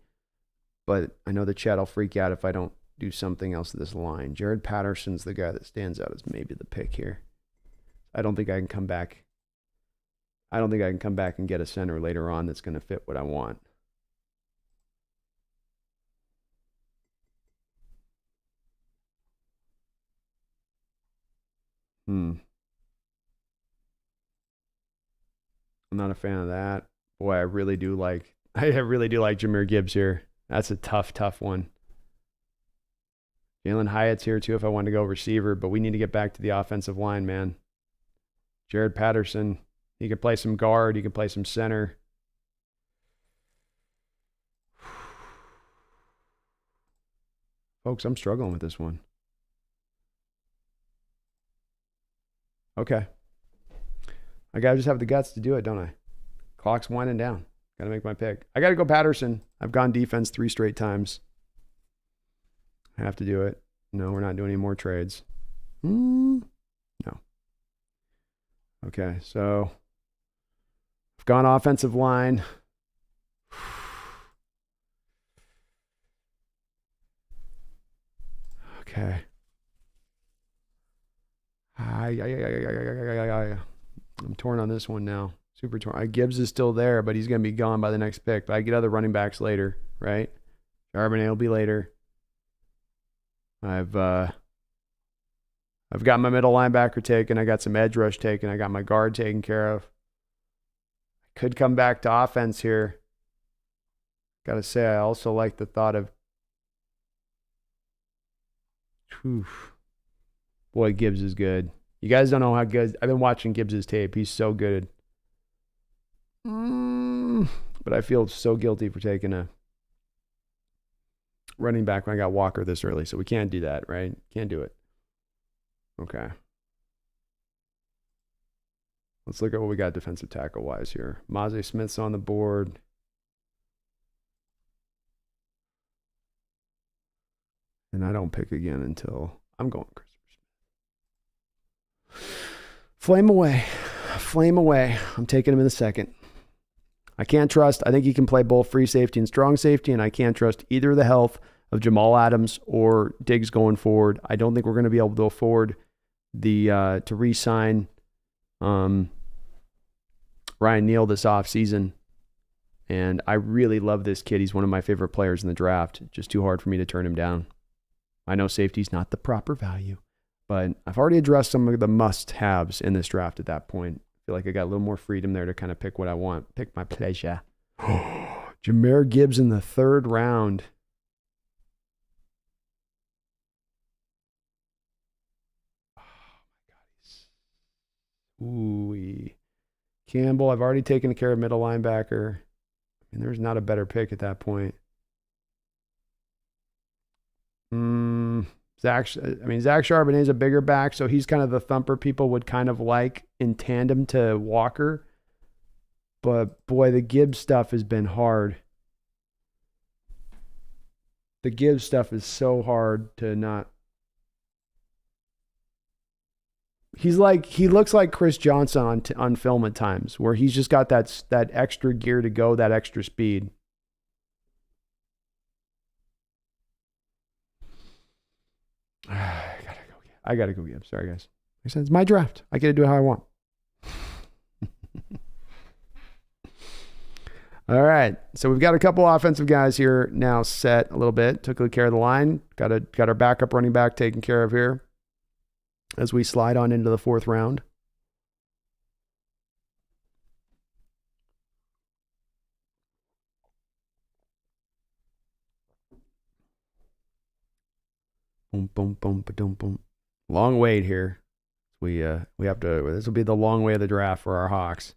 But I know the chat will freak out if I don't do something else to this line. Jared Patterson's the guy that stands out as maybe the pick here. I don't think I can come back. I don't think I can come back and get a center later on that's going to fit what I want. I'm not a fan of that. Boy, I really do like Jahmyr Gibbs here. That's a tough one. Jalen Hyatt's here too if I want to go receiver, but we need to get back to the offensive line, man. Jared Patterson, he can play some guard, he can play some center. Folks, I'm struggling with this one. Okay. I got to just have the guts to do it, don't I? Clock's winding down. Got to make my pick. I got to go Patterson. I've gone defense 3 straight times. I have to do it. No, we're not doing any more trades. No. Okay, so I've gone offensive line. Okay. I'm torn on this one now. Super torn. Gibbs is still there, but he's going to be gone by the next pick. But I get other running backs later, right? Charbonnet will be later. I've got my middle linebacker taken. I got some edge rush taken. I got my guard taken care of. I could come back to offense here. Got to say, I also like the thought of... Boy, Gibbs is good. You guys don't know how good... I've been watching Gibbs' tape. He's so good. But I feel so guilty for taking a running back when I got Walker this early. So we can't do that, right? Can't do it. Okay. Let's look at what we got defensive tackle-wise here. Maze Smith's on the board. And I don't pick again until I'm going Christopher Smith. Flame away. Flame away. I'm taking him in the second. I can't trust. I think he can play both free safety and strong safety, and I can't trust either the health of Jamal Adams or Diggs going forward. I don't think we're going to be able to afford to re-sign Ryan Neal this offseason. And I really love this kid. He's one of my favorite players in the draft. Just too hard for me to turn him down. I know safety's not the proper value, but I've already addressed some of the must-haves in this draft at that point. feel like I got a little more freedom there to kind of pick what I want, pick my pleasure. Jahmyr Gibbs in the 3rd round. Ooh, Campbell. I've already taken care of middle linebacker. And there's not a better pick at that point. Zach Charbonnet is a bigger back, so he's kind of the thumper people would kind of like in tandem to Walker. But boy, the Gibbs stuff has been hard. The Gibbs stuff is so hard to not. He looks like Chris Johnson on film at times, where he's just got that extra gear to go, that extra speed. I gotta go Gibbs. Sorry, guys. It's my draft. I get to do it how I want. All right. So we've got a couple offensive guys here now set a little bit. Took good care of the line. Got our backup running back taken care of here as we slide on into the 4th round. Boom, boom, boom, boom, boom. Long wait here. We have to. This will be the long way of the draft for our Hawks.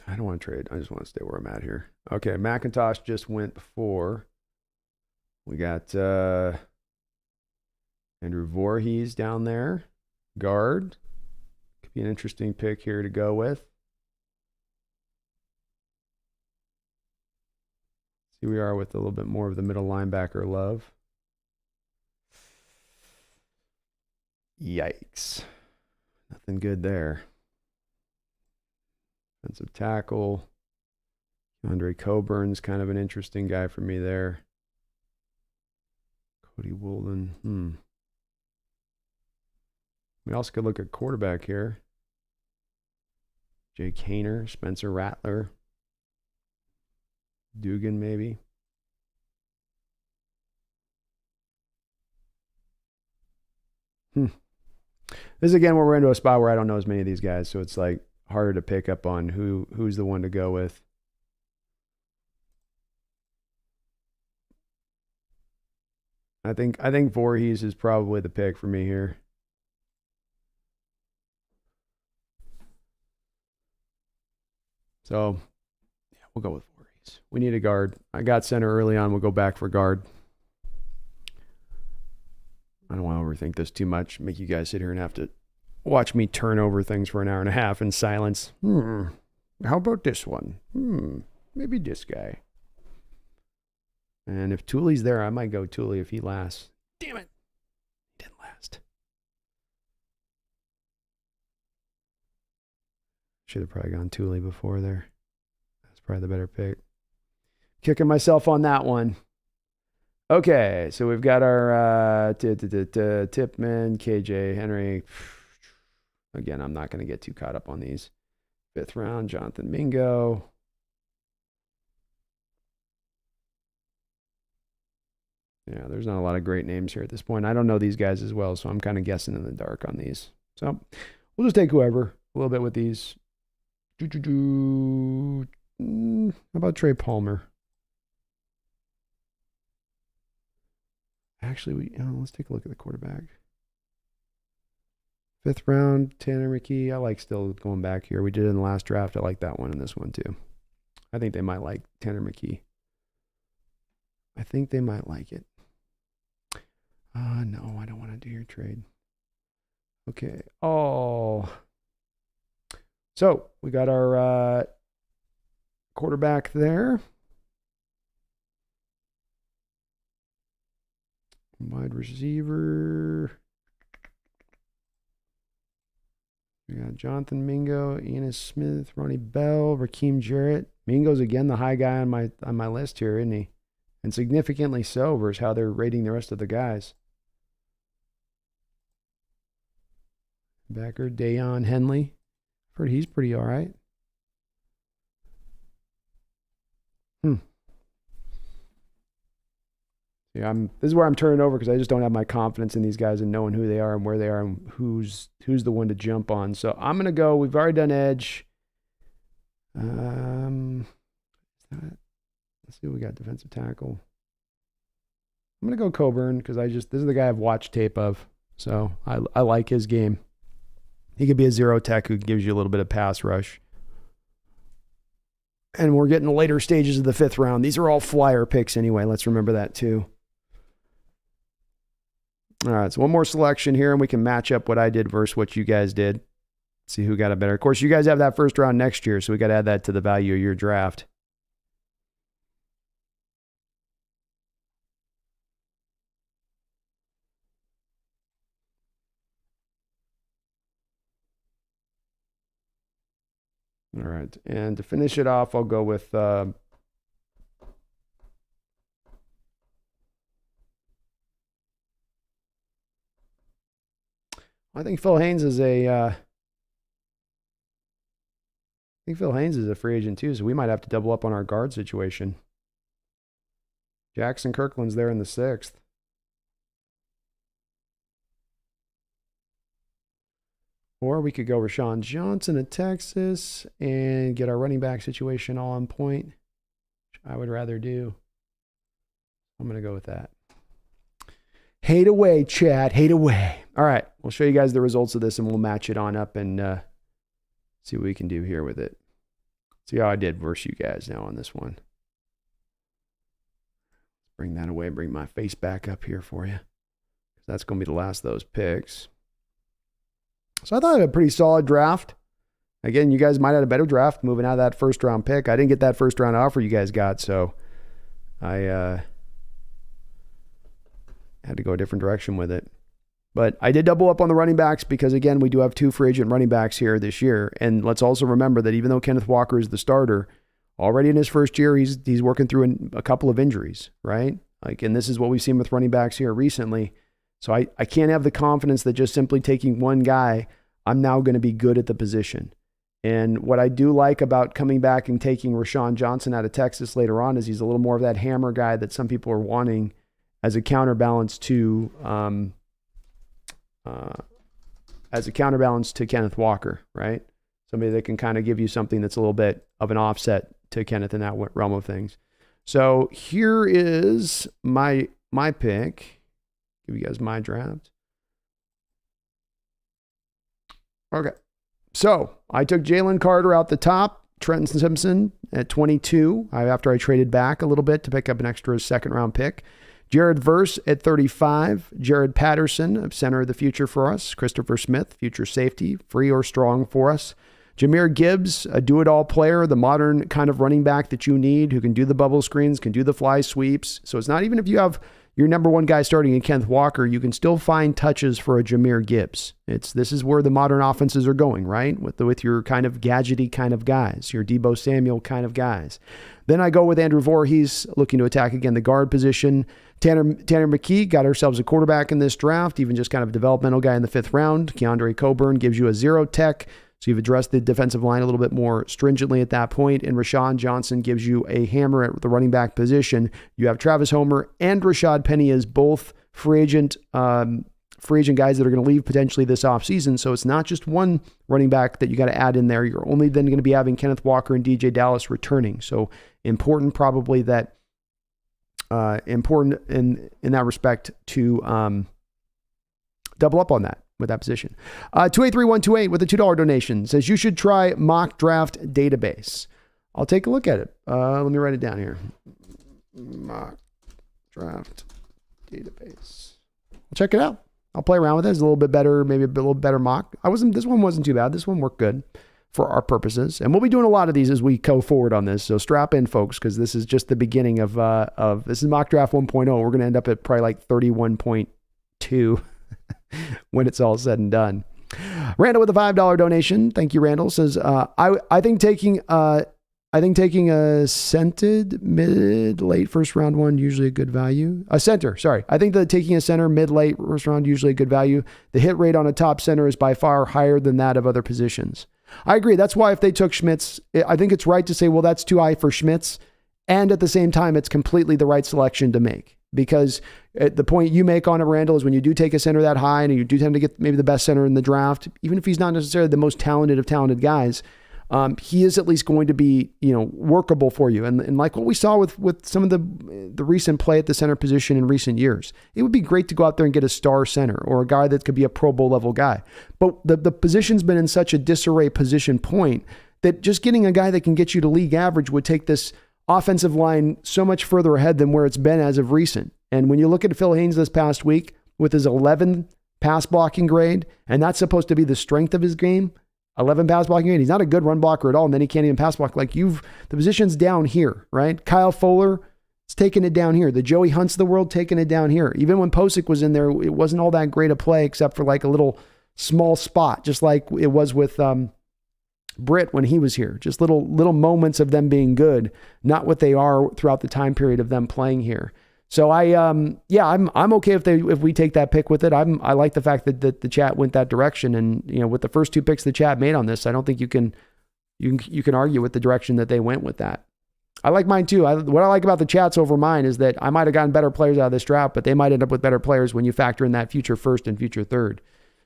I don't want to trade. I just want to stay where I'm at here. Okay, McIntosh just went before. We got Andrew Voorhees down there. Guard. Could be an interesting pick here to go with. Here we are with a little bit more of the middle linebacker love. Yikes. Nothing good there. Defensive tackle. Andre Coburn's kind of an interesting guy for me there. Cody Woolden. We also could look at quarterback here. Jake Hayner, Spencer Rattler. Dugan, maybe. This is again where we're into a spot where I don't know as many of these guys, so it's like harder to pick up on who's the one to go with. I think Voorhees is probably the pick for me here. So, yeah, we'll go with Voorhees. We need a guard. I got center early on. We'll go back for guard. I don't want to overthink this too much. Make you guys sit here and have to watch me turn over things for an hour and a half in silence. How about this one? Maybe this guy. And if Tooley's there, I might go Tooley if he lasts. Damn it. He didn't last. Should have probably gone Tooley before there. That's probably the better pick. Kicking myself on that one. Okay, so we've got our Tipman, KJ, Henry. Again, I'm not going to get too caught up on these. 5th round, Jonathan Mingo. Yeah, there's not a lot of great names here at this point. I don't know these guys as well, so I'm kind of guessing in the dark on these. So we'll just take whoever a little bit with these. How about Trey Palmer? Actually, let's take a look at the quarterback. 5th round, Tanner McKee. I like still going back here. We did it in the last draft. I like that one and this one too. I think they might like Tanner McKee. I think they might like it. No, I don't want to do your trade. Okay. Oh. So we got our quarterback there. Wide receiver. We got Jonathan Mingo, Enos Smith, Ronnie Bell, Rakeem Jarrett. Mingo's again the high guy on my list here, isn't he? And significantly so versus how they're rating the rest of the guys. Backer, Dayon Henley. I've heard he's pretty all right. Yeah, this is where I'm turning over because I just don't have my confidence in these guys and knowing who they are and where they are and who's the one to jump on. So I'm gonna go. We've already done edge. Let's see what we got. Defensive tackle. I'm gonna go Coburn because this is the guy I've watched tape of. So I like his game. He could be a zero tech who gives you a little bit of pass rush. And we're getting the later stages of the 5th round. These are all flyer picks anyway. Let's remember that too. All right, so one more selection here, and we can match up what I did versus what you guys did. See who got it better. Of course, you guys have that first round next year, so we got to add that to the value of your draft. All right, and to finish it off, I'll go with I think Phil Haynes is a free agent too, so we might have to double up on our guard situation. Jackson Kirkland's there in the 6th. Or we could go Rashawn Johnson at Texas and get our running back situation all on point, which I would rather do. I'm going to go with that. Hate away, chat. Hate away. All right. We'll show you guys the results of this and we'll match it on up and see what we can do here with it. See how I did versus you guys now on this one. Bring that away. Bring my face back up here for you. That's going to be the last of those picks. So I thought I had a pretty solid draft. Again, you guys might have had a better draft moving out of that first round pick. I didn't get that first round offer you guys got, so I had to go a different direction with it. But I did double up on the running backs because, again, we do have 2 free agent running backs here this year. And let's also remember that even though Kenneth Walker is the starter, already in his first year, he's working through a couple of injuries, right? And this is what we've seen with running backs here recently. So I can't have the confidence that just simply taking one guy, I'm now going to be good at the position. And what I do like about coming back and taking Rashawn Johnson out of Texas later on is he's a little more of that hammer guy that some people are wanting as a counterbalance to Kenneth Walker, right? Somebody that can kind of give you something that's a little bit of an offset to Kenneth in that realm of things. So here is my pick. Give you guys my draft. Okay. So I took Jalen Carter out the top, Trenton Simpson at 22, after I traded back a little bit to pick up an extra 2nd round pick. Jared Verse at 35, Jared Patterson, center of the future for us. Christopher Smith, future safety, free or strong for us. Jahmyr Gibbs, a do-it-all player, the modern kind of running back that you need, who can do the bubble screens, can do the fly sweeps. So it's not even if you have your number one guy starting in Kenneth Walker, you can still find touches for a Jahmyr Gibbs. This is where the modern offenses are going, right? With your kind of gadgety kind of guys, your Deebo Samuel kind of guys. Then I go with Andrew Voorhees, looking to attack again the guard position. Tanner McKee, got ourselves a quarterback in this draft, even just kind of a developmental guy in the 5th round. Keandre Coburn gives you a 0 tech. So you've addressed the defensive line a little bit more stringently at that point, and Rashawn Johnson gives you a hammer at the running back position. You have Travis Homer and Rashad Penny as both free agent guys that are going to leave potentially this offseason. So it's not just one running back that you got to add in there. You're only then going to be having Kenneth Walker and DJ Dallas returning. So important probably that important in that respect to double up on that with that position. 283128 with a $2 donation says you should try mock draft database. I'll take a look at it. Let me write it down here. Mock draft database. I'll check it out. I'll play around with it. It's a little bit better, maybe a little better mock. This one wasn't too bad. This one worked good for our purposes. And we'll be doing a lot of these as we go forward on this. So strap in, folks, because this is just the beginning of this is mock draft 1.0. We're going to end up at probably like 31.2 when it's all said and done. Randall with a $5 donation. Thank you, Randall. Says, I think taking a scented mid-late first round one, usually a good value. A center, sorry. I think that taking a center mid-late first round, usually a good value. The hit rate on a top center is by far higher than that of other positions. I agree. That's why if they took Schmitz, I think it's right to say, well, that's too high for Schmitz. And at the same time, it's completely the right selection to make. because at the point you make on it, Randall, is when you do take a center that high and you do tend to get maybe the best center in the draft, even if he's not necessarily the most talented of talented guys, he is at least going to be, workable for you. And like what we saw with some of the recent play at the center position in recent years, it would be great to go out there and get a star center or a guy that could be a Pro Bowl level guy. But the position's been in such a disarray position point that just getting a guy that can get you to league average would take this offensive line so much further ahead than where it's been as of recent. And when you look at Phil Haynes this past week with his 11 pass blocking grade, and that's supposed to be the strength of his game, 11 pass blocking grade. He's not a good run blocker at all, and then he can't even pass block. The position's down here, right? Kyle Fuller is taking it down here. The Joey Hunts of the world taking it down here. Even when Posick was in there, it wasn't all that great a play except for like a little small spot, just like it was with Britt when he was here. Just little moments of them being good, not what they are throughout the time period of them playing here. So I'm okay if we take that pick with it. I like the fact that the chat went that direction, and with the first 2 picks the chat made on this, I don't think you can argue with the direction that they went with that. I like mine too. What I like about the chats over mine is that I might have gotten better players out of this draft, but they might end up with better players when you factor in that future first and future third.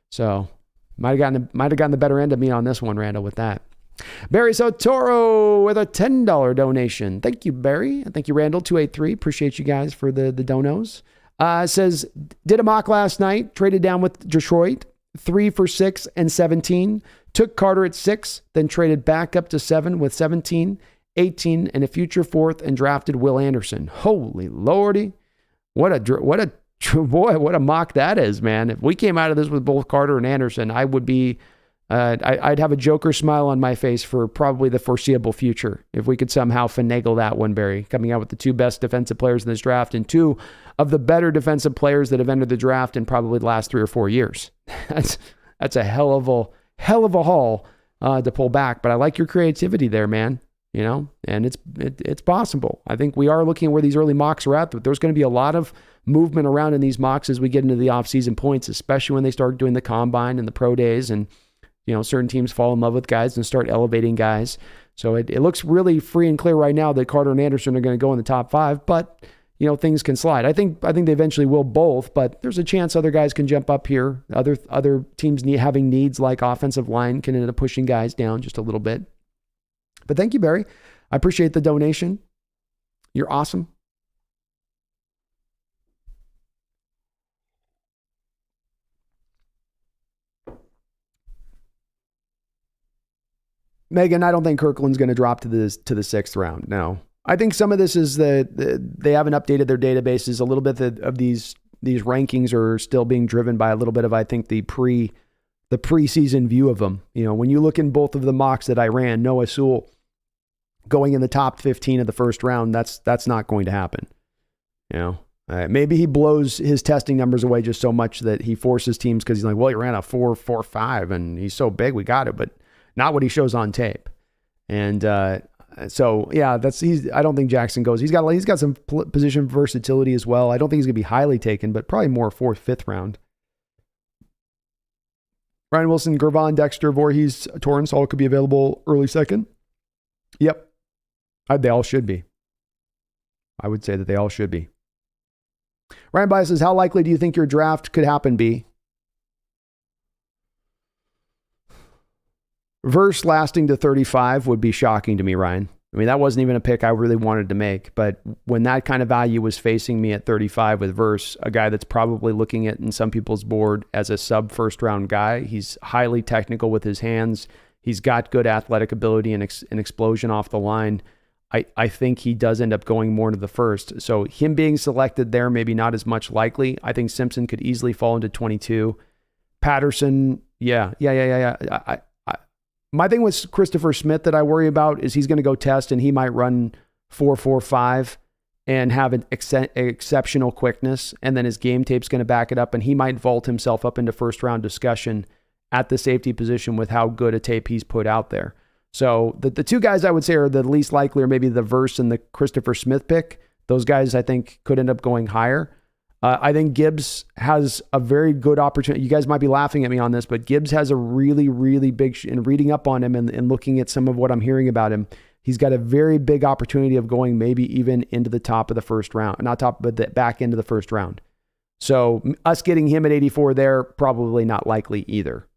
So might have gotten the better end of me on this one, Randall, with that. Barry Sotoro with a $10 donation. Thank you, Barry. Thank you, Randall, 283. Appreciate you guys for the donos. Says, did a mock last night, traded down with Detroit, 3 for 6 and 17. Took Carter at 6, then traded back up to 7 with 17, 18, and a future 4th, and drafted Will Anderson. Holy Lordy. What a mock that is, man. If we came out of this with both Carter and Anderson, I would be... I'd have a Joker smile on my face for probably the foreseeable future if we could somehow finagle that one, Barry, coming out with the 2 best defensive players in this draft and 2 of the better defensive players that have entered the draft in probably the last 3 or 4 years. That's a hell of a haul to pull back. But I like your creativity there, man. And it's possible. I think we are looking at where these early mocks are at, but there's going to be a lot of movement around in these mocks as we get into the offseason points, especially when they start doing the combine and the pro days, and certain teams fall in love with guys and start elevating guys. So it looks really free and clear right now that Carter and Anderson are going to go in the top 5, but things can slide. I think they eventually will both, but there's a chance other guys can jump up here. Other teams having needs like offensive line can end up pushing guys down just a little bit. But thank you, Barry. I appreciate the donation. You're awesome. Megan, I don't think Kirkland's going to drop to the 6th round. No, I think some of this is they haven't updated their databases. A little bit of these rankings are still being driven by a little bit of, I think, the preseason view of them. When you look in both of the mocks that I ran, Noah Sewell going in the top 15 of the first round, that's not going to happen. Maybe he blows his testing numbers away just so much that he forces teams, because he's like, well, he ran a 4.45 and he's so big, we got it, but not what he shows on tape. And so, yeah, I don't think Jackson goes. He's got some position versatility as well. I don't think he's going to be highly taken, but probably more 4th, 5th round. Ryan Wilson, Gervon, Dexter, Voorhees, Torrance all could be available early 2nd. Yep. They all should be. I would say that they all should be. Ryan Bias says, how likely do you think your draft could happen, B? Verse lasting to 35 would be shocking to me, Ryan. I mean, that wasn't even a pick I really wanted to make, but when that kind of value was facing me at 35 with Verse, a guy that's probably looking at in some people's board as a sub 1st round guy, he's highly technical with his hands. He's got good athletic ability and an explosion off the line. I think he does end up going more into the 1st. So him being selected there, maybe not as much likely. I think Simpson could easily fall into 22. Patterson, yeah. My thing with Christopher Smith that I worry about is he's going to go test and he might run 4.45 and have an exceptional quickness, and then his game tape's going to back it up, and he might vault himself up into 1st round discussion at the safety position with how good a tape he's put out there. So the 2 guys I would say are the least likely, or maybe the Verse and the Christopher Smith pick. Those guys I think could end up going higher. I think Gibbs has a very good opportunity. You guys might be laughing at me on this, but Gibbs has a really, really big, in reading up on him and looking at some of what I'm hearing about him, he's got a very big opportunity of going maybe even into the top of the first round. Not top, but the back end of the first round. So us getting him at 84 there, probably not likely either.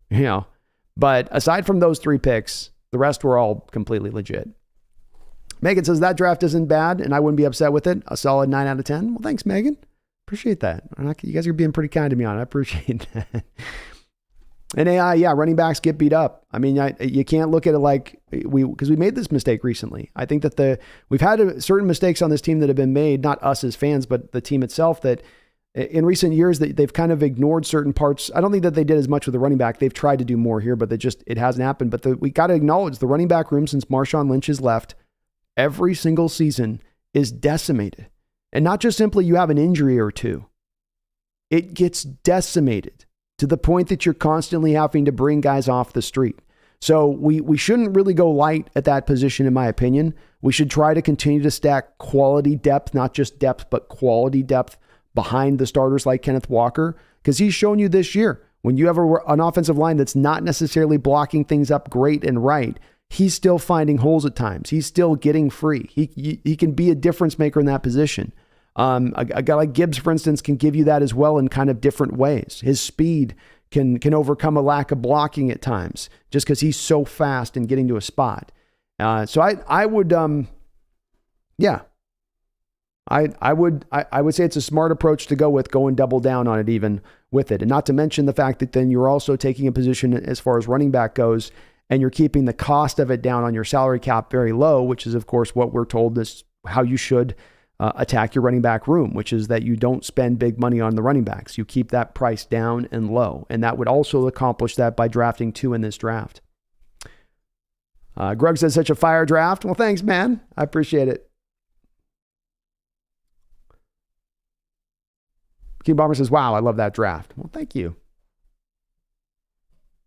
But aside from those 3 picks, the rest were all completely legit. Megan says that draft isn't bad and I wouldn't be upset with it. A solid 9 out of 10. Well, thanks, Megan. Appreciate that. You guys are being pretty kind to me on it. I appreciate that. And AI, yeah, running backs get beat up. I mean, you can't look at it like because we made this mistake recently. I think that we've had certain mistakes on this team that have been made, not us as fans, but the team itself, that in recent years that they've kind of ignored certain parts. I don't think that they did as much with the running back. They've tried to do more here, but it hasn't happened. But we got to acknowledge the running back room since Marshawn Lynch has left every single season is decimated. And not just simply you have an injury or two. It gets decimated to the point that you're constantly having to bring guys off the street. So we shouldn't really go light at that position, in my opinion. We should try to continue to stack quality depth, not just depth, but quality depth behind the starters like Kenneth Walker, because he's shown you this year, when you have an offensive line that's not necessarily blocking things up great and right, he's still finding holes at times. He's still getting free. He can be a difference maker in that position. A guy like Gibbs, for instance, can give you that as well in kind of different ways. His speed can overcome a lack of blocking at times just because he's so fast and getting to a spot. So I would say it's a smart approach to go with, going double down on it even with it. And not to mention the fact that then you're also taking a position as far as running back goes, and you're keeping the cost of it down on your salary cap very low, which is of course what we're told is how you should attack your running back room, which is that you don't spend big money on the running backs. You keep that price down and low. And that would also accomplish that by drafting 2 in this draft. Greg says such a fire draft. Well, thanks, man. I appreciate it. King Bomber says, wow, I love that draft. Well, thank you.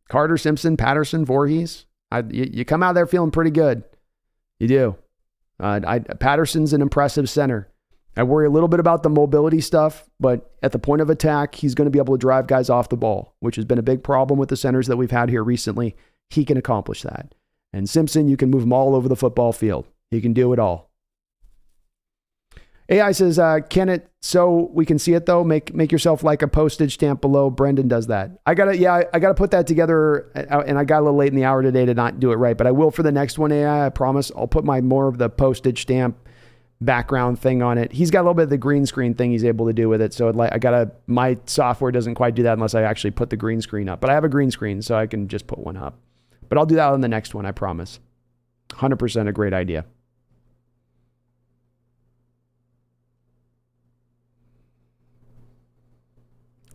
Carter, Simpson, Patterson, Voorhees. You come out there feeling pretty good. You do. Patterson's an impressive center. I worry a little bit about the mobility stuff, but at the point of attack, he's going to be able to drive guys off the ball, which has been a big problem with the centers that we've had here recently. He can accomplish that. And Simpson, you can move him all over the football field. He can do it all. AI says, can it, so we can see it though, make yourself like a postage stamp below. Brendan does that. I gotta put that together, and I got a little late in the hour today to not do it right, but I will for the next one, AI, I promise. I'll put more of the postage stamp background thing on it. He's got a little bit of the green screen thing he's able to do with it. So my software doesn't quite do that unless I actually put the green screen up, but I have a green screen, so I can just put one up, but I'll do that on the next one. I promise. 100% a great idea.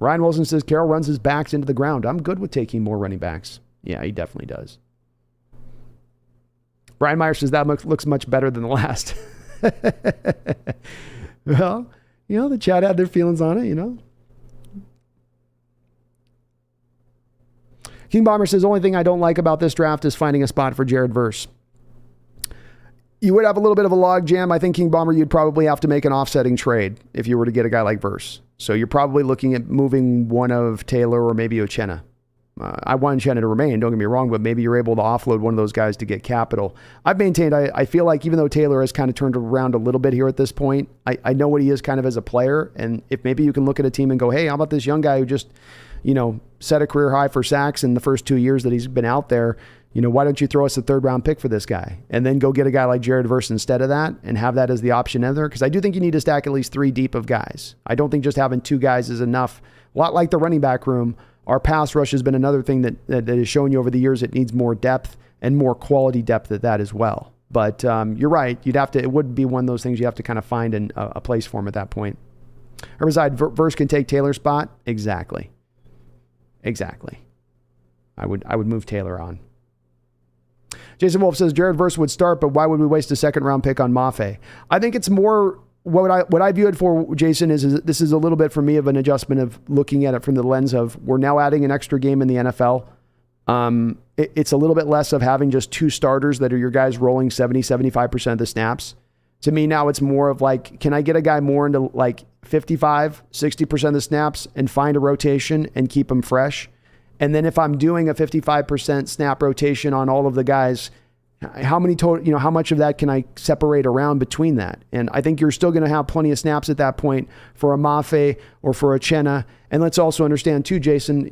Ryan Wilson says, Carroll runs his backs into the ground. I'm good with taking more running backs. Yeah, he definitely does. Brian Meyer says, that looks much better than the last. Well, the chat had their feelings on it, King Bomber says, only thing I don't like about this draft is finding a spot for Jared Verse. You would have a little bit of a log jam. I think, King Bomber, you'd probably have to make an offsetting trade if you were to get a guy like Verse. So you're probably looking at moving one of Taylor or maybe Uchenna. I want Uchenna to remain, don't get me wrong, but maybe you're able to offload one of those guys to get capital. I've maintained, I feel like even though Taylor has kind of turned around a little bit here at this point, I know what he is kind of as a player. And if maybe you can look at a team and go, hey, how about this young guy who just, set a career high for sacks in the first 2 years that he's been out there, why don't you throw us a 3rd round pick for this guy and then go get a guy like Jared Verse instead of that and have that as the option in there? Because I do think you need to stack at least 3 deep of guys. I don't think just having 2 guys is enough. A lot like the running back room, our pass rush has been another thing that has shown you over the years. It needs more depth and more quality depth at that as well. But you're right. It would be one of those things you have to kind of find a place for him at that point. Herbicide, Verse can take Taylor's spot. Exactly. I would move Taylor on. Jason Wolf says Jared Verse would start, but why would we waste a 2nd round pick on Mafe? I think it's more what I view it for, Jason, is this is a little bit for me of an adjustment of looking at it from the lens of we're now adding an extra game in the NFL. It's a little bit less of having just 2 starters that are your guys rolling 70-75% of the snaps. To me now it's more of like, can I get a guy more into like 55-60% of the snaps and find a rotation and keep them fresh? And then if I'm doing a 55% snap rotation on all of the guys, How many total, how much of that can I separate around between that? And I think you're still going to have plenty of snaps at that point for a Mafe or for a Chenna. And let's also understand too, Jason,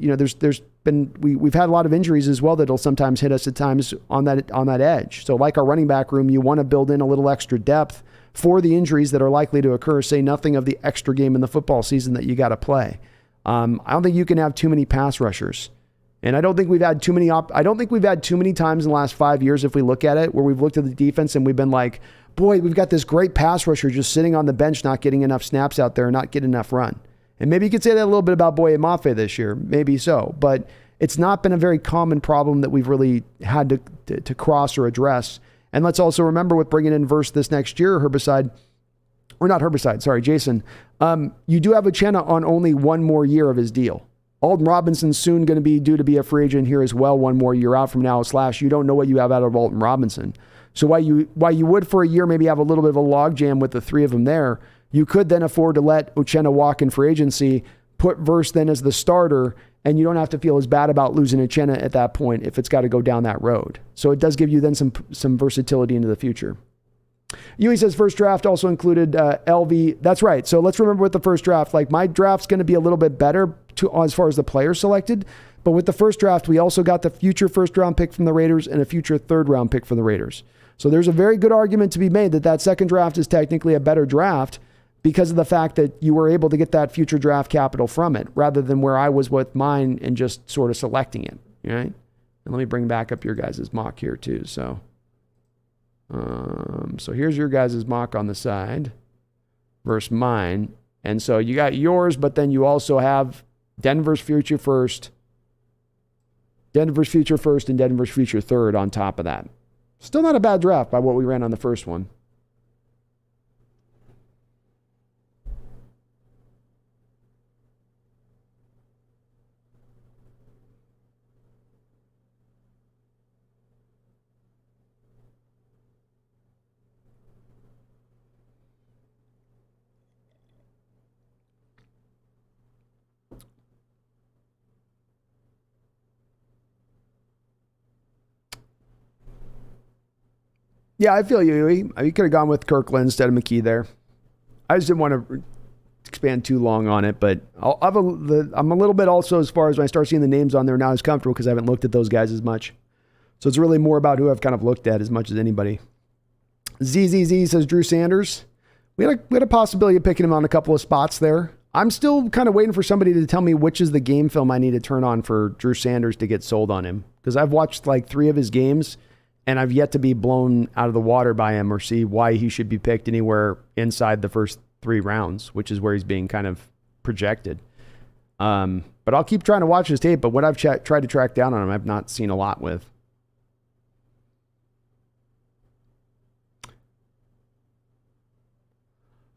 we've had a lot of injuries as well that'll sometimes hit us at times on that edge. So like our running back room, you want to build in a little extra depth for the injuries that are likely to occur, say nothing of the extra game in the football season that you got to play. I don't think you can have too many pass rushers. And I don't think we've had too many times in the last 5 years, if we look at it, where we've looked at the defense and we've been like, boy, we've got this great pass rusher just sitting on the bench, not getting enough snaps out there and not getting enough run. And maybe you could say that a little bit about Boye Mafe this year, maybe so, but it's not been a very common problem that we've really had to cross or address. And let's also remember with bringing in Verse this next year, Jason, you do have a Chenna on only one more year of his deal. Alton Robinson's soon going to be due to be a free agent here as well, one more year out from now, / you don't know what you have out of Alton Robinson. So while you would for a year maybe have a little bit of a logjam with the three of them there, you could then afford to let Uchenna walk in free agency, put Verse then as the starter, and you don't have to feel as bad about losing Uchenna at that point if it's got to go down that road. So it does give you then some versatility into the future. Yui says first draft also included LV. That's right. So let's remember with the first draft, like my draft's going to be a little bit better as far as the players selected. But with the first draft, we also got the future first round pick from the Raiders and a future third round pick from the Raiders. So there's a very good argument to be made that second draft is technically a better draft because of the fact that you were able to get that future draft capital from it rather than where I was with mine and just sort of selecting it. Right? And let me bring back up your guys' mock here too. So here's your guys' mock on the side versus mine. And so you got yours, but then you also have Denver's future first, and Denver's future third on top of that. Still not a bad draft by what we ran on the first one. Yeah, I feel you. You could have gone with Kirkland instead of McKee there. I just didn't want to expand too long on it, but I'm a little bit also, as far as when I start seeing the names on there, not as comfortable because I haven't looked at those guys as much. So it's really more about who I've kind of looked at as much as anybody. ZZZ says Drew Sanders. We had a possibility of picking him on a couple of spots there. I'm still kind of waiting for somebody to tell me which is the game film I need to turn on for Drew Sanders to get sold on him, because I've watched like 3 of his games and I've yet to be blown out of the water by him or see why he should be picked anywhere inside the first 3 rounds, which is where he's being kind of projected. But I'll keep trying to watch his tape, but what I've tried to track down on him, I've not seen a lot with.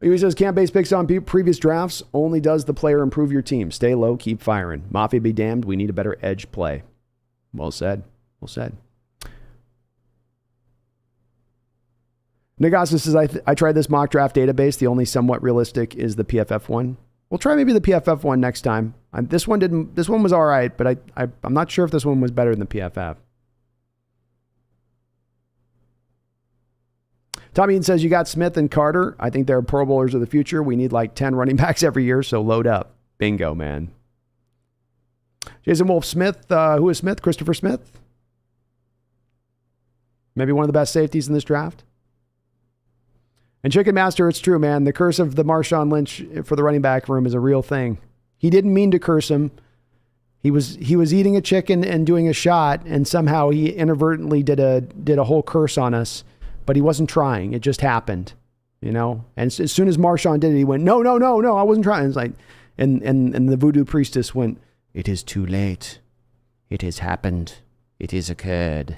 He says, can't base picks on previous drafts. Only does the player improve your team. Stay low, keep firing. Mafia be damned. We need a better edge play. Well said. Well said. Nagasa says, I tried this mock draft database. The only somewhat realistic is the PFF one. We'll try maybe the PFF one next time. This one was all right, but I'm not sure if this one was better than the PFF. Tommy says, you got Smith and Carter. I think they're Pro Bowlers of the future. We need like 10 running backs every year, so load up. Bingo, man. Jason Wolf Smith. Who is Smith? Christopher Smith? Maybe one of the best safeties in this draft. And Chicken Master, it's true, man. The curse of the Marshawn Lynch for the running back room is a real thing. He didn't mean to curse him. He was eating a chicken and doing a shot, and somehow he inadvertently did a whole curse on us. But he wasn't trying. It just happened, you know. And as soon as Marshawn did it, he went, no, I wasn't trying. It's like, and the voodoo priestess went, it is too late. It has happened. It has occurred.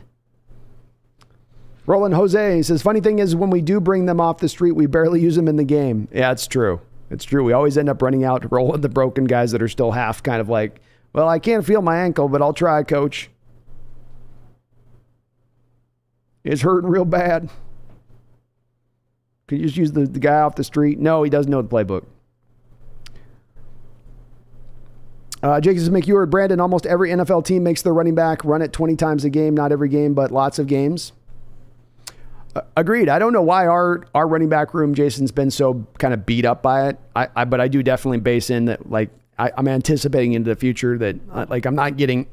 Roland Jose says, funny thing is when we do bring them off the street, we barely use them in the game. Yeah, it's true. It's true. We always end up running out, rolling the broken guys that are still half kind of like, well, I can't feel my ankle, but I'll try, coach. It's hurting real bad. Could you just use the guy off the street? No, he doesn't know the playbook. Jake says, McEward, Brandon, almost every NFL team makes their running back run it 20 times a game. Not every game, but lots of games. Agreed. I don't know why our running back room, Jason's been so kind of beat up by it. But I do definitely base in that, like, I'm anticipating into the future that, like, I'm not getting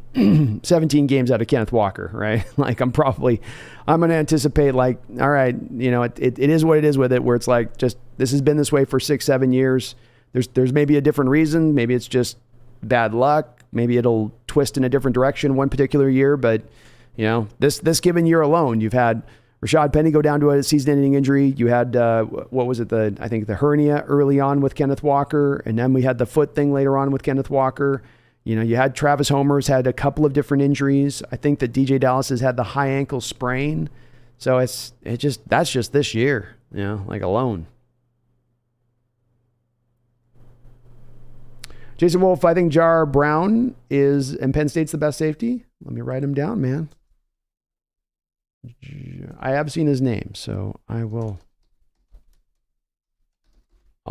17 games out of Kenneth Walker, right? Like, I'm going to anticipate, like, all right, you know, it is what it is with it, where it's like, just, this has been this way for 6-7 years. There's maybe a different reason. Maybe it's just bad luck. Maybe it'll twist in a different direction one particular year. But, you know, this given year alone, you've had Rashad Penny go down to a season-ending injury. You had, what was it, I think the hernia early on with Kenneth Walker, and then we had the foot thing later on with Kenneth Walker. You know, you had Travis Homer's had a couple of different injuries. I think that DJ Dallas has had the high ankle sprain. So that's just this year, you know, like alone. Jason Wolf, I think Jar Brown and Penn State's the best safety. Let me write him down, man. I have seen his name, so I'll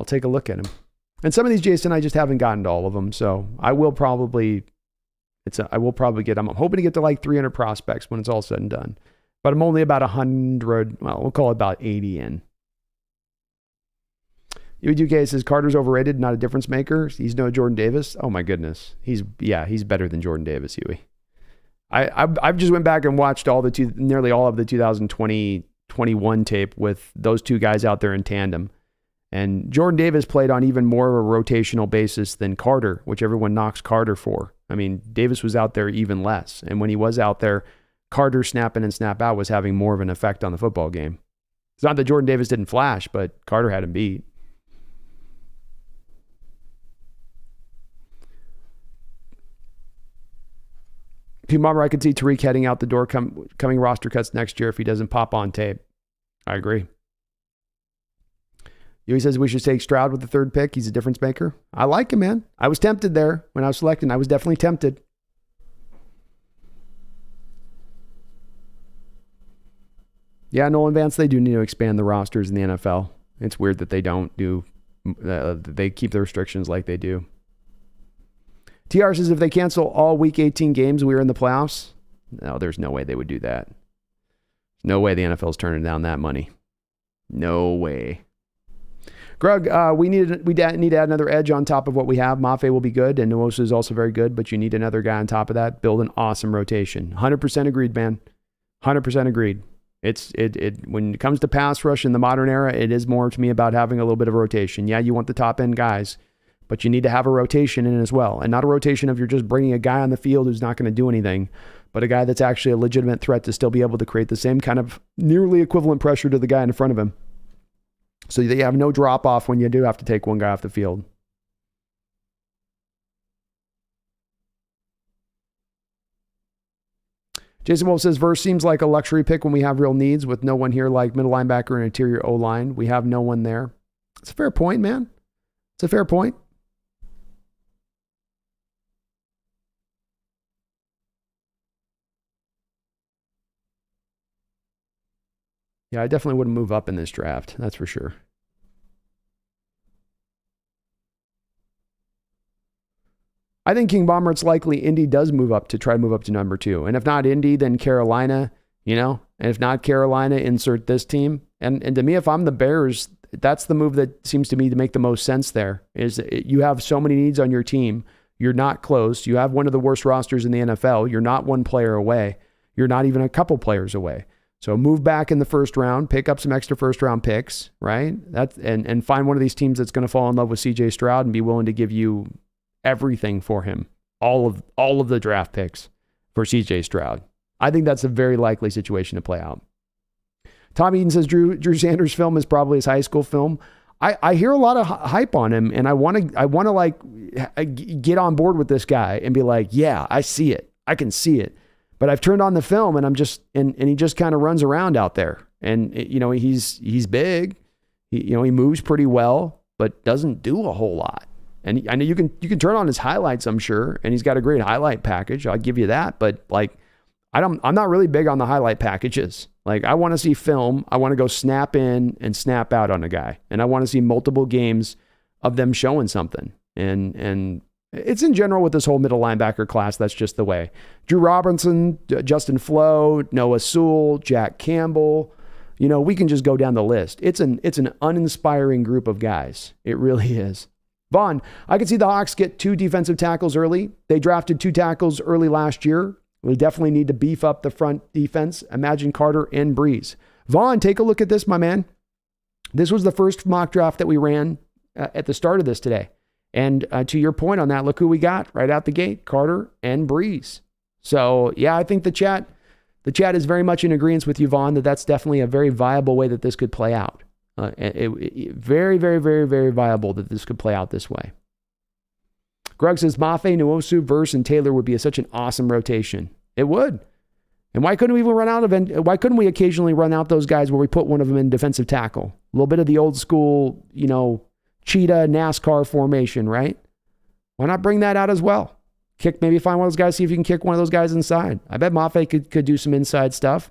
take a look at him. And some of these, Jason, I just haven't gotten to all of them, so I will probably get, I'm hoping to get to like 300 prospects when it's all said and done. But I'm only about 100, well, we'll call it about 80 in. UDK says Carter's overrated, not a difference maker. He's no Jordan Davis. Oh my goodness. He's better than Jordan Davis, Huey. I've just went back and watched nearly all of the 2021 tape with those two guys out there in tandem. And Jordan Davis played on even more of a rotational basis than Carter, which everyone knocks Carter for. I mean, Davis was out there even less. And when he was out there, Carter snap in and snap out was having more of an effect on the football game. It's not that Jordan Davis didn't flash, but Carter had him beat. Mama, I could see Tariq heading out the door coming roster cuts next year if he doesn't pop on tape. I agree. He says we should take Stroud with the third pick. He's a difference maker. I like him, man. I was tempted there when I was selecting. I was definitely tempted. Yeah, Nolan Vance, they do need to expand the rosters in the NFL. It's weird that they don't do, they keep the restrictions like they do. TR says if they cancel all week 18 games, we're in the playoffs. No, there's no way they would do that. No way the NFL's turning down that money. No way. Grug, we need to add another edge on top of what we have. Mafe will be good, and Nwosu is also very good, but you need another guy on top of that. Build an awesome rotation. 100% agreed, man. 100% agreed. When it comes to pass rush in the modern era, it is more to me about having a little bit of rotation. Yeah, you want the top end guys, but you need to have a rotation in as well. And not a rotation of you're just bringing a guy on the field who's not going to do anything, but a guy that's actually a legitimate threat to still be able to create the same kind of nearly equivalent pressure to the guy in front of him. So that you have no drop off when you do have to take one guy off the field. Jason Wolf says, Verse seems like a luxury pick when we have real needs with no one here like middle linebacker and interior O-line. We have no one there. It's a fair point, man. It's a fair point. Yeah, I definitely wouldn't move up in this draft. That's for sure. I think King Bomber, it's likely Indy does try to move up to number 2. And if not Indy, then Carolina, and if not Carolina, insert this team. And to me, if I'm the Bears, that's the move that seems to me to make the most sense there is you have so many needs on your team. You're not close. You have one of the worst rosters in the NFL. You're not one player away. You're not even a couple players away. So move back in the first round, pick up some extra first round picks, right? And find one of these teams that's going to fall in love with CJ Stroud and be willing to give you everything for him. All of the draft picks for CJ Stroud. I think that's a very likely situation to play out. Tom Eden says Drew Sanders' film is probably his high school film. I hear a lot of hype on him, and I want to like get on board with this guy and be like, yeah, I see it. I can see it. But I've turned on the film and and he just kind of runs around out there. And he's big. He moves pretty well, but doesn't do a whole lot. And I know you can turn on his highlights, I'm sure, and he's got a great highlight package. I'll give you that. But like, I'm not really big on the highlight packages. Like, I want to see film. I want to go snap in and snap out on a guy. And I want to see multiple games of them showing something. And it's in general with this whole middle linebacker class, that's just the way. Drew Robinson, Justin Flo, Noah Sewell, Jack Campbell, We can just go down the list. It's an uninspiring group of guys. It really is. Vaughn, I could see the Hawks get 2 defensive tackles early. They drafted 2 tackles early last year. We definitely need to beef up the front defense. Imagine Carter and Breeze. Vaughn, take a look at this, my man. This was the first mock draft that we ran at the start of this today. And to your point on that, look who we got right out the gate, Carter and Breeze. So, yeah, I think the chat is very much in agreement with you, Vaughn, that's definitely a very viable way that this could play out. Very, very, very, very viable that this could play out this way. Greg says, Mafe, Nwosu, Verse, and Taylor would be such an awesome rotation. It would. And why couldn't we occasionally run out those guys where we put one of them in defensive tackle? A little bit of the old school, cheetah NASCAR formation, right? Why not bring that out as well? Maybe find one of those guys, see if you can kick one of those guys inside. I bet Mafe could do some inside stuff.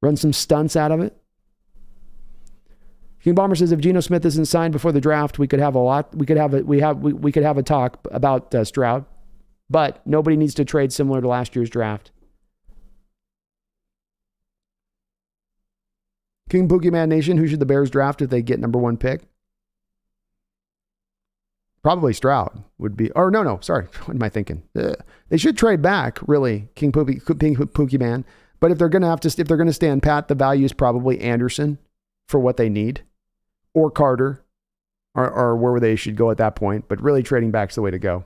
Run some stunts out of it. King Bomber says if Geno Smith isn't signed before the draft, we could have a talk about Stroud, but nobody needs to trade similar to last year's draft. King Boogeyman Nation, who should the Bears draft if they get number 1 pick? Probably Stroud would be. Or no, sorry. What am I thinking? They should trade back, really, King Boogeyman. But if they're gonna stand pat, the value is probably Anderson for what they need, or Carter, or where they should go at that point. But really, trading back's the way to go.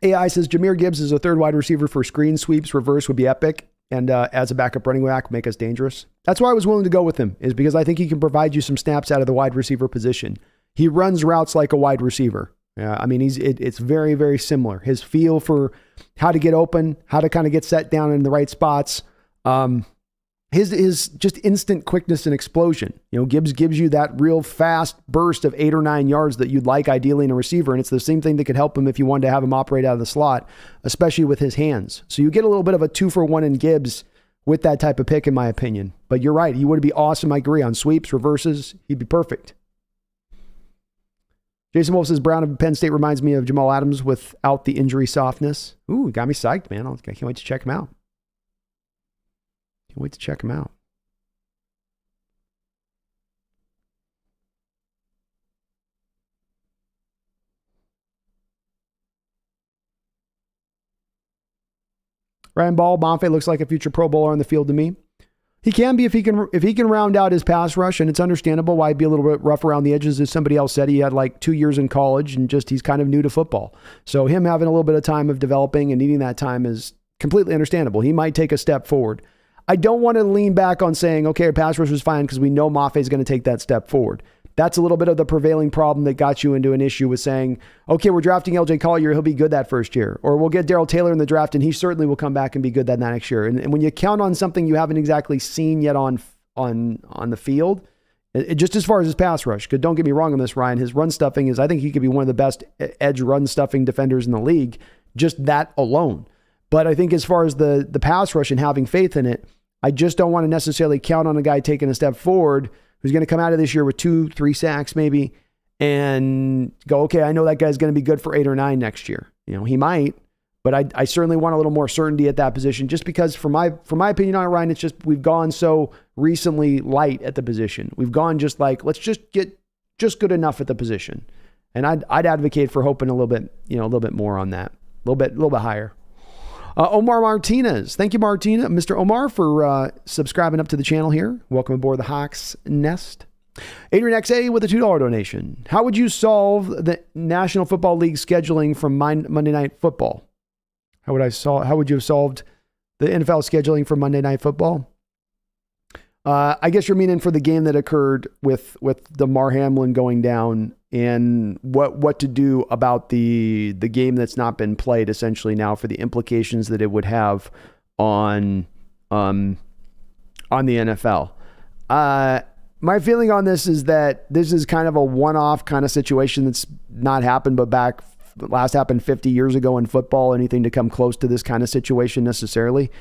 AI says Jahmyr Gibbs is a third wide receiver for screen sweeps. Reverse would be epic. And as a backup running back, make us dangerous. That's why I was willing to go with him, is because I think he can provide you some snaps out of the wide receiver position. He runs routes like a wide receiver. It's very, very similar. His feel for how to get open, how to kind of get set down in the right spots. His just instant quickness and explosion. Gibbs gives you that real fast burst of 8 or 9 yards that you'd like ideally in a receiver. And it's the same thing that could help him if you wanted to have him operate out of the slot, especially with his hands. So you get a little bit of a 2-for-1 in Gibbs with that type of pick, in my opinion. But you're right. He would be awesome. I agree on sweeps, reverses. He'd be perfect. Jason Wolf says Brown of Penn State reminds me of Jamal Adams without the injury softness. Ooh, got me psyched, man. I can't wait to check him out. Can't wait to check him out. Ryan Ball, Bonfe looks like a future Pro Bowler on the field to me. He can be if he can round out his pass rush, and it's understandable why he'd be a little bit rough around the edges. As somebody else said, he had like 2 years in college, and he's kind of new to football. So him having a little bit of time of developing and needing that time is completely understandable. He might take a step forward. I don't want to lean back on saying, okay, our pass rush was fine because we know Mafe is going to take that step forward. That's a little bit of the prevailing problem that got you into an issue with saying, okay, we're drafting LJ Collier. He'll be good that first year. Or we'll get Darrell Taylor in the draft and he certainly will come back and be good that next year. And when you count on something you haven't exactly seen yet on the field, just as far as his pass rush, because don't get me wrong on this, Ryan, his run stuffing is, I think he could be one of the best edge run stuffing defenders in the league, just that alone. But I think as far as the pass rush and having faith in it, I just don't want to necessarily count on a guy taking a step forward who's going to come out of this year with 2-3 sacks maybe and go, okay, I know that guy's going to be good for 8 or 9 next year. He might, but I certainly want a little more certainty at that position just because for my opinion on it, Ryan, it's just we've gone so recently light at the position. We've gone just like, let's just get just good enough at the position. And I'd advocate for hoping a little bit more on that, a little bit higher. Omar Martinez. Thank you, Mr. Omar, for subscribing up to the channel here. Welcome aboard the Hawks Nest. Adrian XA with a $2 donation. How would you solve the National Football League scheduling from Monday Night Football? How would you have solved the NFL scheduling for Monday Night Football? I guess you're meaning for the game that occurred with Damar Hamlin going down and what to do about the game that's not been played essentially now for the implications that it would have on the NFL. My feeling on this is that this is kind of a one-off kind of situation that's not happened but back last happened 50 years ago in football, anything to come close to this kind of situation necessarily.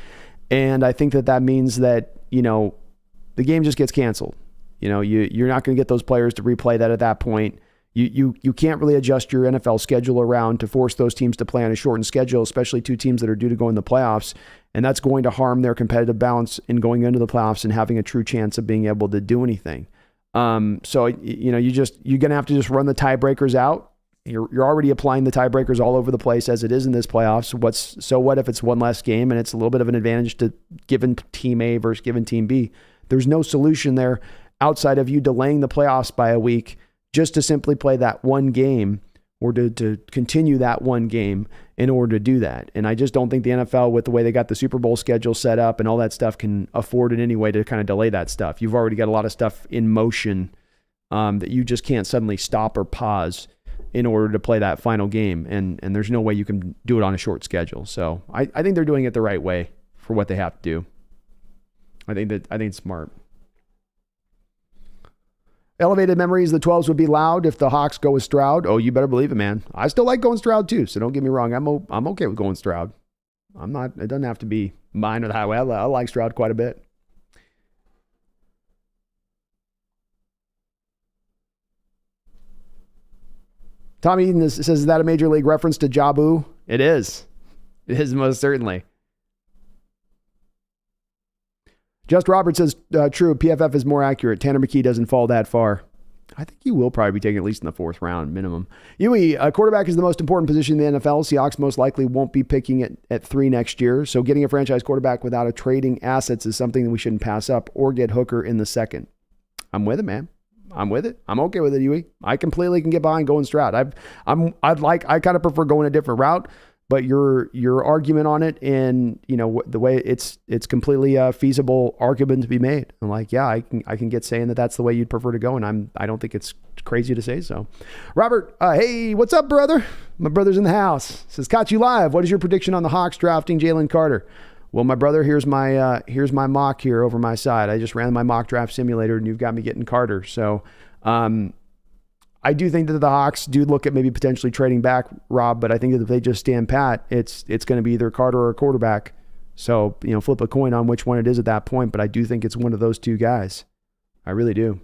And I think that means that, the game just gets canceled. You're not going to get those players to replay that at that point. You can't really adjust your NFL schedule around to force those teams to play on a shortened schedule, especially two teams that are due to go in the playoffs. And that's going to harm their competitive balance in going into the playoffs and having a true chance of being able to do anything. So, you're going to have to just run the tiebreakers out. You're already applying the tiebreakers all over the place as it is in this playoffs. What if it's one less game and it's a little bit of an advantage to given team A versus given team B? There's no solution there outside of you delaying the playoffs by a week just to simply play that one game or to continue that one game in order to do that. And I just don't think the NFL, with the way they got the Super Bowl schedule set up and all that stuff, can afford in any way to kind of delay that stuff. You've already got a lot of stuff in motion that you just can't suddenly stop or pause in order to play that final game. And there's no way you can do it on a short schedule. So I think they're doing it the right way for what they have to do. I think it's smart. Elevated memories, the 12s would be loud if the Hawks go with Stroud. Oh, you better believe it, man. I still like going Stroud too, so don't get me wrong. I'm okay with going Stroud. It doesn't have to be mine or the highway. I like Stroud quite a bit. Tom Eden says, is that a major league reference to Jabu? It is. It is most certainly. Just Robert says, true, PFF is more accurate. Tanner McKee doesn't fall that far. I think he will probably be taken at least in the 4th round minimum. Yui, quarterback is the most important position in the NFL. Seahawks most likely won't be picking it at 3 next year. So getting a franchise quarterback without a trading assets is something that we shouldn't pass up, or get Hooker in the 2nd. I'm with it, man. I'm with it. I'm okay with it, Yui. I completely can get behind going Stroud. I kind of prefer going a different route, but your argument on it and the way it's completely a feasible argument to be made. I'm like, yeah, I can get saying that that's the way you'd prefer to go, and I don't think it's crazy to say so. Robert, hey, what's up, brother? My brother's in the house. Says, caught you live. What is your prediction on the Hawks drafting Jalen Carter? Well, my brother, here's my mock here over my side. I just ran my mock draft simulator, and you've got me getting Carter. So I do think that the Hawks do look at maybe potentially trading back, Rob, but I think that if they just stand pat, it's going to be either Carter or a quarterback. So, flip a coin on which one it is at that point, but I do think it's one of those two guys. I really do.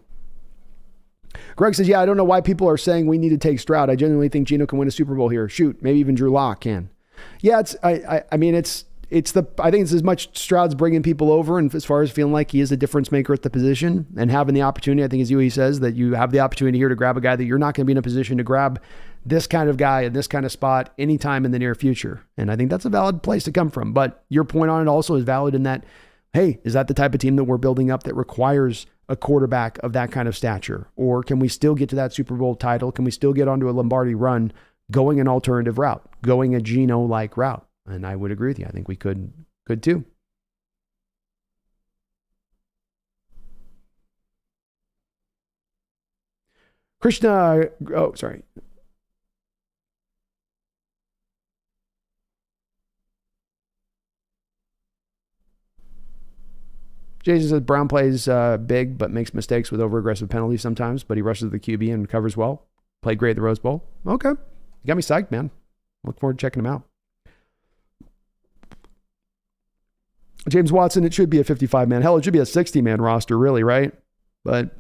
Greg says, yeah, I don't know why people are saying we need to take Stroud. I genuinely think Geno can win a Super Bowl here. Shoot, maybe even Drew Lock can. Yeah, I think it's as much Stroud's bringing people over, and as far as feeling like he is a difference maker at the position and having the opportunity, I think as Yui says, that you have the opportunity here to grab a guy that you're not going to be in a position to grab this kind of guy in this kind of spot anytime in the near future. And I think that's a valid place to come from. But your point on it also is valid in that, hey, is that the type of team that we're building up that requires a quarterback of that kind of stature? Or can we still get to that Super Bowl title? Can we still get onto a Lombardi run going an alternative route, going a Geno-like route? And I would agree with you. I think we could too. Krishna, oh, sorry. Jason says Brown plays big, but makes mistakes with over-aggressive penalties sometimes, but he rushes the QB and covers well. Played great at the Rose Bowl. Okay. You got me psyched, man. Look forward to checking him out. James Watson, it should be a 55-man. Hell, it should be a 60-man roster, really, right? But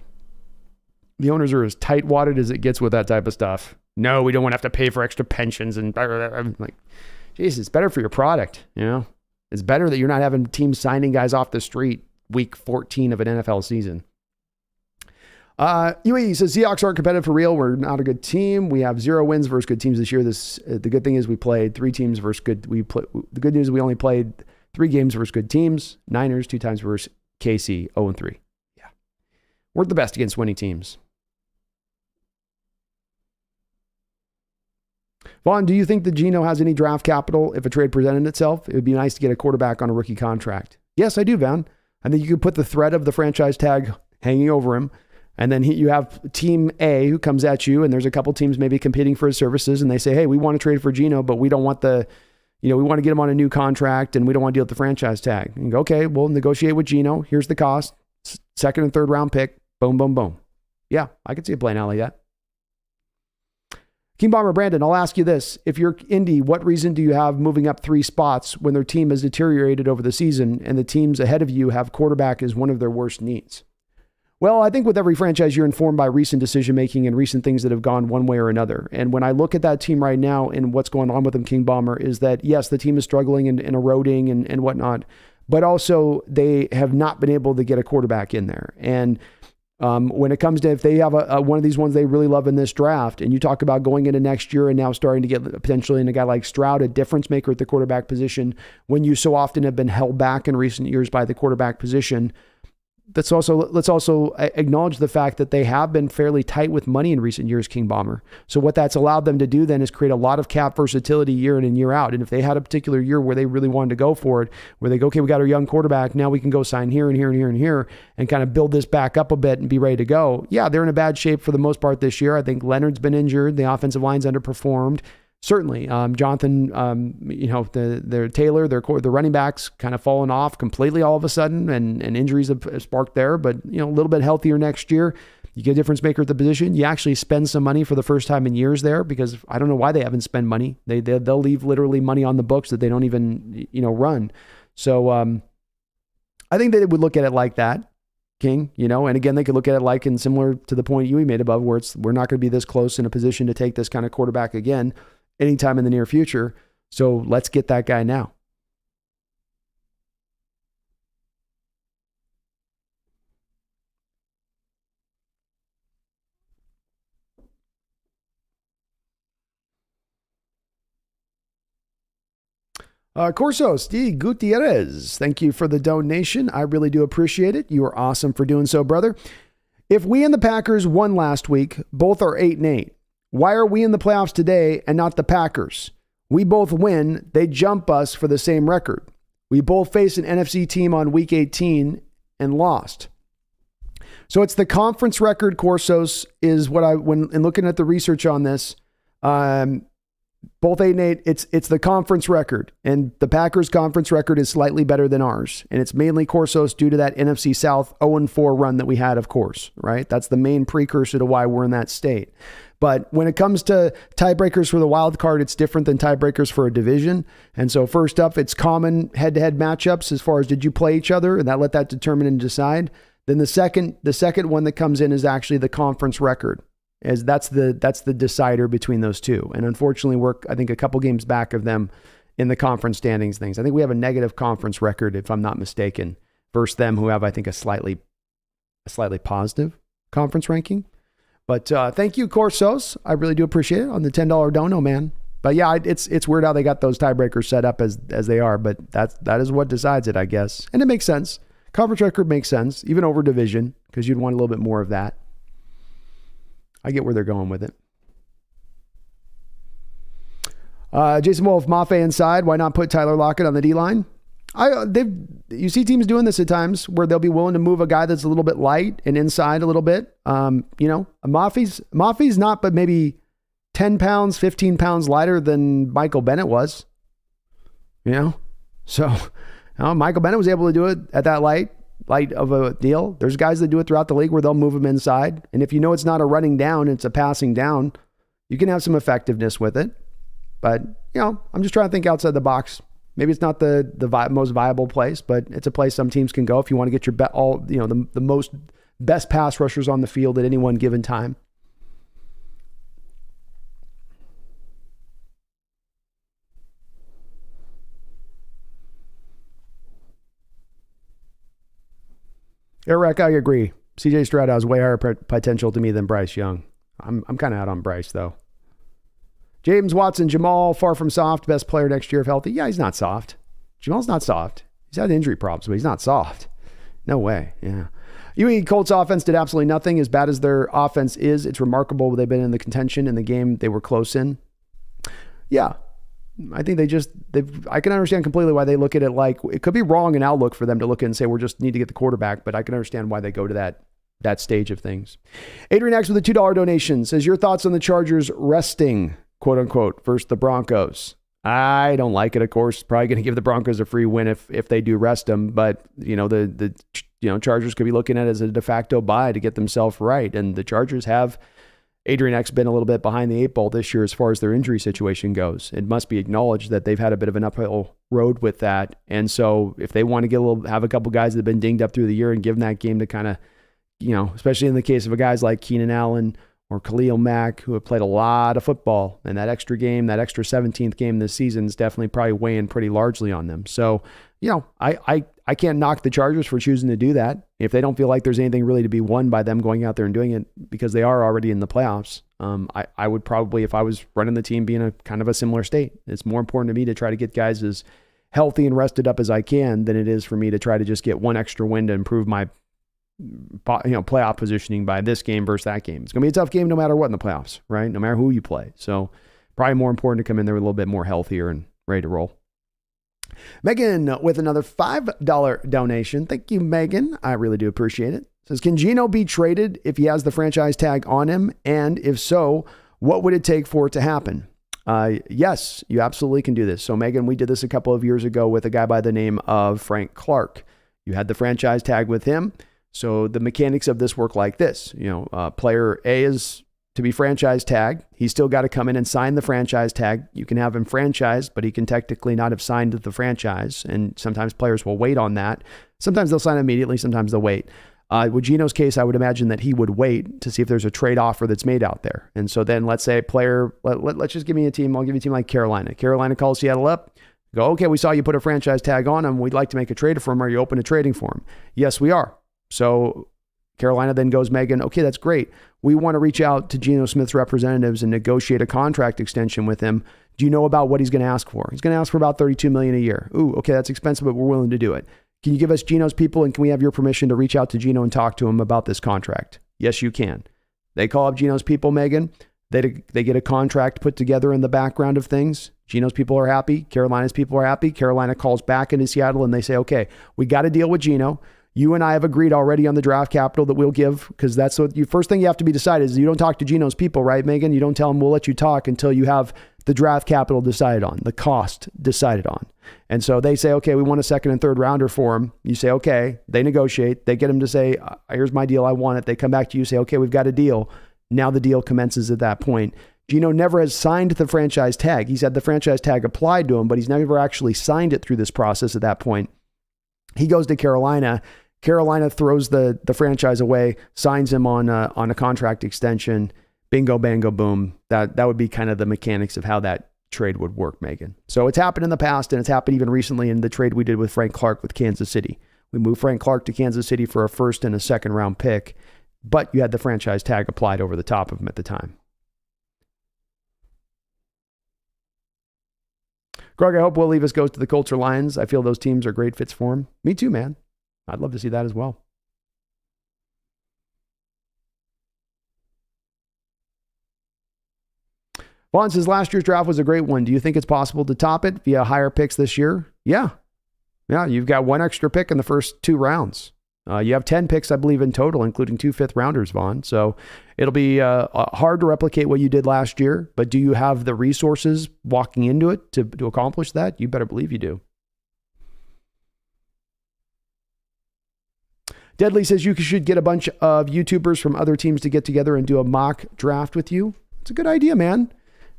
the owners are as tight-wadded as it gets with that type of stuff. No, we don't want to have to pay for extra pensions. And I'm like, geez, it's better for your product, It's better that you're not having teams signing guys off the street week 14 of an NFL season. UAE says Seahawks aren't competitive for real. We're not a good team. We have 0 wins versus good teams this year. The good thing is we played 3 teams versus good. The good news is we only played 3 games versus good teams. Niners 2 times versus KC 0-3. Yeah, we're the best against winning teams. Vaughn, do you think that Geno has any draft capital if a trade presented itself? It would be nice to get a quarterback on a rookie contract. Yes, I do, Vaughn. I think you could put the threat of the franchise tag hanging over him. And then you have team A who comes at you, and there's a couple teams maybe competing for his services, and they say, hey, we want to trade for Geno, but we don't want we want to get him on a new contract, and we don't want to deal with the franchise tag. And you go, okay, we'll negotiate with Geno. Here's the cost. 2nd and 3rd round pick. Boom, boom, boom. Yeah, I could see it playing out like that. King Bomber Brandon, I'll ask you this. If you're Indy, what reason do you have moving up 3 spots when their team has deteriorated over the season and the teams ahead of you have quarterback as one of their worst needs? Well, I think with every franchise, you're informed by recent decision-making and recent things that have gone one way or another. And when I look at that team right now and what's going on with them, King Bomber, is that, yes, the team is struggling and eroding and whatnot, but also they have not been able to get a quarterback in there. And when it comes to, if they have one of these ones they really love in this draft, and you talk about going into next year and now starting to get potentially in a guy like Stroud, a difference maker at the quarterback position, when you so often have been held back in recent years by the quarterback position, let's also acknowledge the fact that they have been fairly tight with money in recent years, King Bomber. So what that's allowed them to do then is create a lot of cap versatility year in and year out. And if they had a particular year where they really wanted to go for it, where they go, okay, we got our young quarterback, now we can go sign here and here and here and here and kind of build this back up a bit and be ready to go. Yeah, they're in a bad shape for the most part this year. I think Leonard's been injured. The offensive line's underperformed. Certainly, Jonathan, their Taylor, their running backs kind of fallen off completely all of a sudden, and injuries have sparked there. But a little bit healthier next year, you get a difference maker at the position. You actually spend some money for the first time in years there, because I don't know why they haven't spent money. They'll leave literally money on the books that they don't even run. So I think that it would look at it like that, King. And again, they could look at it like, and similar to the point you made above, where we're not going to be this close in a position to take this kind of quarterback again anytime in the near future. So let's get that guy now. Corsos D. Gutierrez, thank you for the donation. I really do appreciate it. You are awesome for doing so, brother. If we and the Packers won last week, both are 8-8. Why are we in the playoffs today and not the Packers? We both win. They jump us for the same record. We both face an NFC team on week 18 and lost. So it's the conference record, Corsos, is what when looking at the research on this, both 8-8, it's the conference record, and the Packers conference record is slightly better than ours. And it's mainly, Corsos, due to that NFC South 0-4 run that we had, of course, right? That's the main precursor to why we're in that state. But when it comes to tiebreakers for the wild card, it's different than tiebreakers for a division. And so first up, it's common head-to-head matchups as far as did you play each other, and let that determine and decide. Then the second one that comes in is actually the conference record, as that's the decider between those two. And unfortunately, we're, I think, a couple games back of them in the conference standings things. I think we have a negative conference record, if I'm not mistaken, versus them, who have, I think, a slightly positive conference ranking. But thank you, Corsos. I really do appreciate it on the $10 dono, man. But yeah, it's weird how they got those tiebreakers set up as they are, but that is what decides it, I guess. And it makes sense. Conference record makes sense, even over division, because you'd want a little bit more of that. I get where they're going with it. Jason Wolf, Mafe inside. Why not put Tyler Lockett on the D-line? You see teams doing this at times where they'll be willing to move a guy that's a little bit light and inside a little bit. Mafi's not, but maybe 10 pounds, 15 pounds lighter than Michael Bennett was. So Michael Bennett was able to do it at that light of a deal. There's guys that do it throughout the league where they'll move him inside. And if it's not a running down, it's a passing down, you can have some effectiveness with it. But, I'm just trying to think outside the box. Maybe it's not the most viable place, but it's a place some teams can go if you want to get your the most best pass rushers on the field at any one given time. Eric, I agree. CJ Stroud has way higher potential to me than Bryce Young. I'm kind of out on Bryce, though. James Watson, Jamal, far from soft, best player next year if healthy. Yeah, he's not soft. Jamal's not soft. He's had injury problems, but he's not soft. No way. Yeah. Colts offense did absolutely nothing. As bad as their offense is, it's remarkable they've been in the contention in the game they were close in. Yeah. I think I can understand completely why they look at it like, it could be wrong in outlook for them to look at and say, we just need to get the quarterback, but I can understand why they go to that stage of things. Adrian X with a $2 donation says, your thoughts on the Chargers resting, quote unquote, versus the Broncos. I don't like it, of course. Probably going to give the Broncos a free win if they do rest them, but the Chargers could be looking at it as a de facto bye to get themselves right. And the Chargers have Adrian Eck's been a little bit behind the eight ball this year as far as their injury situation goes. It must be acknowledged that they've had a bit of an uphill road with that. And so if they want to have a couple guys that have been dinged up through the year and give them that game to kind of, especially in the case of guys like Keenan Allen or Khalil Mack, who have played a lot of football, and that extra game, that extra 17th game this season is definitely probably weighing pretty largely on them. So, I can't knock the Chargers for choosing to do that. If they don't feel like there's anything really to be won by them going out there and doing it, because they are already in the playoffs, I would probably, if I was running the team, be in a kind of a similar state. It's more important to me to try to get guys as healthy and rested up as I can than it is for me to try to just get one extra win to improve my playoff positioning by this game versus that game. It's going to be a tough game no matter what in the playoffs, right? No matter who you play. So probably more important to come in there a little bit more healthier and ready to roll. Megan with another $5 donation. Thank you, Megan. I really do appreciate it. Says, can Geno be traded if he has the franchise tag on him? And if so, what would it take for it to happen? Yes, you absolutely can do this. So Megan, we did this a couple of years ago with a guy by the name of Frank Clark. You had the franchise tag with him. So the mechanics of this work like this. Player A is to be franchise tagged. He's still got to come in and sign the franchise tag. You can have him franchised, but he can technically not have signed the franchise. And sometimes players will wait on that. Sometimes they'll sign immediately. Sometimes they'll wait. With Geno's case, I would imagine that he would wait to see if there's a trade offer that's made out there. And so then let's say a player, let's just give me a team. I'll give you a team like Carolina. Carolina calls Seattle up. Go, okay, we saw you put a franchise tag on him. We'd like to make a trade for him. Are you open to trading for him? Yes, we are. So Carolina then goes, Megan, okay, that's great. We want to reach out to Geno Smith's representatives and negotiate a contract extension with him. Do you know about what he's going to ask for? He's going to ask for about $32 million a year. Ooh, okay, that's expensive, but we're willing to do it. Can you give us Geno's people, and can we have your permission to reach out to Geno and talk to him about this contract? Yes, you can. They call up Geno's people, Megan. They get a contract put together in the background of things. Geno's people are happy. Carolina's people are happy. Carolina calls back into Seattle, and they say, okay, we got to deal with Geno. You and I have agreed already on the draft capital that we'll give, because that's what first thing you have to be decided is you don't talk to Geno's people, right, Megan? You don't tell them we'll let you talk until you have the draft capital decided on, the cost decided on. And so they say, okay, we want a second and third rounder for him. You say, okay. They negotiate. They get him to say, here's my deal. I want it. They come back to you, say, okay, we've got a deal. Now the deal commences at that point. Geno never has signed the franchise tag. He's had the franchise tag applied to him, but he's never actually signed it through this process at that point. He goes to Carolina. Carolina throws the franchise away, signs him on a contract extension. Bingo, bango, boom. That would be kind of the mechanics of how that trade would work, Megan. So it's happened in the past, and it's happened even recently in the trade we did with Frank Clark with Kansas City. We moved Frank Clark to Kansas City for a first and a second round pick, but you had the franchise tag applied over the top of him at the time. Greg, I hope Will Levis goes to the Colts or Lions. I feel those teams are great fits for him. Me too, man. I'd love to see that as well. Vaughn says last year's draft was a great one. Do you think it's possible to top it via higher picks this year? Yeah. Yeah, you've got one extra pick in the first two rounds. You have 10 picks, I believe, in total, including 2 fifth-rounders, Vaughn. So it'll be hard to replicate what you did last year, but do you have the resources walking into it to accomplish that? You better believe you do. Deadly says you should get a bunch of YouTubers from other teams to get together and do a mock draft with you. It's a good idea, man.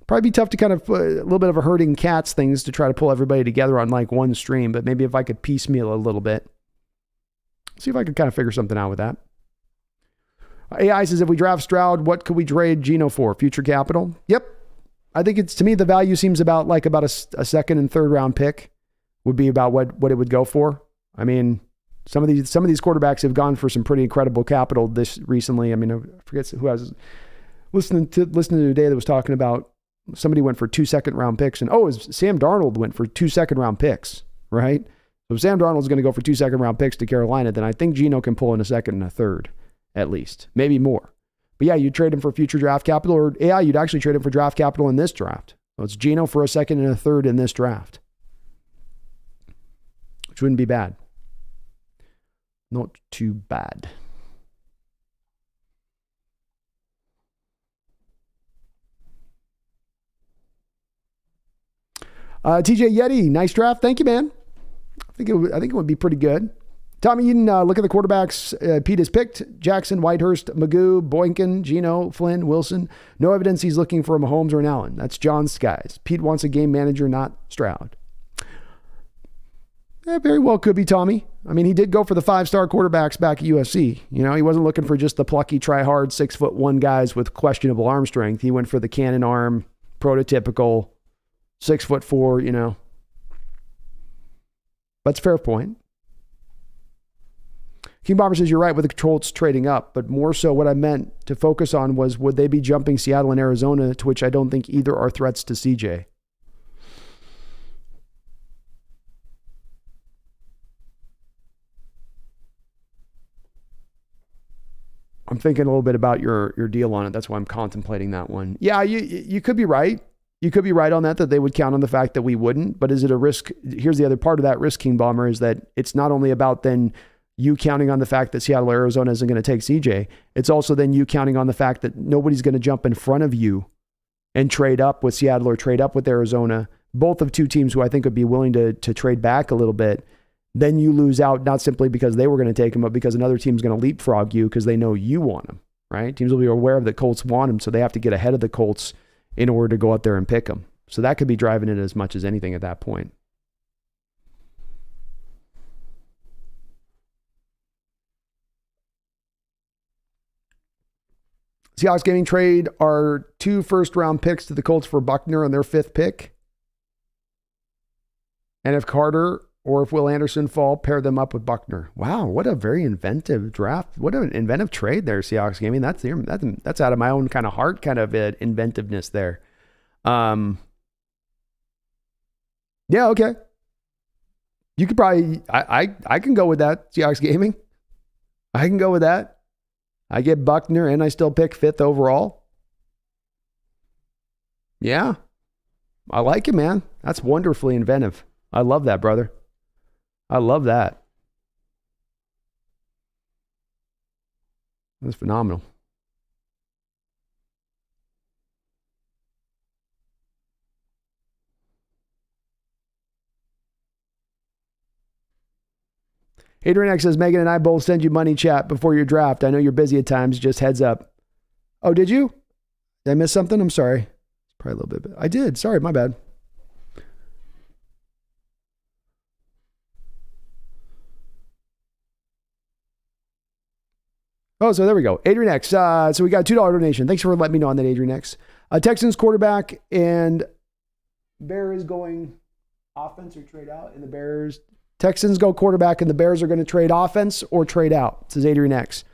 Probably be tough to kind of a little bit of a herding cats things to try to pull everybody together on like one stream, but maybe if I could piecemeal a little bit. See if I could kind of figure something out with that. AI says, if we draft Stroud, what could we trade Geno for? Future capital? Yep. I think to me, the value seems about a second and third round pick would be about what it would go for. I mean, some of these quarterbacks have gone for some pretty incredible capital this recently. I mean, I forget who I was listening to today that was talking about somebody went for 2 second round picks, and Sam Darnold went for 2 second round picks, right? So if Sam Darnold's going to go for 2 second round picks to Carolina, then I think Geno can pull in a second and a third, at least, maybe more. But yeah, you'd trade him for future draft capital, or AI, you'd actually trade him for draft capital in this draft. So it's Geno for a second and a third in this draft, which wouldn't be bad. Not too bad. TJ Yeti, nice draft. Thank you, man. I think it would be pretty good. Tommy, you can look at the quarterbacks Pete has picked. Jackson, Whitehurst, Magoo, Boynton, Gino, Flynn, Wilson. No evidence he's looking for a Mahomes or an Allen. That's John Skies. Pete wants a game manager, not Stroud. Very well could be Tommy. I mean, he did go for the 5-star quarterbacks back at USC. You know, he wasn't looking for just the plucky, try-hard, 6'1" guys with questionable arm strength. He went for the cannon arm, prototypical 6'4", you know. That's a fair point. King Bomber says, you're right with the Colts trading up, but more so what I meant to focus on was, would they be jumping Seattle and Arizona, to which I don't think either are threats to CJ. I'm thinking a little bit about your deal on it. That's why I'm contemplating that one. Yeah, you could be right. You could be right on that they would count on the fact that we wouldn't. But is it a risk? Here's the other part of that risk, King Bomber, is that it's not only about then you counting on the fact that Seattle, Arizona isn't going to take CJ. It's also then you counting on the fact that nobody's going to jump in front of you and trade up with Seattle or trade up with Arizona. Both of two teams who I think would be willing to trade back a little bit. Then you lose out, not simply because they were going to take him, but because another team's going to leapfrog you because they know you want him, right? Teams will be aware of the Colts want him, so they have to get ahead of the Colts in order to go out there and pick him. So that could be driving it as much as anything at that point. Seahawks Gaming trade our 2 first-round picks to the Colts for Buckner on their 5th pick. And if Carter or if Will Anderson fall, pair them up with Buckner. Wow, what a very inventive draft. What an inventive trade there, Seahawks Gaming. That's out of my own kind of heart, kind of inventiveness there. Yeah, okay. You could probably, I can go with that, Seahawks Gaming. I can go with that. I get Buckner and I still pick 5th overall. Yeah. I like it, man. That's wonderfully inventive. I love that, brother. I love that. That's phenomenal. Adrian X says, Megan and I both send you money chat before your draft. I know you're busy at times. Just heads up. Oh, did you? Did I miss something? I'm sorry. Probably a little bit. I did. Sorry, my bad. Oh, so there we go. Adrian X. So we got a $2 donation. Thanks for letting me know on that, Adrian X. Texans quarterback and Bear is going offense or trade out, and the Bears. Texans go quarterback and the Bears are going to trade offense or trade out, says Adrian X.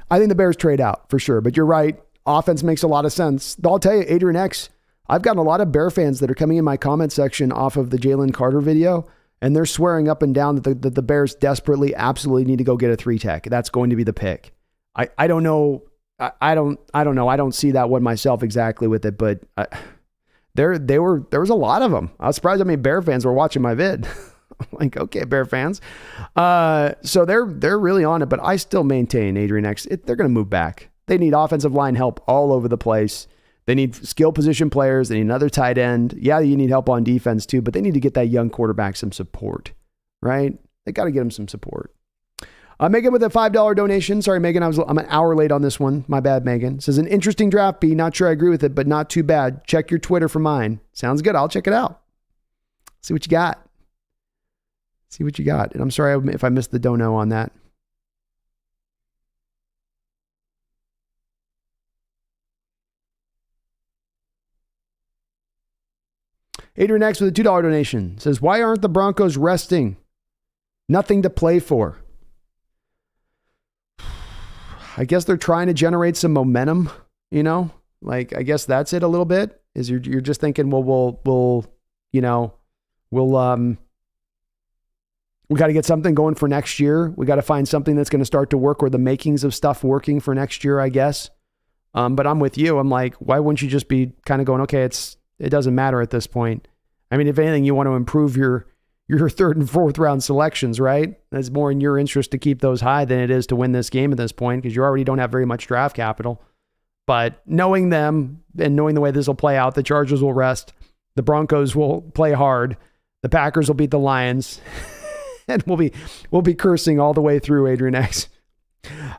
I think the Bears trade out for sure, but you're right. Offense makes a lot of sense. I'll tell you, Adrian X, I've gotten a lot of Bear fans that are coming in my comment section off of the Jalen Carter video, and they're swearing up and down that the Bears desperately, absolutely need to go get a 3-tech. That's going to be the pick. I don't know. I don't know. I don't see that one myself exactly with it, but there was a lot of them. I was surprised how many Bear fans were watching my vid. I'm like, okay, Bear fans. So they're really on it, but I still maintain Adrian X. They're going to move back. They need offensive line help all over the place. They need skill position players. They need another tight end. Yeah, you need help on defense too, but they need to get that young quarterback some support, right? They got to get him some support. Megan with a $5 donation. Sorry, Megan, I'm an hour late on this one. My bad, Megan. Says, an interesting draft, B. Not sure I agree with it, but not too bad. Check your Twitter for mine. Sounds good. I'll check it out. See what you got. See what you got. And I'm sorry if I missed the dono on that. Adrian X with a $2 donation says, why aren't the Broncos resting? Nothing to play for. I guess they're trying to generate some momentum, you know? Like, I guess that's it a little bit. Is you're just thinking, well, we got to get something going for next year. We got to find something that's going to start to work, or the makings of stuff working for next year, I guess. But I'm with you. I'm like, why wouldn't you just be kind of going, okay, it doesn't matter at this point. I mean, if anything, you want to improve your 3rd and 4th round selections, right? It's more in your interest to keep those high than it is to win this game at this point, because you already don't have very much draft capital. But knowing them and knowing the way this will play out, the Chargers will rest. The Broncos will play hard. The Packers will beat the Lions. and we'll be cursing all the way through, Adrian X.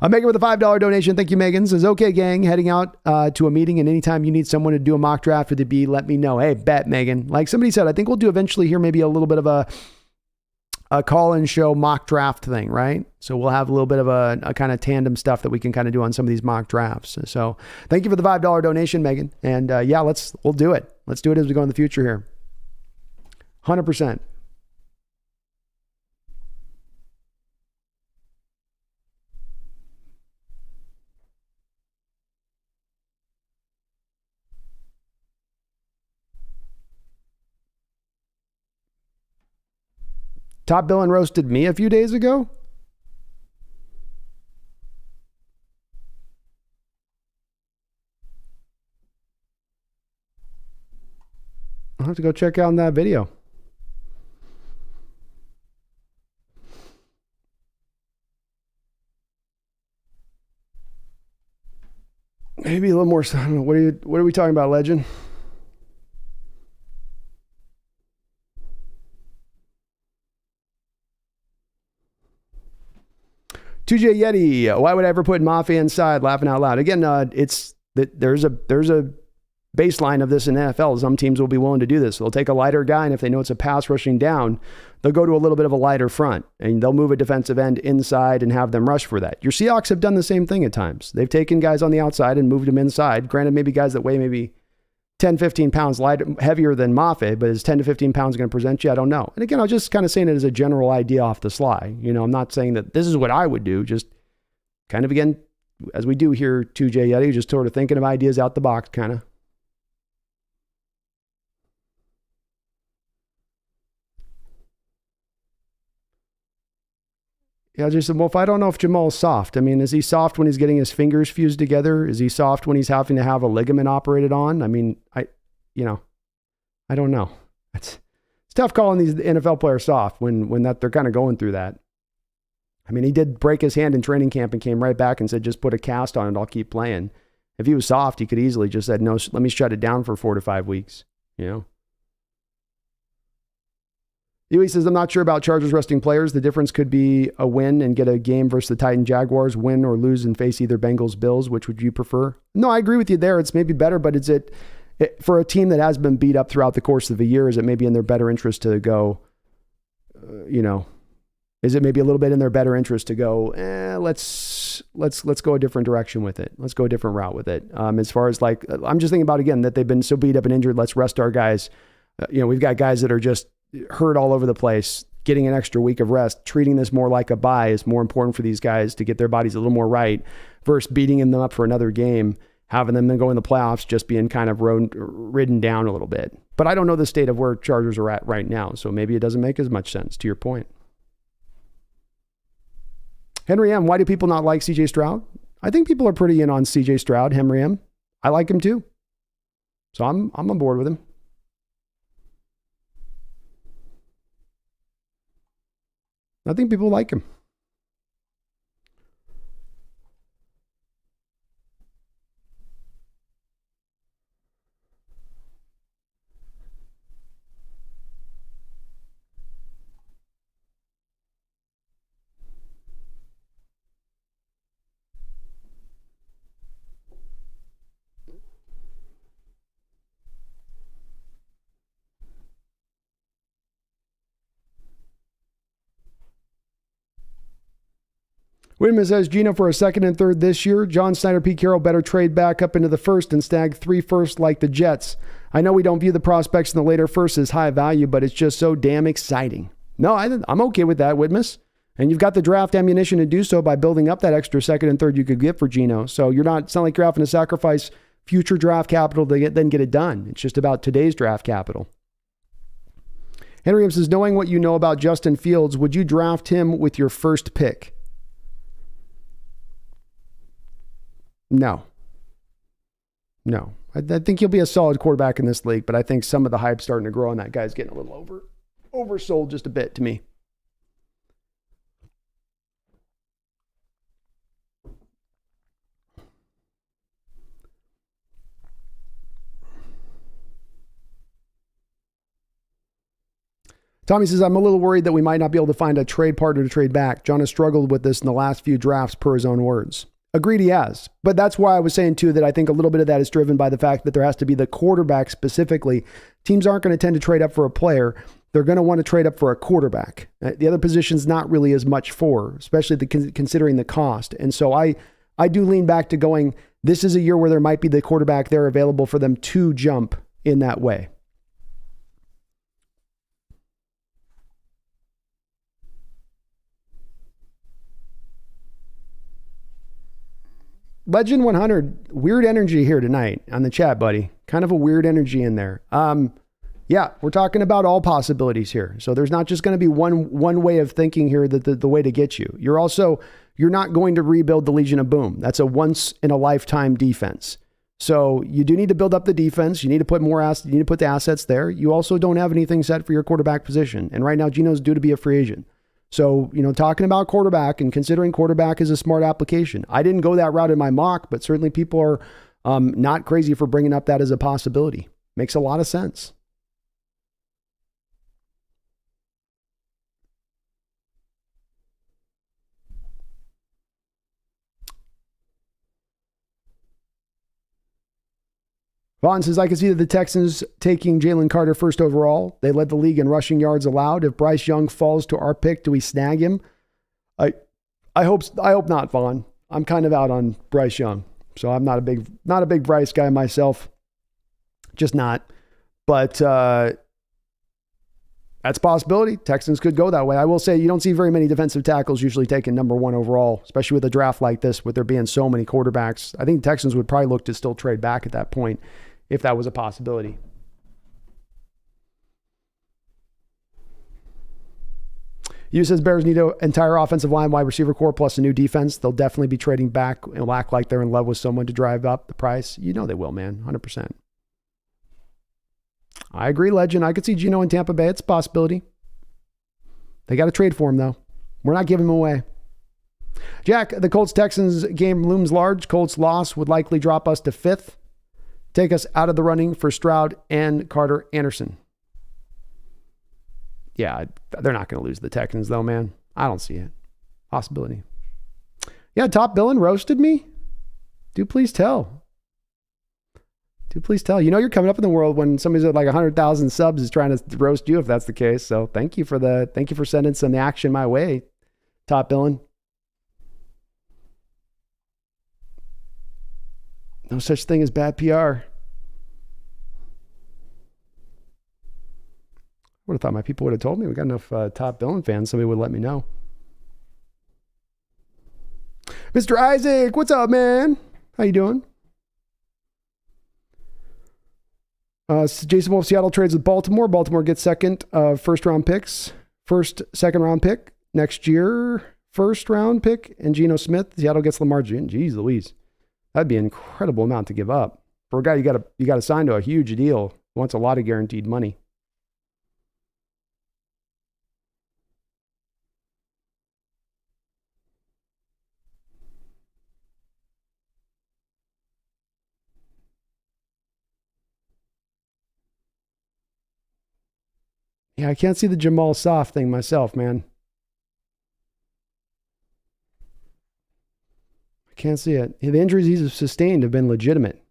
Megan with a $5 donation. Thank you, Megan. Says, okay, gang, heading out to a meeting, and anytime you need someone to do a mock draft with the B, let me know. Hey, bet, Megan. Like somebody said, I think we'll do eventually here maybe a little bit of a call-in show mock draft thing, right? So we'll have a little bit of a kind of tandem stuff that we can kind of do on some of these mock drafts. So thank you for the $5 donation, Megan. And yeah, we'll do it. Let's do it as we go in the future here. 100%. Top Bill and roasted me a few days ago. I'll have to go check out that video. Maybe a little more. I don't know. What are we talking about, Legend? TJ Yeti, why would I ever put Mafia inside? Laughing out loud. Again, it's that there's a baseline of this in NFL. Some teams will be willing to do this. They'll take a lighter guy, and if they know it's a pass rushing down, they'll go to a little bit of a lighter front, and they'll move a defensive end inside and have them rush for that. Your Seahawks have done the same thing at times. They've taken guys on the outside and moved them inside. Granted, maybe guys that weigh maybe 10, 15 pounds heavier than Mafia, but is 10 to 15 pounds going to present you? I don't know. And again, I was just kind of saying it as a general idea off the sly. You know, I'm not saying that this is what I would do. Just kind of, again, as we do here, 2J Yeti, just sort of thinking of ideas out the box, kind of. Yeah, just well, if I don't know if Jamal's soft. I mean, is he soft when he's getting his fingers fused together? Is he soft when he's having to have a ligament operated on? I mean, I don't know. It's tough calling these NFL players soft when that they're kind of going through that. I mean, he did break his hand in training camp and came right back and said, just put a cast on it, I'll keep playing. If he was soft, he could easily just said, no, let me shut it down for 4 to 5 weeks, you know? He says, I'm not sure about Chargers resting players. The difference could be a win and get a game versus the Titan Jaguars, win or lose and face either Bengals, Bills. Which would you prefer? No, I agree with you there. It's maybe better, but for a team that has been beat up throughout the course of the year, is it maybe in their better interest to go, is it maybe a little bit in their better interest to go, let's go a different direction with it. Let's go a different route with it. As far as like, I'm just thinking about, again, that they've been so beat up and injured. Let's rest our guys. We've got guys that are just hurt all over the place. Getting an extra week of rest, treating this more like a bye is more important for these guys to get their bodies a little more right versus beating them up for another game, having them then go in the playoffs, just being kind of ridden down a little bit. But I don't know the state of where Chargers are at right now, so maybe it doesn't make as much sense, to your point. Henry M., why do people not like CJ Stroud? I think people are pretty in on CJ Stroud, Henry M. I like him too. So I'm on board with him. I think people like him. Whitman says, Gino for a second and third this year. John Snyder, Pete Carroll better trade back up into the first and snag 3 firsts like the Jets. I know we don't view the prospects in the later first as high value, but it's just so damn exciting. No, I'm okay with that, Whitmus. And you've got the draft ammunition to do so by building up that extra second and third you could get for Gino. So it's not like you're having to sacrifice future draft capital to then get it done. It's just about today's draft capital. Henry says, knowing what you know about Justin Fields, would you draft him with your first pick? No. I think he'll be a solid quarterback in this league, but I think some of the hype's starting to grow on that guy's getting a little oversold just a bit to me. Tommy says, I'm a little worried that we might not be able to find a trade partner to trade back. John has struggled with this in the last few drafts per his own words. Agreed, he has. But that's why I was saying, too, that I think a little bit of that is driven by the fact that there has to be the quarterback specifically. Teams aren't going to tend to trade up for a player. They're going to want to trade up for a quarterback. The other position's not really as much for, especially considering the cost. And so I do lean back to going, this is a year where there might be the quarterback there available for them to jump in that way. Legend 100, weird energy here tonight on the chat, buddy. Kind of a weird energy in there. Yeah, we're talking about all possibilities here. So there's not just going to be one way of thinking here that the way to get you. You're not going to rebuild the Legion of Boom. That's a once in a lifetime defense. So you do need to build up the defense. You need to put you need to put the assets there. You also don't have anything set for your quarterback position. And right now, Geno's due to be a free agent. So, talking about quarterback and considering quarterback is a smart application. I didn't go that route in my mock, but certainly people are not crazy for bringing up that as a possibility. Makes a lot of sense. Vaughn says, I can see that the Texans taking Jalen Carter first overall. They led the league in rushing yards allowed. If Bryce Young falls to our pick, do we snag him? I hope not, Vaughn. I'm kind of out on Bryce Young. So I'm not a big Bryce guy myself. Just not. But that's a possibility. Texans could go that way. I will say you don't see very many defensive tackles usually taken number 1 overall, especially with a draft like this, with there being so many quarterbacks. I think the Texans would probably look to still trade back at that point, if that was a possibility. You says Bears need an entire offensive line, wide receiver core, plus a new defense. They'll definitely be trading back and act like they're in love with someone to drive up the price. They will, man. 100%. I agree, Legend. I could see Geno in Tampa Bay. It's a possibility. They got to trade for him, though. We're not giving him away. Jack, the Colts-Texans game looms large. Colts loss would likely drop us to 5th. Take us out of the running for Stroud and Carter Anderson. Yeah, they're not going to lose the Texans, though, man. I don't see it. Possibility. Yeah, Top Billin roasted me. Do please tell. You're coming up in the world when somebody's at like 100,000 subs is trying to roast you if that's the case. So thank you for sending some action my way, Top Billin. No such thing as bad PR. I would have thought my people would have told me. We got enough Top Billin fans. Somebody would let me know. Mr. Isaac, what's up, man? How you doing? Jason Wolf, Seattle trades with Baltimore. Baltimore gets second first-round picks. Second-round pick next year. First-round pick and Geno Smith. Seattle gets Lamar Jackson. Jeez Louise. That'd be an incredible amount to give up. For a guy you got to sign to a huge deal. Wants a lot of guaranteed money. Yeah, I can't see the Jamal Soft thing myself, man. I can't see it. The injuries he's sustained have been legitimate.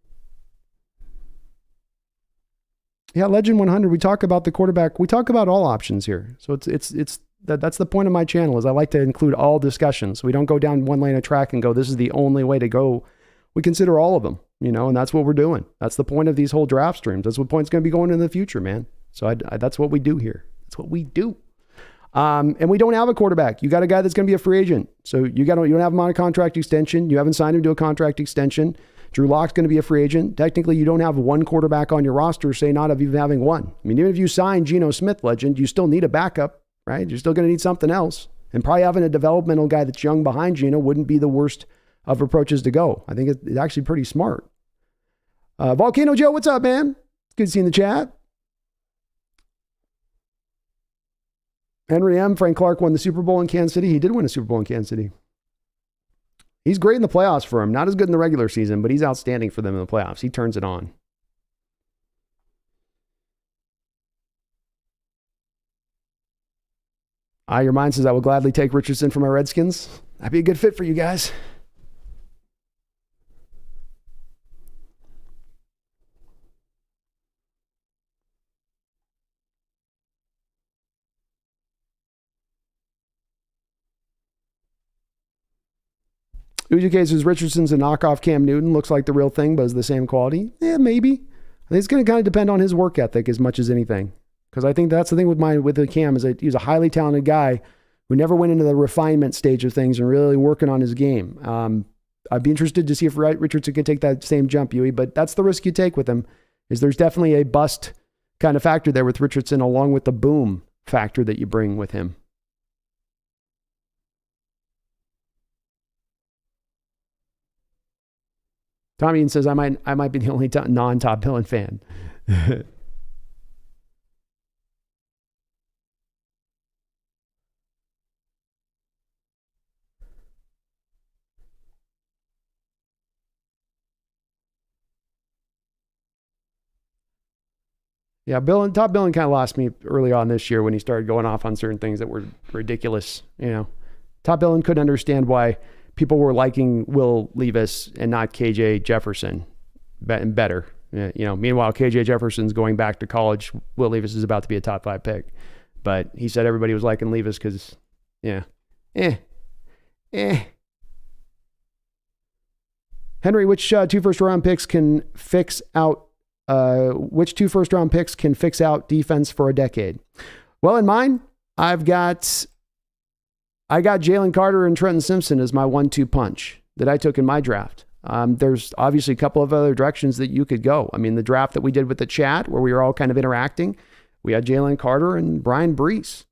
Yeah, Legend 100, we talk about the quarterback. We talk about all options here. So that's the point of my channel is I like to include all discussions. We don't go down one lane of track and go, this is the only way to go. We consider all of them, and that's what we're doing. That's the point of these whole draft streams. That's what point's going to be going in the future, man. So that's what we do here. That's what we do. And we don't have a quarterback. You got a guy that's going to be a free agent. So you don't have him on a contract extension. You haven't signed him to a contract extension. Drew Lock's going to be a free agent. Technically, you don't have one quarterback on your roster, say not of even having one. I mean, even if you sign Geno Smith, Legend, you still need a backup, right? You're still going to need something else. And probably having a developmental guy that's young behind Geno wouldn't be the worst of approaches to go. I think it's actually pretty smart. Volcano Joe, what's up, man? Good to see you in the chat. Henry M. Frank Clark won the Super Bowl in Kansas City. He did win a Super Bowl in Kansas City. He's great in the playoffs for him. Not as good in the regular season, but he's outstanding for them in the playoffs. He turns it on. Your mind says, I will gladly take Richardson for my Redskins. That'd be a good fit for you guys. Uji says Richardson's a knockoff Cam Newton. Looks like the real thing, but is the same quality. Yeah, maybe. I think it's going to kind of depend on his work ethic as much as anything. Because I think that's the thing with the Cam is that he's a highly talented guy who never went into the refinement stage of things and really working on his game. I'd be interested to see if Richardson can take that same jump, Huey, but that's the risk you take with him, is there's definitely a bust kind of factor there with Richardson along with the boom factor that you bring with him. Tommy Ian says, I might be the only non-Top Billin fan. Yeah, Top Billin kind of lost me early on this year when he started going off on certain things that were ridiculous. Top Billin couldn't understand why people were liking Will Levis and not KJ Jefferson better. Meanwhile, KJ Jefferson's going back to college. Will Levis is about to be a top 5 pick. But he said everybody was liking Levis because, Henry, which 2 first-round picks can fix out defense for a decade? Well, in mine, I got Jalen Carter and Trenton Simpson as my 1-2 punch that I took in my draft. There's obviously a couple of other directions that you could go. I mean, the draft that we did with the chat where we were all kind of interacting, we had Jalen Carter and Brian Brees.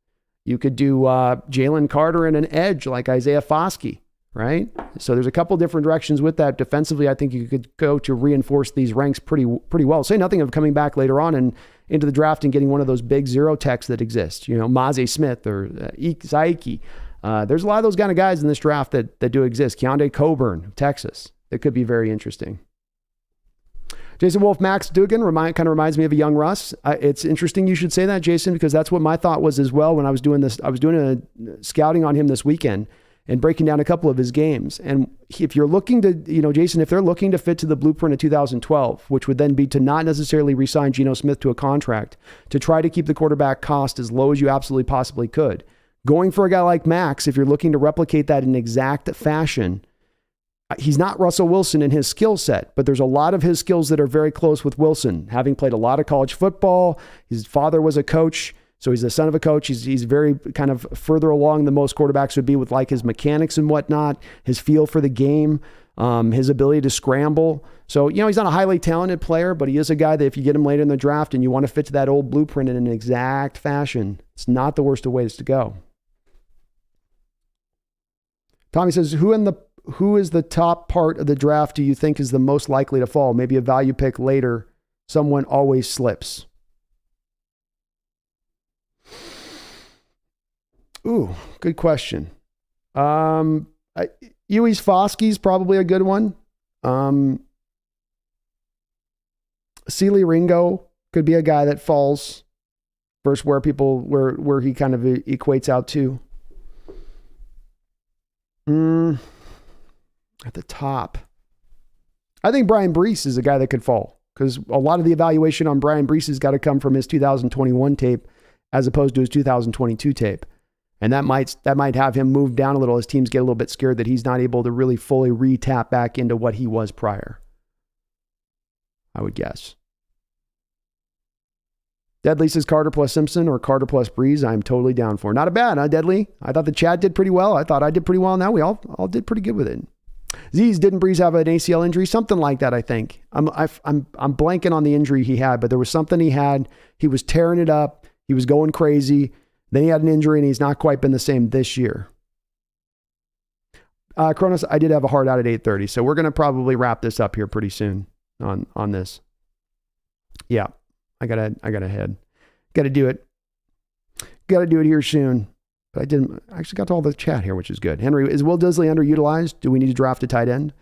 You could do Jalen Carter and an edge like Isaiah Foskey, right? So there's a couple different directions with that. Defensively, I think you could go to reinforce these ranks pretty well. Say nothing of coming back later on and into the draft and getting one of those big zero techs that exist, Mazi Smith or Zaiki. There's a lot of those kind of guys in this draft that do exist. Keontae Coburn, Texas. That could be very interesting. Jason Wolf, Max Duggan kind of reminds me of a young Russ. It's interesting you should say that, Jason, because that's what my thought was as well when I was doing this. I was doing a scouting on him this weekend and breaking down a couple of his games. And if you're looking to, Jason, if they're looking to fit to the blueprint of 2012, which would then be to not necessarily re-sign Geno Smith to a contract, to try to keep the quarterback cost as low as you absolutely possibly could. Going for a guy like Max, if you're looking to replicate that in exact fashion, he's not Russell Wilson in his skill set, but there's a lot of his skills that are very close with Wilson, having played a lot of college football. His father was a coach, so he's the son of a coach. He's very kind of further along than most quarterbacks would be with like his mechanics and whatnot, his feel for the game, his ability to scramble. So, he's not a highly talented player, but he is a guy that if you get him later in the draft and you want to fit to that old blueprint in an exact fashion, it's not the worst of ways to go. Tommy says, who is the top part of the draft do you think is the most likely to fall? Maybe a value pick later. Someone always slips. Ooh, good question. Ewes Foskey's probably a good one. Sealy Ringo could be a guy that falls versus where he kind of equates out to. At the top, I think Brian Brees is a guy that could fall because a lot of the evaluation on Brian Brees has got to come from his 2021 tape as opposed to his 2022 tape. And that might have him move down a little as teams get a little bit scared that he's not able to really fully re-tap back into what he was prior. I would guess. Deadly says Carter plus Simpson or Carter plus Breeze. I'm totally down for. Not a bad, huh, Deadly? I thought the chat did pretty well. I thought I did pretty well. Now we all did pretty good with it. Z's, didn't Breeze have an ACL injury? Something like that, I think. I'm blanking on the injury he had, but there was something he had. He was tearing it up. He was going crazy. Then he had an injury, and he's not quite been the same this year. Kronos, I did have a hard out at 8:30, so we're going to probably wrap this up here pretty soon on this. Yeah. I gotta head. Gotta do it. Gotta do it here soon. But I actually got to all the chat here, which is good. Henry, is Will Disley underutilized? Do we need to draft a tight end?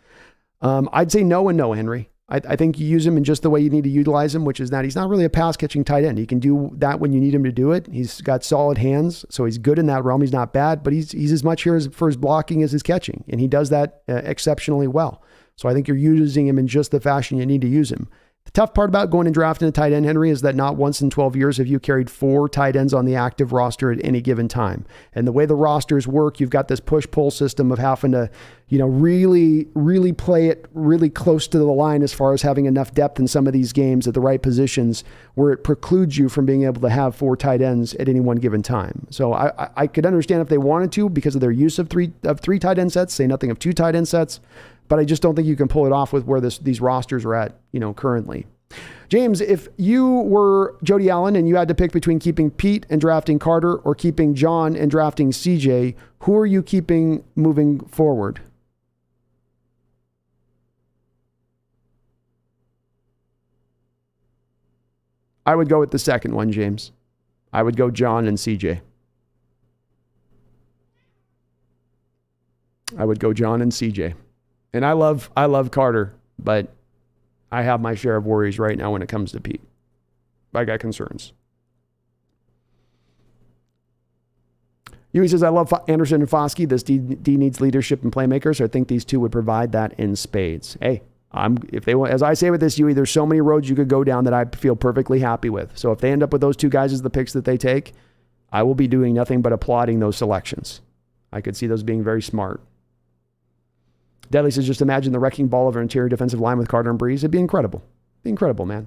I'd say no and no, Henry. I think you use him in just the way you need to utilize him, which is that he's not really a pass catching tight end. He can do that when you need him to do it. He's got solid hands, so he's good in that realm. He's not bad, but he's as much here for his blocking as his catching, and he does that exceptionally well. So I think you're using him in just the fashion you need to use him. The tough part about going and drafting a tight end, Henry, is that not once in 12 years have you carried 4 tight ends on the active roster at any given time. And the way the rosters work, you've got this push-pull system of having to, really play it really close to the line as far as having enough depth in some of these games at the right positions where it precludes you from being able to have 4 tight ends at any one given time. So I could understand if they wanted to because of their use of three tight end sets, say nothing of 2 tight end sets. But I just don't think you can pull it off with where these rosters are at, currently. James, if you were Jody Allen and you had to pick between keeping Pete and drafting Carter or keeping John and drafting CJ, who are you keeping moving forward? I would go with the second one, James. I would go John and CJ. I would go John and CJ. And I love Carter, but I have my share of worries right now when it comes to Pete. I got concerns. Huey says, I love Anderson and Foskey. This D needs leadership and playmakers. I think these two would provide that in spades. Hey, if they want, as I say with this, Huey, there's so many roads you could go down that I feel perfectly happy with. So if they end up with those 2 guys as the picks that they take, I will be doing nothing but applauding those selections. I could see those being very smart. Deadly says, just imagine the wrecking ball of our interior defensive line with Carter and Breeze. It'd be incredible. It'd be incredible, man.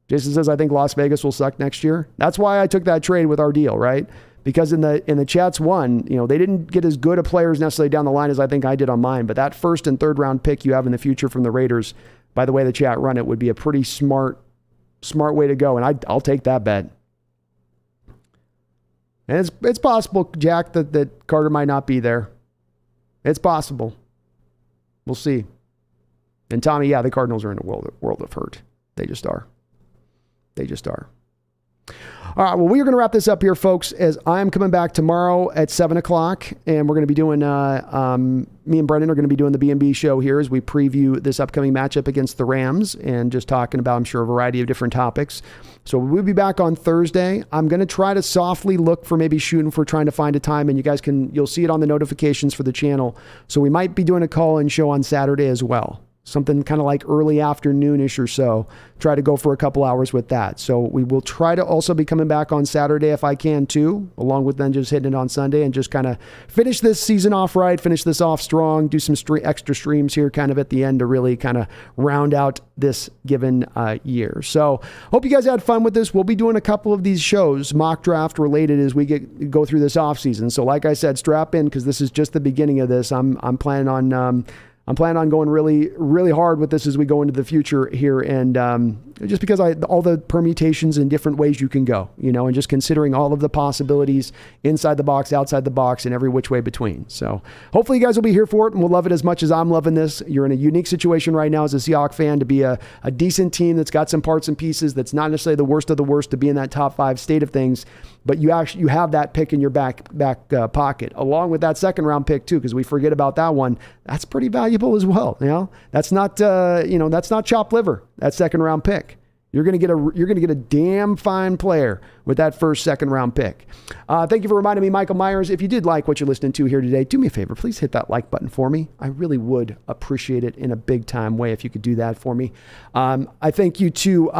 Jason says, I think Las Vegas will suck next year. That's why I took that trade with our deal, right? Because in the Chats one, they didn't get as good of players necessarily down the line as I think I did on mine. But that 1st and 3rd round pick you have in the future from the Raiders, by the way the chat run it, would be a pretty smart way to go. And I'll take that bet. And it's possible, Jack, that Carter might not be there. It's possible. We'll see. And Tommy, yeah, the Cardinals are in a world of hurt. They just are. All right, well, we are going to wrap this up here, folks, as I'm coming back tomorrow at 7 o'clock, and we're going to be doing, me and Brendan are going to be doing the B&B show here as we preview this upcoming matchup against the Rams and just talking about, I'm sure, a variety of different topics. So we'll be back on Thursday. I'm going to try to softly look for maybe shooting for trying to find a time, and you'll see it on the notifications for the channel. So we might be doing a call-in show on Saturday as well. Something kind of like early afternoonish or so. Try to go for a couple hours with that. So we will try to also be coming back on Saturday if I can too, along with then just hitting it on Sunday and just kind of finish this season off right, finish this off strong, do some extra streams here kind of at the end to really kind of round out this given year. So hope you guys had fun with this. We'll be doing a couple of these shows, mock draft related, as we go through this off season. So like I said, strap in because this is just the beginning of this. I'm planning on going really, really hard with this as we go into the future here. And just because all the permutations and different ways you can go, and just considering all of the possibilities inside the box, outside the box, and every which way between. So hopefully you guys will be here for it and we'll love it as much as I'm loving this. You're in a unique situation right now as a Seahawks fan to be a decent team that's got some parts and pieces that's not necessarily the worst of the worst to be in that top 5 state of things. But you have that pick in your back pocket, along with that 2nd round pick too, because we forget about that one. That's pretty valuable as well. That's not that's not chopped liver. That 2nd round pick. You're gonna get a damn fine player with that 1st, 2nd round pick. Thank you for reminding me, Michael Myers. If you did like what you're listening to here today, do me a favor. Please hit that like button for me. I really would appreciate it in a big time way if you could do that for me. I thank you to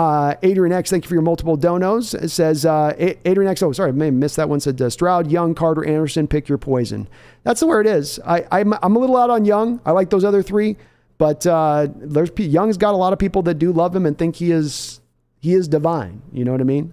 Adrian X. Thank you for your multiple donos. It says Adrian X. Oh, sorry, I may have missed that one. Said Stroud, Young, Carter, Anderson. Pick your poison. That's where it is. I'm a little out on Young. I like those other 3, but Young's got a lot of people that do love him and think he is divine. You know what I mean?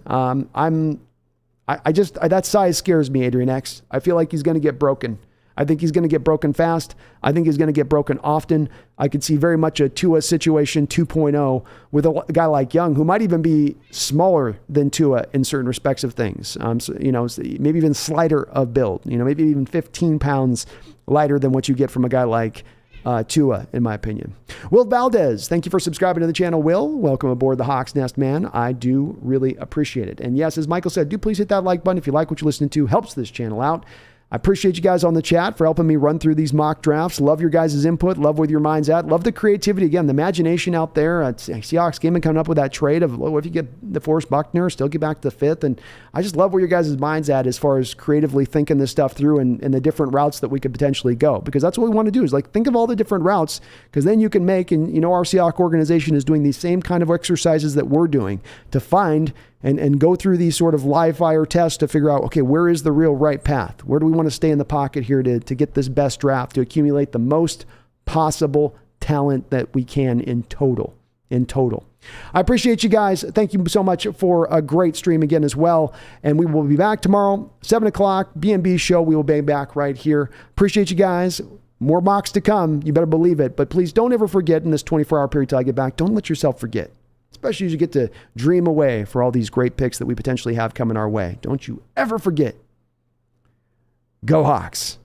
That size scares me, Adrian X. I feel like he's going to get broken. I think he's going to get broken fast. I think he's going to get broken often. I could see very much a Tua situation 2.0 with a guy like Young, who might even be smaller than Tua in certain respects of things. Maybe even slighter of build, maybe even 15 pounds lighter than what you get from a guy like Tua, in my opinion. Will Valdez, thank you for subscribing to the channel. Will, welcome aboard the Hawks Nest, man. I do really appreciate it. And yes, as Michael said, do please hit that like button if you like what you're listening to. Helps this channel out. I appreciate you guys on the chat for helping me run through these mock drafts. Love your guys' input. Love where your mind's at. Love the creativity. Again, the imagination out there. Seahawks game and coming up with that trade of, what if you get DeForest Buckner, still get back to the 5th? And I just love where your guys' mind's at as far as creatively thinking this stuff through and the different routes that we could potentially go. Because that's what we want to do, is like think of all the different routes, because then you can make, and you know our Seahawks organization is doing these same kind of exercises that we're doing to find and go through these sort of live fire tests to figure out, okay, where is the real right path? Where do we want to stay in the pocket here to get this best draft, to accumulate the most possible talent that we can in total. I appreciate you guys. Thank you so much for a great stream again as well. And we will be back tomorrow, 7 o'clock, B&B show. We will be back right here. Appreciate you guys. More mocks to come. You better believe it. But please don't ever forget in this 24-hour period till I get back. Don't let yourself forget. Especially as you get to dream away for all these great picks that we potentially have coming our way. Don't you ever forget. Go Hawks.